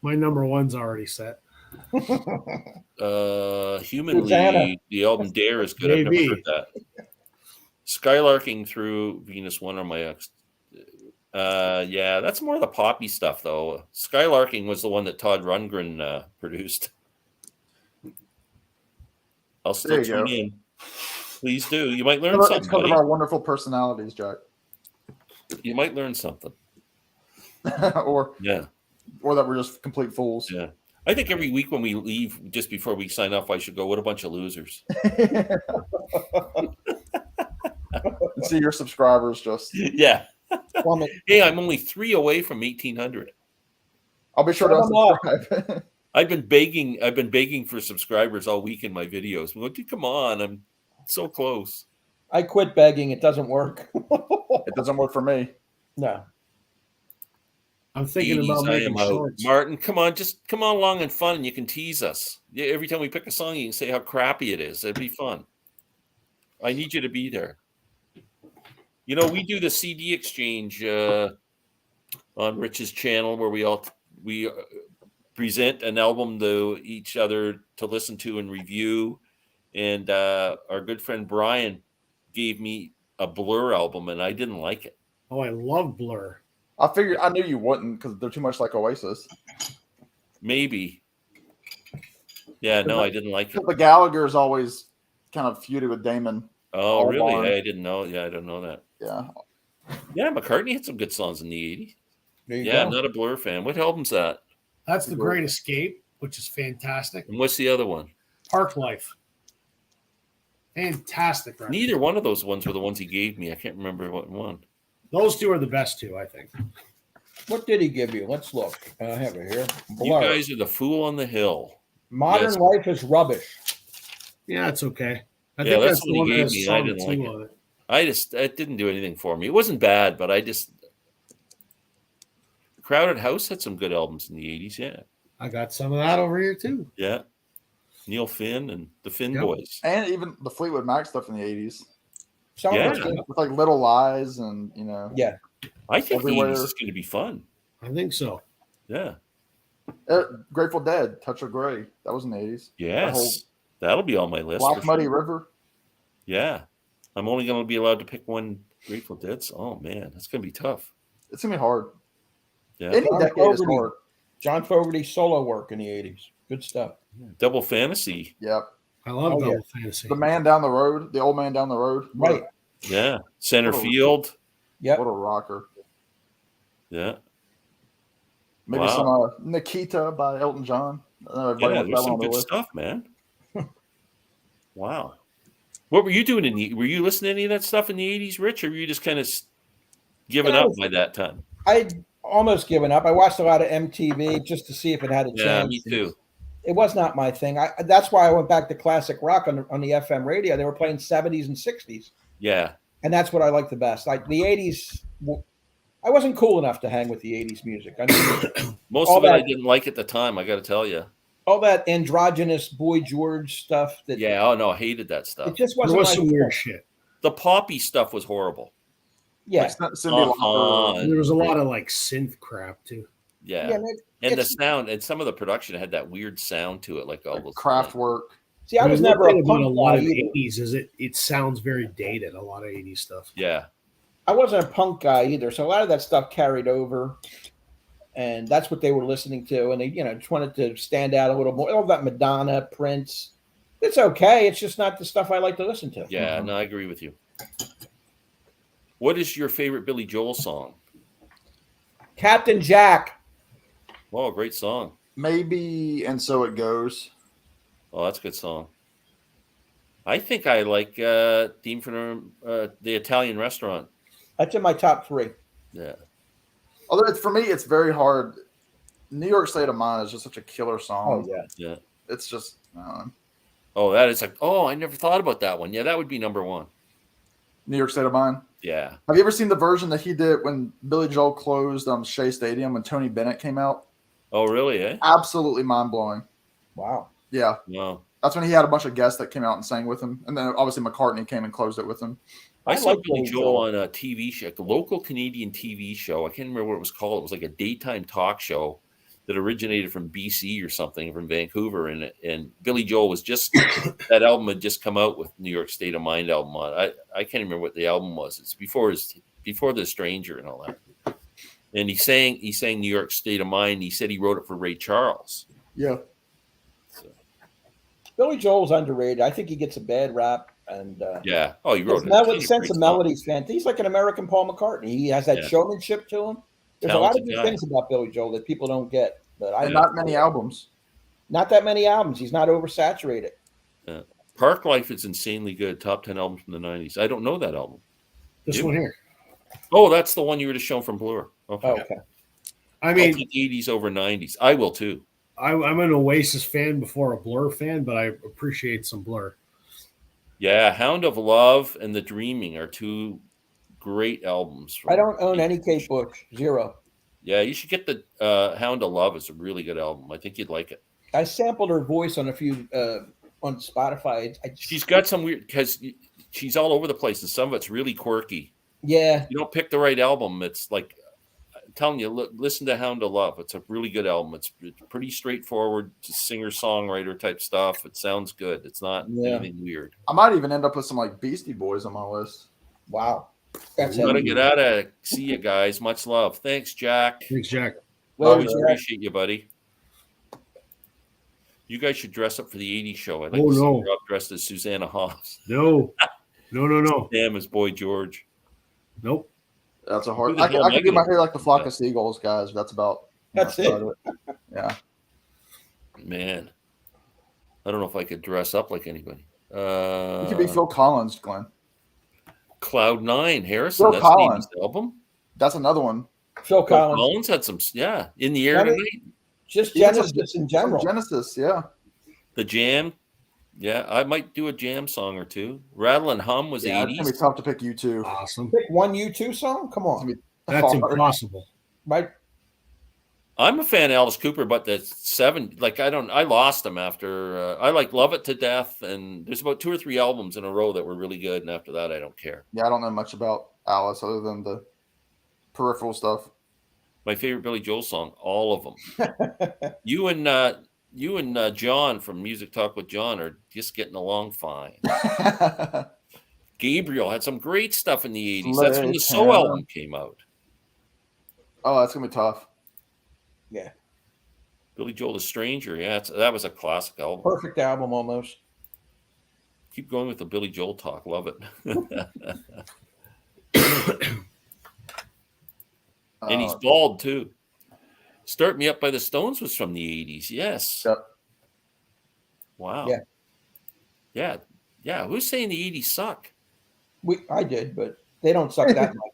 B: My number one's already set.
A: Humanly,
D: Susanna.
A: the album Dare is good. I've
B: Maybe.
A: never heard that. Skylarking Through Venus One are my ex. Yeah, that's more of the poppy stuff, though. Skylarking was the one that Todd Rundgren produced. I'll still
C: There you
A: tune
C: go.
A: in. Please do. You might learn
C: It's
A: something,
C: because of
A: buddy.
C: our wonderful personalities, Jack.
A: You might learn something.
C: or
A: Yeah,
C: that we're just complete fools.
A: yeah. I think every week when we leave, just before we sign off, I should go, what a bunch of losers.
C: See your subscribers just.
A: Yeah.
D: Plummet.
A: Hey, I'm only 3 away from 1,800.
C: I'll be sure to
D: Shut 'em up.
C: unsubscribe.
A: I've been begging for subscribers all week in my videos. I'm like, dude, come on, I'm so close.
D: I quit begging. It doesn't work.
C: It doesn't work for me.
D: No.
B: I'm thinking about
A: 80s, I
B: making
A: am out.
B: shorts.
A: Martin, come on, just come on along and fun, and you can tease us. Yeah, every time we pick a song, you can say how crappy it is. It'd be fun. I need you to be there. You know, we do the CD exchange on Rich's channel where we present an album to each other to listen to and review. And our good friend Brian gave me a Blur album, and I didn't like it.
B: Oh, I love Blur.
C: I knew you wouldn't because they're too much like Oasis.
A: Maybe. Yeah, no, I didn't like it.
C: The Gallagher's always kind of feuded with Damon.
A: Oh, really?
C: Barn.
A: I didn't know. Yeah, I didn't know that.
C: Yeah.
A: Yeah, McCartney had some good songs in the 80s.
D: There you
A: Yeah, I'm
D: go.
A: not a Blur fan. What album's that?
B: That's The Great Escape, which is fantastic.
A: And what's the other one?
B: Park Life. Fantastic record.
A: Neither one of those ones were the ones he gave me. I can't remember what one.
B: Those two are the best two, I think.
D: What did he give you? Let's look. I have it here.
A: You
D: Blur.
A: guys are the fool on the hill.
D: Modern
A: Yes.
D: Life is rubbish.
B: Yeah, it's okay. I
A: Yeah,
B: think
A: that's
B: that's
A: what
B: the one
A: he
B: that
A: gave
B: has
A: me. I
B: song
A: didn't like
B: 2
A: it.
B: on it.
A: It didn't do anything for me. It wasn't bad, but Crowded House had some good albums in the 80s. Yeah.
B: I got some of that over here too.
A: Yeah. Neil Finn and the Finn
B: Yep.
A: Boys.
C: And even the Fleetwood Mac stuff in the 80s.
D: Some
A: Yeah.
D: of it's good.
C: With like Little Lies and,
D: Yeah.
A: I think
C: Everywhere.
A: the 80s is going to be fun.
B: I think so.
A: Yeah.
C: Grateful Dead, Touch of Grey. That was in the 80s.
A: Yes, that'll be on my list.
C: Black
A: for
C: Muddy
A: sure.
C: River.
A: Yeah, I'm only going to be allowed to pick one Grateful Dead. Oh man, that's going to be tough.
C: It's going to be hard.
A: Yeah,
C: Any
D: John
C: decade is
D: Fogerty.
C: hard.
D: John Fogerty's solo work in the 80s. Good stuff.
A: Double Fantasy.
C: Yep.
B: I love
D: Oh,
B: Double
D: yeah.
B: Fantasy.
C: The Man Down the Road, the Old Man Down the Road.
D: Right.
A: Yeah, Center
C: What a-
A: Field.
D: Yep.
C: What a rocker.
A: Yeah,
C: Maybe
A: Wow.
C: some Nikita by Elton John. I know everybody
A: yeah.
C: wants
A: There's
C: that one
A: some
C: on the
A: good
C: list.
A: stuff, man. Wow. What were you doing were you listening to any of that stuff in the 80s, Rich, or were you just kind of giving
D: Yeah, I
A: up
D: was-
A: by that time?
D: I'd almost given up. I watched a lot of MTV just to see if it had a
A: Yeah,
D: chance.
A: me too.
D: It was not my thing. That's why I went back to classic rock on the FM radio. They were playing 70s and 60s.
A: Yeah,
D: And that's what I like the best. Like the 80s, I wasn't cool enough to hang with the 80s music. I mean,
A: most
D: All
A: of it I
D: that-
A: didn't like at the time. I got to tell you.
D: all that androgynous Boy George stuff that
A: Yeah. Oh no, I hated that
D: it
A: stuff.
D: just
B: There
D: wasn't
B: was
D: my
B: some
D: thing.
B: weird shit.
A: The poppy stuff was horrible.
D: Yeah.
C: Like Cindy
A: Uh-huh.
C: Lauper.
B: And there was a lot of like synth crap too.
A: Yeah.
D: Yeah,
A: And the
D: it's-
A: sound and some of the production had that weird sound to it, like all those
C: Kraftwerk.
D: See, I was
B: mean,
D: never
B: one
D: a
B: thing about
D: punk
B: a lot
D: guy
B: of
D: either.
B: 80s is it sounds very dated. A lot of 80s stuff.
A: Yeah.
D: I wasn't a punk guy either, so a lot of that stuff carried over, and that's what they were listening to, and they, just wanted to stand out a little more. All that Madonna, Prince, it's okay. It's just not the stuff I like to listen to.
A: Yeah. No, I agree with you. What is your favorite Billy Joel song?
D: Captain Jack.
A: Oh, great song.
C: Maybe And So It Goes.
A: Oh, that's a good song. I think I like Theme from the Italian Restaurant.
D: That's in my top 3.
A: Yeah.
C: Although for me, it's very hard. New York State of Mind is just such a killer song.
D: yeah.
A: Yeah.
C: It's just,
A: Oh, that is like, oh, I never thought about that one. Yeah, that would be number one.
C: New York State of Mind.
A: Yeah.
C: Have you ever seen the version that he did when Billy Joel closed Shea Stadium when Tony Bennett came out?
A: Oh, really? Eh?
C: Absolutely mind blowing.
D: Wow.
C: Yeah.
A: Wow.
C: That's when he had a bunch of guests that came out and sang with him. And then obviously McCartney came and closed it with him.
A: I
D: I
A: saw
D: like
A: Billy
D: Billy
A: Joel
D: Joel.
A: on a TV show, a local Canadian TV show. I can't remember what it was called. It was like a daytime talk show that originated from BC or something, from Vancouver. And Billy Joel was just that album had just come out with New York State of Mind album on. I can't remember what the album was. It's before The Stranger and all that. And he sang New York State of Mind. He said he wrote it for Ray Charles.
C: Yeah.
A: So,
D: Billy Joel's underrated. I think he gets a bad rap, and
A: yeah. Oh, he wrote
D: his
A: it. He's a
D: sense
A: great
D: of
A: song.
D: melody is fantastic. He's like an American Paul McCartney. He has that
A: Yeah.
D: showmanship to him. There's a lot of
A: Talented
D: good
A: guy.
D: things about Billy Joel that people don't get, but
C: And
A: Yeah.
C: not many albums.
D: not that many albums. He's not oversaturated.
A: Park Life is insanely good. Top 10 albums from the 90s. I don't know that album.
B: This
A: Yeah.
B: one here.
A: Oh, that's the one you were just showing from Blur. Okay.
D: Oh, okay.
B: I
A: I'll
B: mean,
A: take 80s over 90s. I will too.
B: I'm an Oasis fan before a Blur fan, but I appreciate some Blur.
A: Yeah, Hound of Love and The Dreaming are two great albums.
D: I don't own any Kate Bush. Zero.
A: Yeah, you should get the Hound of Love. It's a really good album. I think you'd like it.
D: I sampled her voice on a few on Spotify.
A: She's got some weird, because she's all over the place, and some of it's really quirky.
D: Yeah.
A: You don't pick the right album. It's like, I'm telling you, listen to Hound of Love. It's a really good album. It's pretty straightforward, singer-songwriter type stuff. It sounds good. It's not anything weird.
C: I might even end up with some like Beastie Boys on my list.
D: Wow. That's
A: Gotta
D: heavy.
A: get out of. See you guys. Much love. Thanks, Jack.
B: Thanks, Jack.
D: Later,
A: Always
D: Jack.
A: appreciate you, buddy. You guys should dress up for the 80s show. I'd like
B: Oh,
A: to see
B: no.
A: Rob dressed as Susanna Hoffs.
B: No. No.
A: Sam as Boy George.
B: Nope.
C: That's a
A: Who
C: hard.
A: the
C: I
A: hell
C: could
A: am I
C: do my
A: gonna-
C: hair like the flock of seagulls, guys. That's about.
D: That's it.
C: about Yeah.
A: Man, I don't know if I could dress up like anybody.
C: You could be Phil Collins, Glenn.
A: Cloud 9, Harrison.
C: Phil
A: That's
C: Collins.
A: the 80s album.
C: That's another one.
D: Phil
A: Phil
D: Collins.
A: Collins had some, In the Air
D: I mean,
A: Tonight.
D: Just
C: Even
D: Genesis in general.
C: Genesis, yeah.
A: The Jam. Yeah, I might do a Jam song or two. Rattle and Hum was
C: Yeah, it's gonna be
A: 80s.
C: tough to pick you two.
B: Awesome.
D: Pick one U2 song? Come on.
B: That's
C: Hard.
B: impossible.
D: Right?
A: I'm a fan of Alice Cooper, but I lost him after, I Love It to Death, and there's about 2 or 3 albums in a row that were really good, and after that, I don't care.
C: Yeah, I don't know much about Alice other than the peripheral stuff.
A: My favorite Billy Joel song, all of them. You and John from Music Talk with John are just getting along fine. Gabriel had some great stuff in the 80s. That's when the So album came out.
C: Oh, that's gonna be tough.
D: Yeah.
A: Billy Joel, The Stranger. Yeah, that was a classic album.
D: Perfect album almost.
A: Keep going with the Billy Joel talk. Love it. And he's bald too. Start Me Up by the Stones was from the 80s. Yes.
C: Yep.
A: Wow.
D: Yeah.
A: Yeah. Who's saying the 80s suck?
D: I did, but they don't suck that much.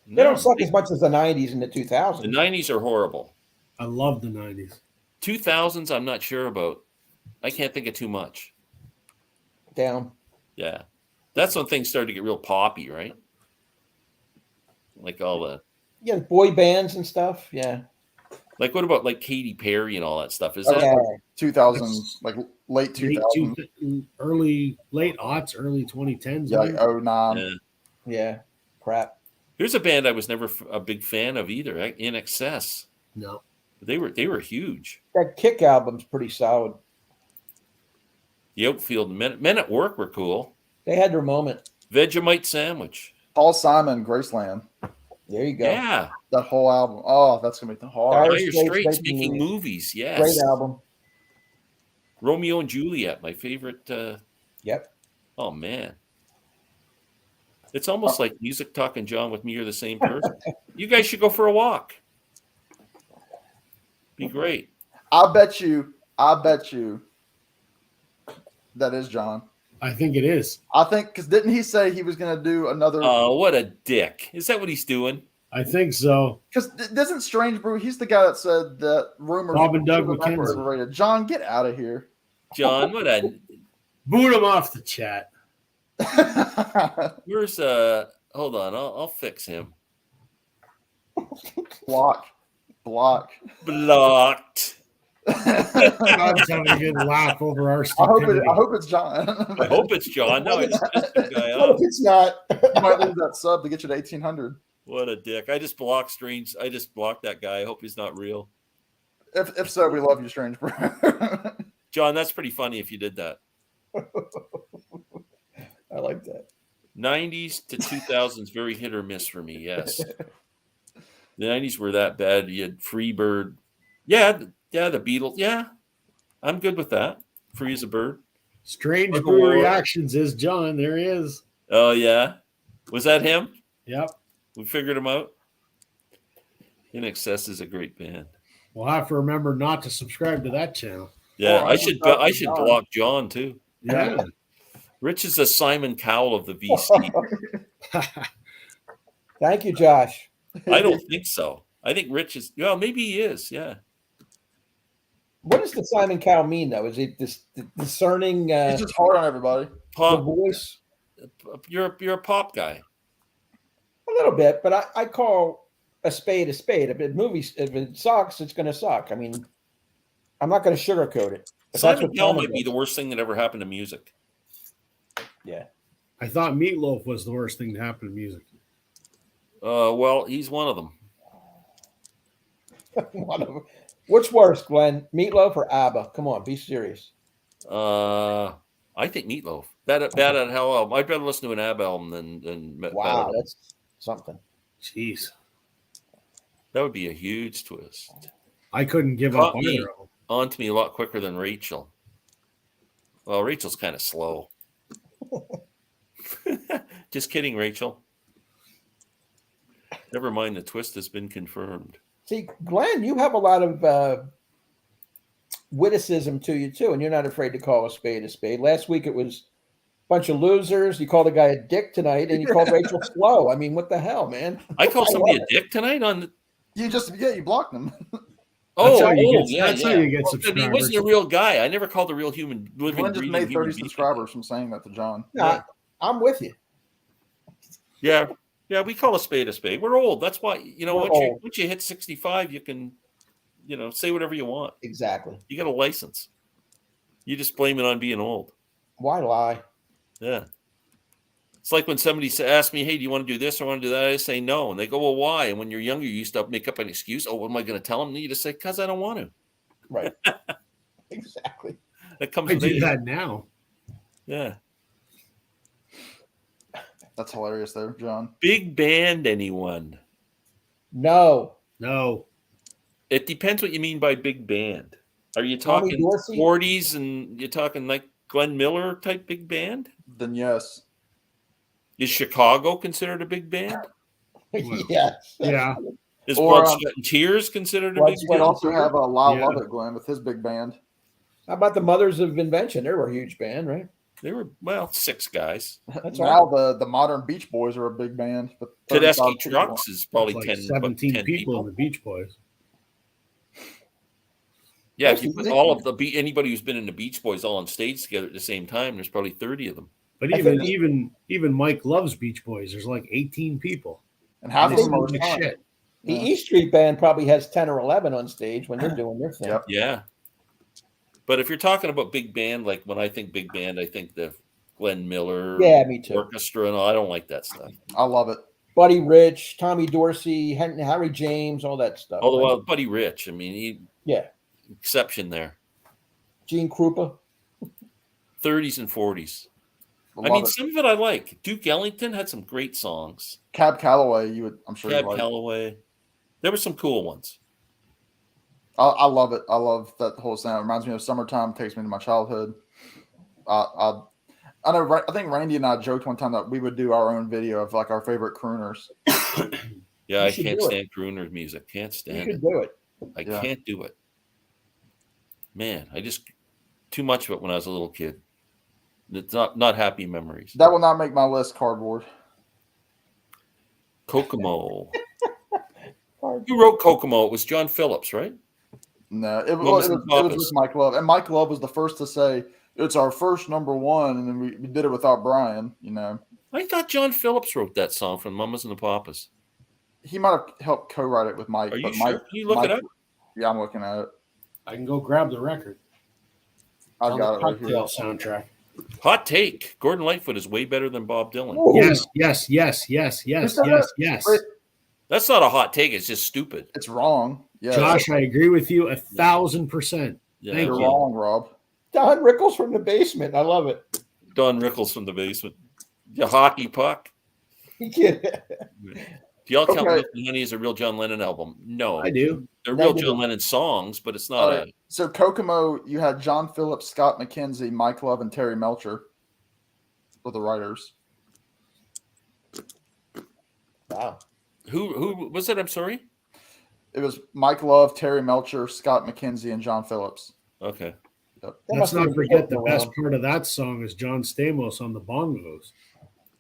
D: They don't suck as much as the 90s and the 2000s.
A: The 90s are horrible.
B: I love the 90s.
A: 2000s, I'm not sure about. I can't think of too much.
D: Down.
A: Yeah. That's when things started to get real poppy, right? Like all the...
D: Yeah, boy bands and stuff. Yeah.
A: Like what about like Katy Perry and all that stuff? Is that
C: 2000, like late 2000s?
B: Late aughts, early 2010s.
C: Yeah, like 09.
D: Yeah. Crap.
A: Here's a band I was never a big fan of either. In Excess.
B: No.
A: They were huge.
D: That Kick album's pretty solid.
A: The Outfield Men at Work were cool.
D: They had their moment.
A: Vegemite Sandwich.
C: Paul Simon, Graceland.
D: There you go.
A: Yeah.
C: That whole album. Oh, that's gonna be hard.
A: Dire Straits making movies. Yes.
D: Great album.
A: Romeo and Juliet, my favorite.
D: Yep.
A: Oh man. It's almost like Music Talk and John with me are the same person. You guys should go for a walk. Be great.
C: I bet you that is John.
B: I think it is.
C: I think because didn't he say he was going to do another?
A: Oh, what a dick! Is that what he's doing?
B: I think so.
C: Because doesn't Strange Brew? He's the guy that said that rumors.
B: Bob and Doug
C: were
B: McKenzie.
C: overrated. John, get out of here.
A: John, what a
B: boot him off the chat.
A: Where's hold on, I'll fix him.
C: Block.
A: Blocked.
B: John's having a good laugh over our stupidity.
C: I hope it's John.
A: I hope it's John. No, it's just a guy.
D: What if it's not?
C: You might lose that sub to get you to 1800.
A: What a dick! I just blocked Strange. I just blocked that guy. I hope he's not real.
C: If so, we love you, Strange Brew.
A: John, that's pretty funny if you did that.
D: I like that.
A: 90s to 2000s, very hit or miss for me. Yes, the 90s were that bad. You had Freebird. Yeah, the Beatles. Yeah, I'm good with that. Free as a bird.
B: Strange Brew Reactions is John. There he is.
A: Oh yeah, was that him?
B: Yep.
A: We figured him out. In Excess is a great band.
B: We'll have to remember not to subscribe to that channel.
A: Yeah, I should block John too.
B: Yeah.
A: Rich is a Simon Cowell of the VC.
D: Thank you, Josh.
A: I don't think so. I think Rich is. Well, maybe he is. Yeah.
D: What does the Simon Cowell mean, though? Is it this discerning?
C: He's just hard on everybody.
A: Pop.
D: The voice.
A: You're a pop guy.
D: A little bit, but I call a spade a spade. If it sucks, it's going to suck. I mean, I'm not going to sugarcoat it.
A: Simon Cowell might be the worst thing that ever happened to music.
D: Yeah.
B: I thought Meatloaf was the worst thing to happen to music.
A: Well, he's one of them.
D: What's worse, Glenn? Meatloaf or ABBA? Come on, be serious.
A: I think Meatloaf. Bad at Hell album. I'd rather listen to an ABBA album than
D: wow, that's something.
B: Jeez.
A: That would be a huge twist.
B: I couldn't give up either.
A: On to me a lot quicker than Rachel. Well, Rachel's kind of slow. Just kidding, Rachel. Never mind, the twist has been confirmed.
D: See, Glenn, you have a lot of witticism to you too, and you're not afraid to call a spade a spade. Last week it was a bunch of losers. You called a guy a dick tonight, and you called Rachel slow. I mean, what the hell, man?
A: I called somebody a dick tonight on the...
C: You blocked them.
B: That's how you get subscribers.
A: He wasn't a real guy. I never called a real human.
C: Glenn just made 30 subscribers from saying that to John.
D: Yeah, I'm with you.
A: Yeah, we call a spade a spade. We're old. That's why, once you hit 65, you can, say whatever you want.
D: Exactly.
A: You got a license. You just blame it on being old.
D: Why lie?
A: Yeah. It's like when somebody asks me, "Hey, do you want to do this or want to do that?" I say no, and they go, "Well, why?" And when you're younger, you used to make up an excuse. Oh, what am I going to tell them? You just say, "Because I don't want to."
D: Right. Exactly.
A: That comes
B: I
A: with
B: do
A: age.
B: that now.
A: Yeah.
C: That's hilarious, there, John.
A: Big band, anyone?
D: No.
B: No.
A: It depends what you mean by big band. Are you
D: Tommy
A: talking
D: Dorsey?
A: 40s and you're talking like Glenn Miller type big band?
C: Then yes.
A: Is Chicago considered a big band?
B: Well,
D: Yes.
B: Yeah.
A: Is
C: Or,
A: Blood, Sweat, and Tears considered a
D: Blood,
A: big
C: We
D: Sweat,
A: band?
C: also have Lyle
B: Yeah.
C: Lovett, Glenn, with his big band.
D: How about the Mothers of Invention? They were a huge band, right?
A: They were, well, 6 guys.
D: That's
C: Now the modern Beach Boys are a big band. With 35
A: Tedeschi
C: people.
A: Trucks is probably
B: Like
A: 10,
B: 17
A: 10
B: people in the Beach Boys.
A: Yeah, if you
D: Mostly
A: put all of the anybody who's been in the Beach Boys all on stage together at the same time, there's probably 30 of them.
B: But
D: I
B: even
D: think-
B: even Mike loves Beach Boys. There's like 18 people.
C: And half
B: And
C: of
B: they
C: them
B: sound
C: are
B: like
C: fun.
B: shit.
D: The
C: Yeah.
D: E Street Band probably has 10 or 11 on stage when they're doing their thing.
C: Yep.
A: Yeah. But if you're talking about big band, like when I think big band, I think the Glenn Miller
D: Yeah, me too.
A: orchestra and all. I don't like that stuff.
C: I love it.
D: Buddy Rich, Tommy Dorsey, Harry James, all that stuff.
A: Although
D: right?
A: Buddy Rich, I mean, he
D: Yeah.
A: exception there.
D: Gene Krupa.
A: 30s and 40s. I
C: Love
A: mean,
C: it.
A: some of it I like. Duke Ellington had some great songs.
C: Cab Calloway, I'm sure
A: Cab
C: you like.
A: Calloway. There were some cool ones.
C: I love it. I love that whole sound. It reminds me of summertime. Takes me to my childhood. I know. I think Randy and I joked one time that we would do our own video of like our favorite crooners.
A: Yeah,
D: You
A: I
D: should
A: can't
D: do it.
A: stand crooner music. Can't
D: You
A: stand
D: could
A: it.
D: do it.
A: I
C: Yeah.
A: can't do it. Man, I just too much of it when I was a little kid. It's not happy memories.
C: That will not make my list. Cardboard.
A: Kokomo. Who wrote Kokomo? It was John Phillips, right?
C: No,
A: Mamas
C: it
A: and
C: was
A: Papas.
C: with Mike Love, and Mike Love was the first to say it's our first #1, and then we did it without Brian. You know,
A: I thought John Phillips wrote that song from Mamas and the Papas.
C: he might have helped co-write it with Mike.
A: Are you
C: but
A: sure?
C: Mike,
A: Can you look it up?
C: Yeah, I'm looking at it.
B: I can go grab the record.
C: I've
B: on
C: got
B: the
C: it right
B: Cocktail
C: here.
B: soundtrack.
A: Hot take. Gordon Lightfoot is way better than Bob Dylan.
D: Ooh.
B: Yes, yes, yes, yes, yes,
C: said
B: yes,
C: that?
B: yes.
C: Wait.
A: That's not a hot take. It's just stupid.
C: It's wrong. Yeah,
B: Josh, I agree with you 1,000%.
A: Yeah,
B: Thank
C: you're
B: you.
C: wrong, Rob.
D: Don Rickles from the basement. I love it.
A: Don Rickles from the basement. The hockey puck.
D: Yeah.
A: Do y'all count
C: Okay.
A: Milk and Honey as a real John Lennon album? No.
B: I do.
A: They're real
D: Negative.
A: John Lennon songs, but it's
C: All
A: not
C: right. So Kokomo, you had John Phillips, Scott McKenzie, Mike Love, and Terry Melcher were the writers.
D: Wow.
A: Who was it? I'm sorry.
C: It was Mike Love, Terry Melcher, Scott McKenzie, and John Phillips.
A: Okay.
D: That
B: Let's
D: must
B: not
D: be
B: forget the
D: floating
B: best
D: around.
B: part of that song is John Stamos on the bongos.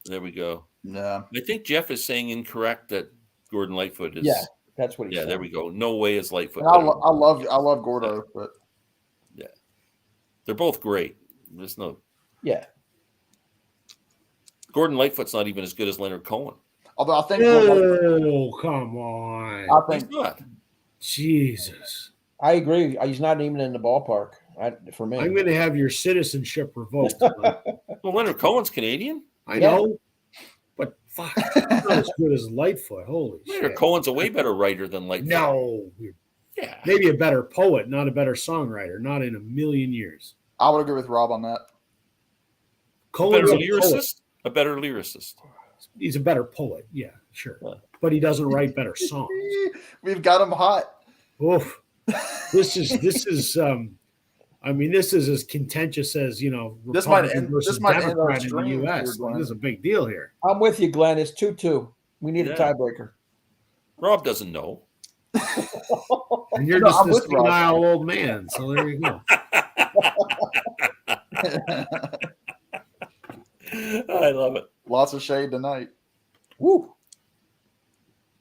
A: There we go.
C: Yeah.
A: I think Jeff is saying incorrect that Gordon Lightfoot is.
D: Yeah, that's what he
A: Yeah,
D: said.
A: there we go. No way is Lightfoot.
C: And I,
A: better.
C: I love Gordo, but
A: They're both great. There's no.
D: Yeah.
A: Gordon Lightfoot's not even as good as Leonard Cohen.
C: although I think
B: Oh, come on.
C: I
A: He's
C: think
A: not.
B: Jesus.
D: I agree. He's not even in the ballpark for me.
B: I'm going to have your citizenship revoked.
A: Well, Leonard Cohen's Canadian.
B: I
D: Yeah.
B: know, but fuck, not as good as Lightfoot. Holy
A: Leonard
B: shit.
A: Cohen's a way better writer than Lightfoot.
B: No.
A: Yeah.
B: Maybe a better poet, not a better songwriter. Not in a million years.
C: I would agree with Rob on that.
A: A better
B: Cohen's a poet.
A: lyricist. A better lyricist.
B: He's a better poet. Yeah, sure.
A: Yeah.
B: But he doesn't write better songs.
C: We've got him hot.
B: Oof. This is I mean, this is as contentious as,
C: This might
B: Republican
C: end-
B: versus
C: this might end our
B: Democrat in the
C: stream here,
B: U.S.
C: Glenn.
B: This is a big deal here.
D: I'm with you, Glenn. It's 2-2. We need a
A: Yeah.
D: tiebreaker.
A: Rob doesn't know.
B: And you're
C: No,
B: just
C: I'm
B: a
C: with Rob.
B: senile old man. So there you go.
A: I love it.
C: Lots of shade tonight.
D: Woo.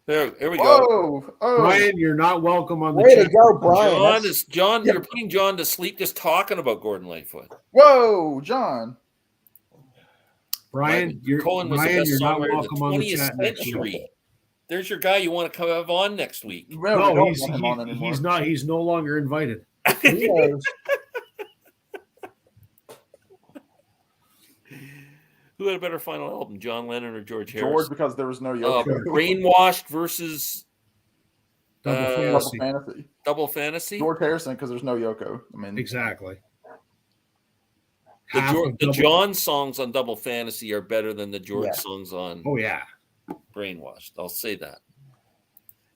A: There we go.
C: Whoa! Oh,
B: Brian, you're not welcome on the
D: Way to
B: chat.
D: go, Brian.
A: John, you're putting John to sleep just talking about Gordon Lightfoot.
C: whoa, John.
B: Brian, you're,
A: Cohen was
B: Brian,
A: the best
B: you're not
A: songwriter of
B: welcome
A: the
B: on the
A: 20th
B: chat next week.
A: century. There's your guy you want to have on next week.
C: We don't
B: No,
C: want him on anymore.
B: he's not. He's no longer invited.
D: He knows.
A: Who had a better final album, John Lennon or George Harrison?
C: George, because there was no Yoko.
A: Brainwashed versus
B: Double
C: Double
B: fantasy.
C: Fantasy.
A: Double Fantasy.
C: George Harrison, because there's no Yoko. I mean,
B: Exactly.
A: The,
B: Half of
A: the
B: Double-
A: John songs on Double Fantasy are better than the George
D: Yeah.
A: songs on
B: Oh yeah.
A: Brainwashed. I'll say that.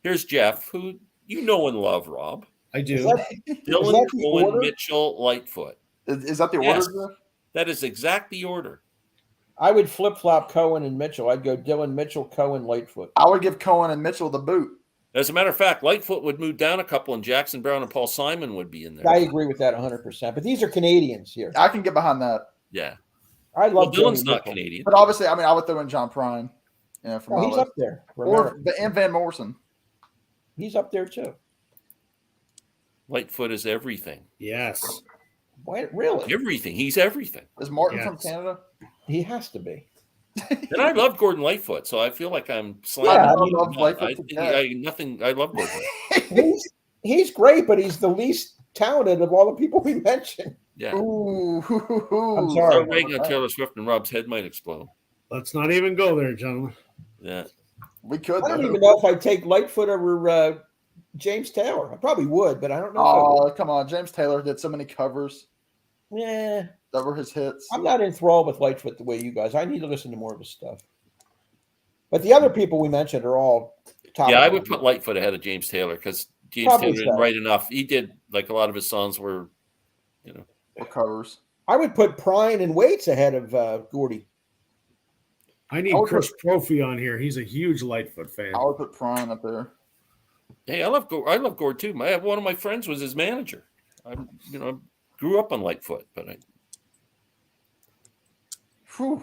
A: Here's Jeff, who you know and love, Rob.
B: I
D: Is
B: do.
D: that,
A: Dylan,
D: that the
A: Cohen,
D: order?
A: Mitchell, Lightfoot.
C: is that the
A: Yes.
C: order? Jeff?
A: That is exact the order.
D: I would flip flop Cohen and Mitchell. I'd go Dylan, Mitchell, Cohen, Lightfoot.
C: I would give Cohen and Mitchell the boot.
A: As a matter of fact, Lightfoot would move down a couple, and Jackson Brown and Paul Simon would be in there.
D: I agree with that 100%. But these are Canadians here.
C: I can get behind that.
A: Yeah.
D: I
A: Well,
D: love
A: Dylan's
D: Joni
A: not
D: Mitchell.
A: Canadian.
C: But obviously, I mean, I would throw in John Prine. Yeah, from
D: Oh,
C: my
D: he's
C: list.
D: up there. for
C: Or
D: America.
C: and Van Morrison.
D: He's up there too.
A: Lightfoot is everything.
B: Yes.
D: Why, really?
A: Everything. He's everything.
C: Is Martin
B: Yes.
C: from Canada?
D: He has to be.
A: And I love Gordon Lightfoot, so I feel like I'm
D: Yeah,
A: slamming.
D: I
C: I
D: mean,
C: love Lightfoot
A: I,
C: to death.
A: I love Gordon.
D: He's great, but he's the least talented of all the people we mentioned.
A: Yeah.
C: Ooh.
D: I'm
A: So
D: sorry.
A: Reagan on Taylor Swift and Rob's head might explode.
B: Let's not even go there, gentlemen.
A: Yeah.
C: We could.
D: I don't
C: though.
D: even know if I'd take Lightfoot over James Taylor. I probably would, but I don't know. If I
C: Oh,
D: would.
C: come on. James Taylor did so many covers
D: Yeah,
C: that were his hits.
D: I'm not enthralled with Lightfoot the way you guys. I need to listen to more of his stuff. But the other people we mentioned are all top.
A: Yeah, I
D: of
A: would
D: the-
A: put Lightfoot ahead of James Taylor because James
D: Probably
A: Taylor didn't
D: so.
A: write enough. He did, like, a lot of his songs were,
C: Or covers.
D: I would put Prine and Waits ahead of Gordy.
B: I need
C: I would
B: Chris Profi on here. He's a huge Lightfoot fan.
C: I would put Prine up there.
A: hey, I love Gord too. One of my friends was his manager. I grew up on Lightfoot, but
C: Whew.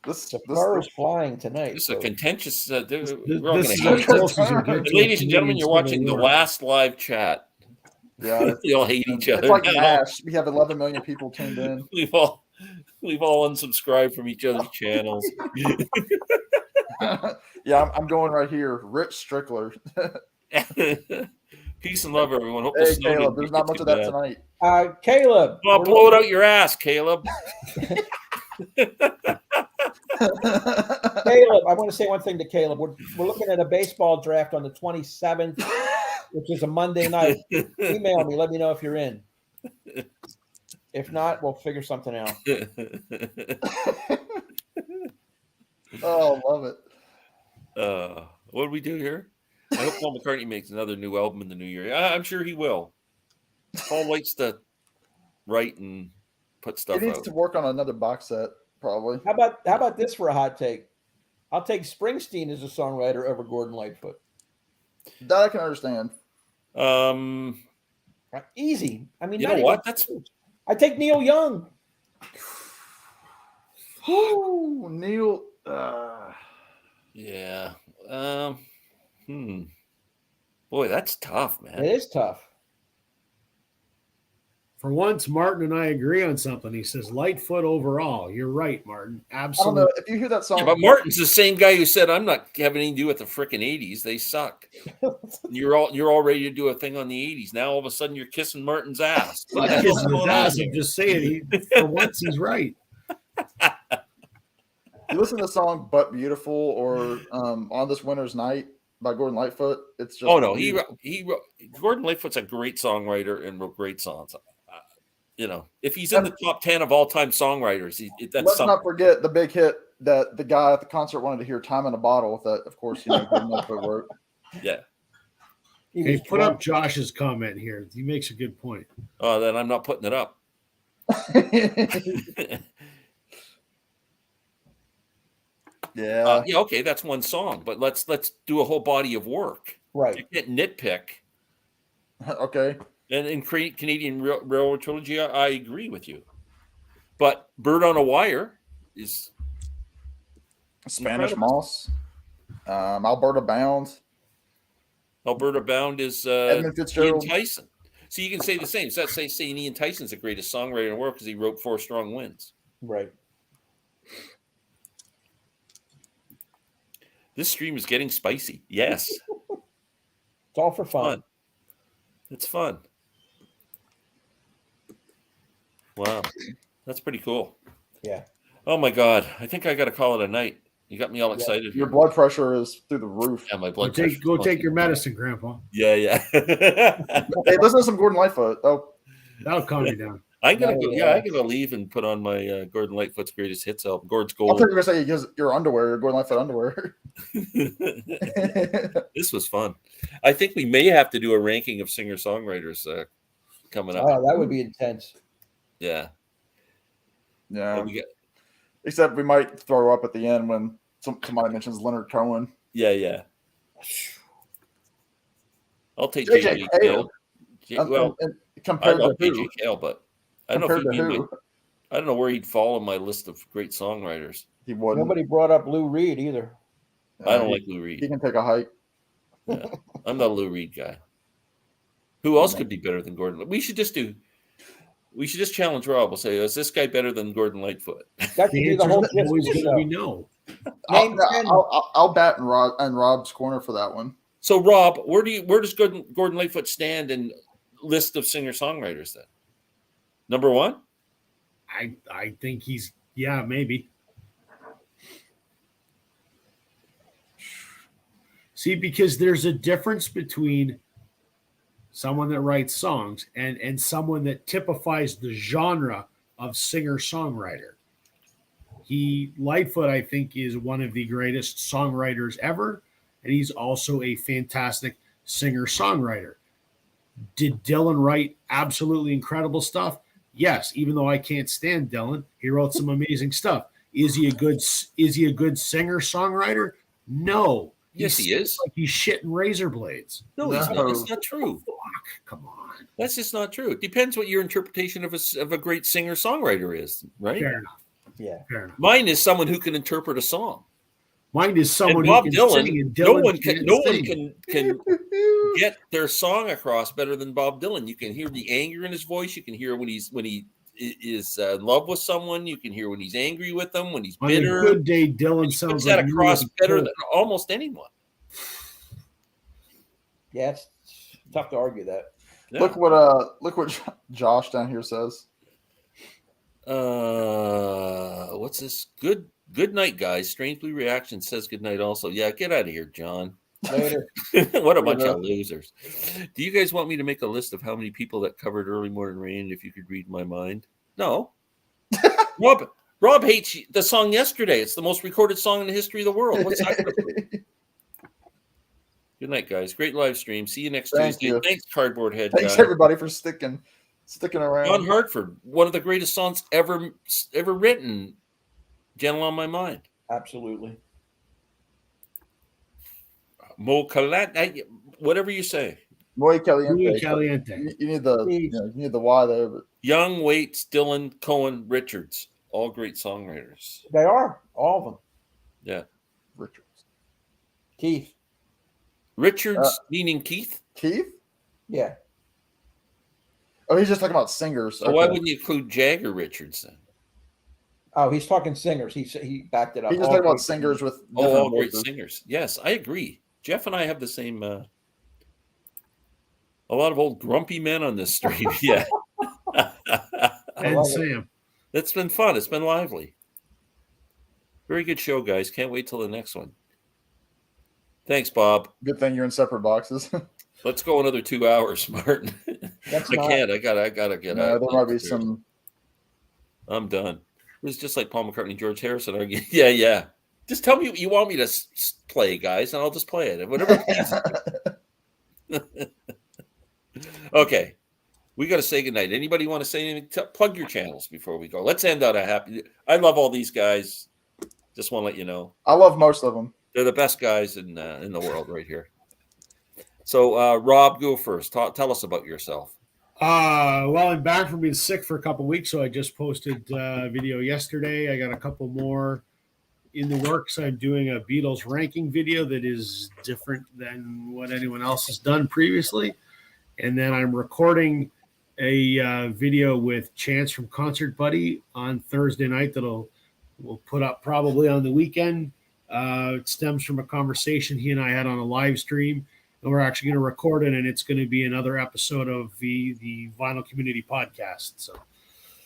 D: The car is flying tonight.
A: this is a
D: so-
A: contentious. We're all
B: This
A: going
B: is
A: to
B: as
A: hate.
B: close as you get
A: And
B: to a
A: ladies and gentlemen,
B: Canadian
A: you're watching
B: Civil
A: the
B: War.
A: last live chat.
C: Yeah.
A: They all hate each other.
C: It's like
A: now.
C: MASH. We have 11 million people tuned in.
A: We've all unsubscribed from each other's channels.
C: Yeah, I'm going right here. Rich Strickler.
A: Peace and love, everyone. Hope the
C: Hey,
A: snow
C: Caleb,
A: didn't
C: there's
A: get
C: not
A: you
C: much
A: too
C: of that
A: bad.
C: tonight.
D: Caleb.
A: Well, blow it out your ass, Caleb.
D: Caleb, I want to say one thing to Caleb. We're looking at a baseball draft on the 27th, which is a Monday night. Email me. Let me know if you're in. If not, we'll figure something out.
C: Oh, love it.
A: What do we do here? I hope Paul McCartney makes another new album in the new year. I'm sure he will. Paul likes to write and put
C: He
A: stuff
C: needs
A: out.
C: to work on another box set, probably.
D: How about this for a hot take? I'll take Springsteen as a songwriter over Gordon Lightfoot.
C: That I can understand.
D: Easy. I mean,
A: You
D: not
A: know
D: even
A: what? That's
D: close. I take Neil Young.
C: Ooh, Neil.
A: yeah. Boy, that's tough, man.
D: It is tough.
B: For once, Martin and I agree on something. He says Lightfoot overall. You're right, Martin.
C: I don't
B: Absolutely.
C: know if you hear that song.
A: Yeah, but Martin's the same guy who said, "I'm not having anything to do with the frickin' '80s. They suck." You're all ready to do a thing on the '80s. Now all of a sudden you're kissing Martin's ass.
B: I'm not kissing his ass. I'm just saying. For once, he's right.
C: You listen to the song "But Beautiful" or "On This Winter's Night" by Gordon Lightfoot. It's just
A: Oh no, he wrote, Gordon Lightfoot's a great songwriter and wrote great songs. If he's in the top 10 of all time songwriters, that's
C: Let's
A: something.
C: not forget the big hit that the guy at the concert wanted to hear, "Time in a Bottle." That, of course, Gordon Lightfoot wrote.
A: Yeah.
D: He
B: Hey,
D: was
B: put up
D: drunk.
B: Josh's comment here. He makes a good point.
A: Then I'm not putting it up.
C: Yeah.
A: Yeah, okay, that's one song, but let's do a whole body of work.
D: Right.
A: You can't nitpick.
C: Okay.
A: And in Canadian Railroad Trilogy, I agree with you. But Bird on a Wire is
C: Spanish
A: incredible.
C: Moss. Alberta Bound.
A: Alberta Bound is
C: Edmund
A: Ian
C: Fitzgerald.
A: Tyson. So you can say the same. So that's saying Ian Tyson's the greatest songwriter in the world because he wrote Four Strong Winds.
D: Right.
A: This stream is getting spicy. Yes.
D: It's all for fun.
A: It's fun. Wow. That's pretty cool.
D: Yeah.
A: Oh my God. I think I got to call it a night. You got me all excited.
C: Your
A: here.
C: blood pressure is through the roof.
A: Yeah, my
B: Go
A: blood pressure.
B: take your medicine, Grandpa.
A: Yeah, yeah.
C: Hey, listen to some Gordon Lightfoot. Oh,
B: That'll calm you down.
A: I'm gonna
D: No,
A: go. Yeah, I'm gonna leave and put on my Gordon Lightfoot's greatest hits album, Gord's
C: I
A: Gold.
C: thought you were gonna say because your underwear, your Gordon Lightfoot underwear.
A: This was fun. I think we may have to do a ranking of singer-songwriters coming up.
D: Oh, that would be intense.
A: Yeah.
C: Yeah.
A: We got,
C: Except we might throw up at the end when somebody mentions Leonard Cohen.
A: yeah. I'll take
C: JJ
A: JJ Cale. Well,
C: and
A: I
C: compared
A: love
C: to
A: JJ
C: who?
A: Cale, but I don't know if
C: Compared
A: he'd
C: to
A: be in
C: who?
A: I don't know where he'd fall on my list of great songwriters.
C: He wouldn't.
D: Nobody brought up Lou Reed either.
A: I don't
C: he,
A: like Lou Reed.
C: He can take a hike.
A: Yeah. I'm not a Lou Reed guy. Who else could be better than Gordon? We should just challenge Rob. We'll say, is this guy better than Gordon Lightfoot?
D: That could
B: The
D: be the
B: answer's
D: whole gist of
B: always
D: the
B: going to
D: show.
B: be no.
D: Name 10.
C: I'll bat in Rob's corner for that one.
A: So Rob, where does Gordon Lightfoot stand in list of singer-songwriters then? Number one?
B: I think he's maybe. See, because there's a difference between someone that writes songs and someone that typifies the genre of singer-songwriter. Lightfoot, I think, is one of the greatest songwriters ever, and he's also a fantastic singer-songwriter. Did Dylan write absolutely incredible stuff? Yes, even though I can't stand Dylan, he wrote some amazing stuff. Is he a good singer-songwriter? No.
A: Yes, he is.
B: Like he's shitting razor blades.
A: No, he's not. It's not true.
B: Fuck, come on.
A: That's just not true. It depends what your interpretation of a great singer-songwriter is, right?
B: Fair enough.
D: Yeah.
B: Fair enough.
A: Mine is someone who can interpret a song.
B: Mine is someone
A: And Bob
B: who can
A: Dylan,
B: sing and
A: no
B: Dylan
A: one
B: can't
A: can
B: sing.
A: get their song across better than Bob Dylan. You can hear the anger in his voice. You can hear when he is in love with someone. You can hear when he's angry with them, when he's
B: On
A: bitter.
B: a good day, Dylan
A: He
B: sounds
A: puts that
B: like
A: across better
B: Cole.
A: than almost anyone.
D: Yeah, it's tough to argue that.
A: Yeah.
C: Look what Josh down here says.
A: What's this? Good night, guys. Strange Blue Reaction says good night also. Yeah, get out of here, John.
D: Later.
A: What a bunch of losers. Do you guys want me to make a list of how many people that covered Early Morning Rain if you could read my mind? No. Rob hates the song Yesterday. It's the most recorded song in the history of the world. What's that? Good night, guys. Great live stream. See you next Tuesday.
C: You.
A: Thanks, Cardboard Head.
C: Thanks
A: guy.
C: everybody for sticking around.
A: John Hartford, one of the greatest songs ever written. Gentle on My Mind.
D: Absolutely.
A: Mo Calat, whatever you say.
C: Muy caliente.
B: Muy caliente.
C: You need the Y there, but
A: Young, Waits, Dylan, Cohen, Richards. All great songwriters.
D: They are. All of them.
A: Yeah.
C: Richards.
D: Keith.
A: Richards, meaning Keith?
C: Keith?
D: Yeah.
C: Oh, he's just talking about singers.
A: So why wouldn't you include Jagger Richards then?
D: Oh, he's talking singers. He backed it up.
C: He's just
D: All
C: talking about
D: great
C: singers with
A: All
C: different
A: great
C: voices.
A: singers. Yes, I agree. Jeff and I have the same. A lot of old grumpy men on this stream. Yeah.
B: And
D: love
B: Sam.
A: It's been fun. It's been lively. Very good show, guys. Can't wait till the next one. Thanks, Bob.
C: Good thing you're in separate boxes.
A: Let's go another 2 hours, Martin.
D: That's
A: I
D: not-
A: can't. I gotta get
C: No,
A: out.
C: there might be some.
A: I'm done. It was just like Paul McCartney and George Harrison arguing. Yeah. Just tell me what you want me to play, guys, and I'll just play it. Whatever. Okay. We got to say goodnight. Anybody want to say anything? Plug your channels before we go. Let's end on a happy. I love all these guys. Just want to let you know.
C: I love most of them.
A: They're the best guys in the world right here. So, Rob, go first. Tell us about yourself.
B: Well, I'm back from being sick for a couple weeks, so I just posted a video yesterday. I got a couple more in the works. I'm doing a Beatles ranking video that is different than what anyone else has done previously. And then I'm recording a video with Chance from Concert Buddy on Thursday night we'll put up probably on the weekend. It stems from a conversation he and I had on a live stream. And we're actually going to record it, and it's going to be another episode of the Vinyl Community Podcast. So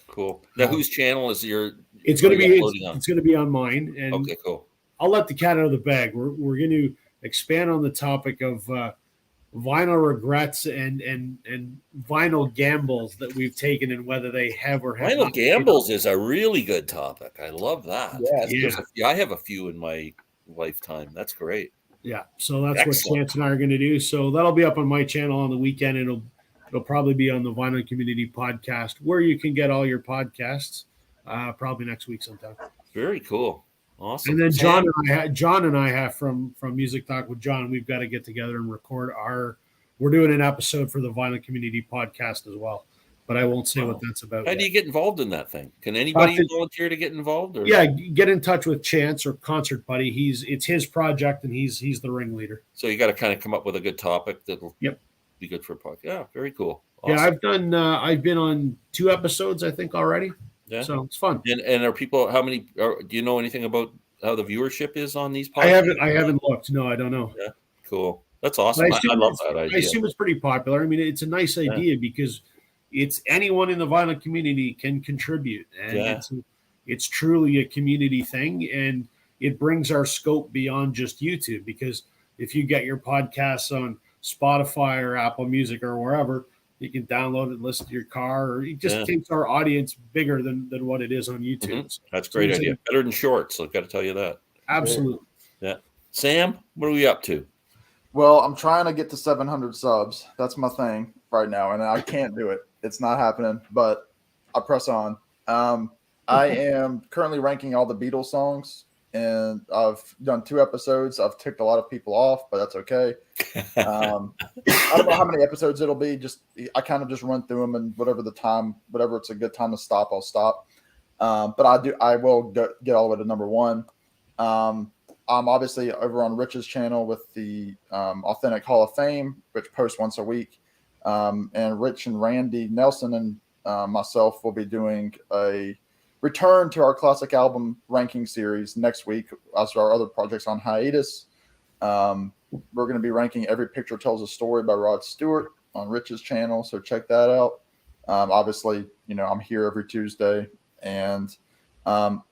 A: Cool. Now, whose channel is your?
B: It's going to
A: are you
B: be
A: uploading on?
B: it's going to be on mine, and
A: Okay, cool.
B: I'll let the cat out of the bag. We're going to expand on the topic of vinyl regrets and vinyl gambles that we've taken and whether they have or have
A: Vinyl
B: not.
A: gambles is a really good topic. I love that.
D: Yeah,
A: 'Cause I have a few in my lifetime. That's great.
B: Yeah, so that's
A: Excellent.
B: what Chance and I are going to do. So that'll be up on my channel on the weekend. It'll probably be on the Vinyl Community Podcast, where you can get all your podcasts. Probably next week sometime.
A: Very cool. Awesome.
B: And then
A: Sam?
B: John and I have from Music Talk with John. We've got to get together and record We're doing an episode for the Vinyl Community Podcast as well, but I won't say what that's about.
A: How
B: yet.
A: do you get involved in that thing? Can anybody volunteer to get involved? Or?
B: Yeah, get in touch with Chance or Concert Buddy. It's his project, and he's the ringleader.
A: So you got to kind of come up with a good topic that'll be good for a podcast. Yeah, very cool. Awesome.
B: Yeah, I've done. I've been on 2 episodes, I think, already.
A: Yeah,
B: so it's fun.
A: And are people? How many? Do you know anything about how the viewership is on these podcasts?
B: I haven't looked. No, I don't know.
A: Yeah, cool. That's awesome. I love that idea.
B: I assume it's pretty popular. I mean, it's a nice idea because it's anyone in the vinyl community can contribute, and it's truly a community thing, and it brings our scope beyond just YouTube. Because if you get your podcasts on Spotify or Apple Music or wherever, you can download it and listen to your car, or it just takes our audience bigger than what it is on YouTube.
A: Mm-hmm. That's a great idea. Better than shorts. I've got to tell you that.
B: Absolutely.
A: Yeah. Sam, what are we up to?
C: Well, I'm trying to get to 700 subs. That's my thing right now, and I can't do it. It's not happening, but I press on. I am currently ranking all the Beatles songs, and I've done 2 episodes. I've ticked a lot of people off, but that's okay. I don't know how many episodes it'll be. I kind of just run through them, and whatever it's a good time to stop, I'll stop. But I will get all the way to number 1. I'm obviously over on Rich's channel with the Authentic Hall of Fame, which posts once a week. And Rich and Randy Nelson and myself will be doing a return to our classic album ranking series next week as our other projects on hiatus. We're going to be ranking Every Picture Tells a Story by Rod Stewart on Rich's channel, so check that out. Obviously, I'm here every Tuesday, and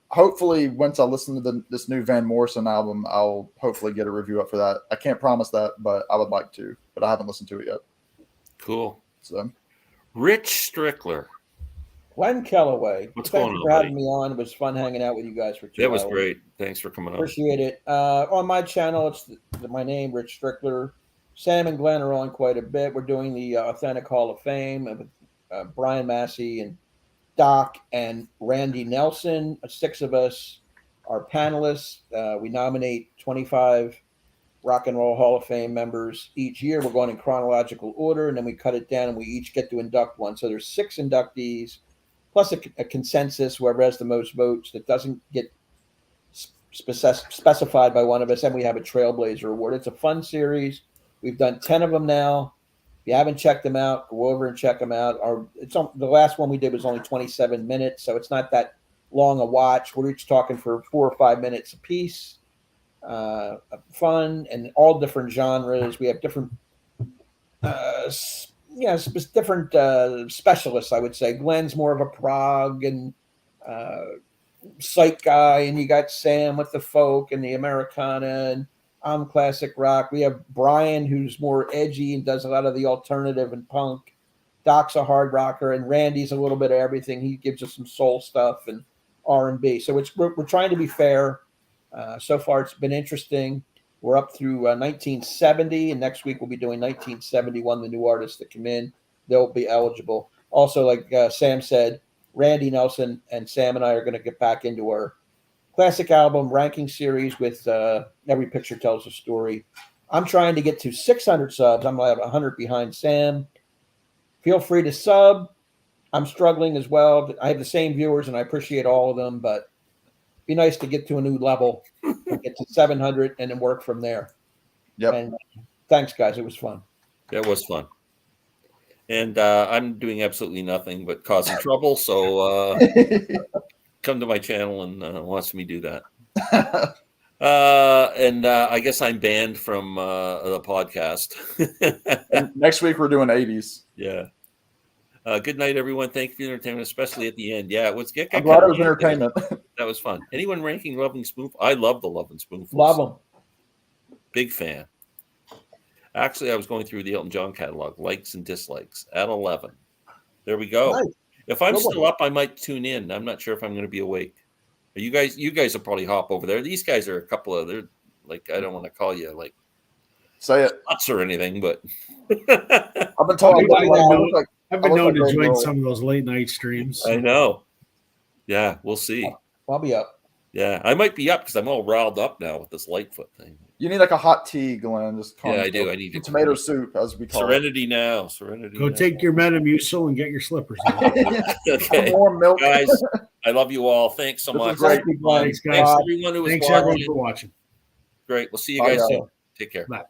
C: hopefully once I listen to this new Van Morrison album, I'll hopefully get a review up for that. I can't promise that, but I would like to, but I haven't listened to it yet.
A: Cool.
C: So,
A: Rich Strickler.
D: Glenn Kellaway.
A: What's
D: Thanks
A: going on,
D: for having
A: buddy?
D: me on. It was fun hanging out with you guys for 2
A: That was
D: hours.
A: great. Thanks for coming on.
D: Appreciate it. On my channel, it's my name, Rich Strickler. Sam and Glenn are on quite a bit. We're doing the Authentic Hall of Fame with Brian Massey and Doc and Randy Nelson. 6 of us are panelists. We nominate 25 Rock and Roll Hall of Fame members each year. We're going in chronological order, and then we cut it down, and we each get to induct one. So there's 6 inductees, plus a consensus, whoever has the most votes that doesn't get specified by one of us, and we have a Trailblazer Award. It's a fun series. We've done 10 of them now. If you haven't checked them out, go over and check them out. The last one we did was only 27 minutes, so it's not that long a watch. We're each talking for 4 or 5 minutes a piece. Fun and all different genres. We have different different specialists, I would say. Glenn's more of a prog and psych guy, and you got Sam with the folk and the Americana, and I'm classic rock. We have Brian, who's more edgy and does a lot of the alternative and punk. Doc's a hard rocker, and Randy's a little bit of everything. He gives us some soul stuff and R&B. So we're trying to be fair. So far, it's been interesting. We're up through 1970, and next week we'll be doing 1971, the new artists that come in. They'll be eligible. Also, like Sam said, Randy Nelson and Sam and I are going to get back into our classic album ranking series with Every Picture Tells a Story. I'm trying to get to 600 subs. I'm going to have 100 behind Sam. Feel free to sub. I'm struggling as well. I have the same viewers, and I appreciate all of them, but be nice to get to a new level and get to 700 and then work from there.
C: Yep.
D: And thanks, guys. It was fun.
A: That was fun. And I'm doing absolutely nothing but causing trouble. So come to my channel and watch me do that. I guess I'm banned from the podcast.
C: Next week we're doing 80s.
A: Yeah. Good night, everyone. Thank you for the entertainment, especially at the end. Yeah, it was.
C: I'm glad it was entertainment.
A: That was fun. Anyone ranking Love and Spoonful? I love the Love and Spoonful.
D: Love them.
A: Big fan. Actually, I was going through the Elton John catalog, likes and dislikes at 11. There we go.
D: Nice.
A: If I'm
D: Good
A: still
D: one.
A: up, I might tune in. I'm not sure if I'm going to be awake. You guys will probably hop over there. These guys are a couple of, they're like, I don't want to call you like
C: Say it.
A: nuts or anything, but
C: I've been told.
B: I've been
C: I
B: known
C: look
B: to
C: like
B: join
C: Ray.
B: some of those late night streams.
A: I know. Yeah, we'll see.
D: I'll be up.
A: Yeah, I might be up because I'm all riled up now with this Lightfoot thing.
C: You need like a hot tea, Glenn. Just calm
A: Yeah, I
C: yourself.
A: do. I need
C: Some
A: to-
C: tomato soup, as we call
A: Serenity now. Serenity.
B: Go
A: now.
B: take your Metamucil and get your slippers on.
C: it.
A: Okay,
C: Warm milk,
A: guys. I love you all. Thanks so
C: This was
A: much.
C: great.
D: Thank you, Glenn.
B: Thanks, guys.
A: Thanks everyone who was
B: Thanks
A: watching.
B: everyone for watching.
A: Great. We'll see you
C: Bye,
A: guys
C: guys.
A: soon. Take care.
B: Bye.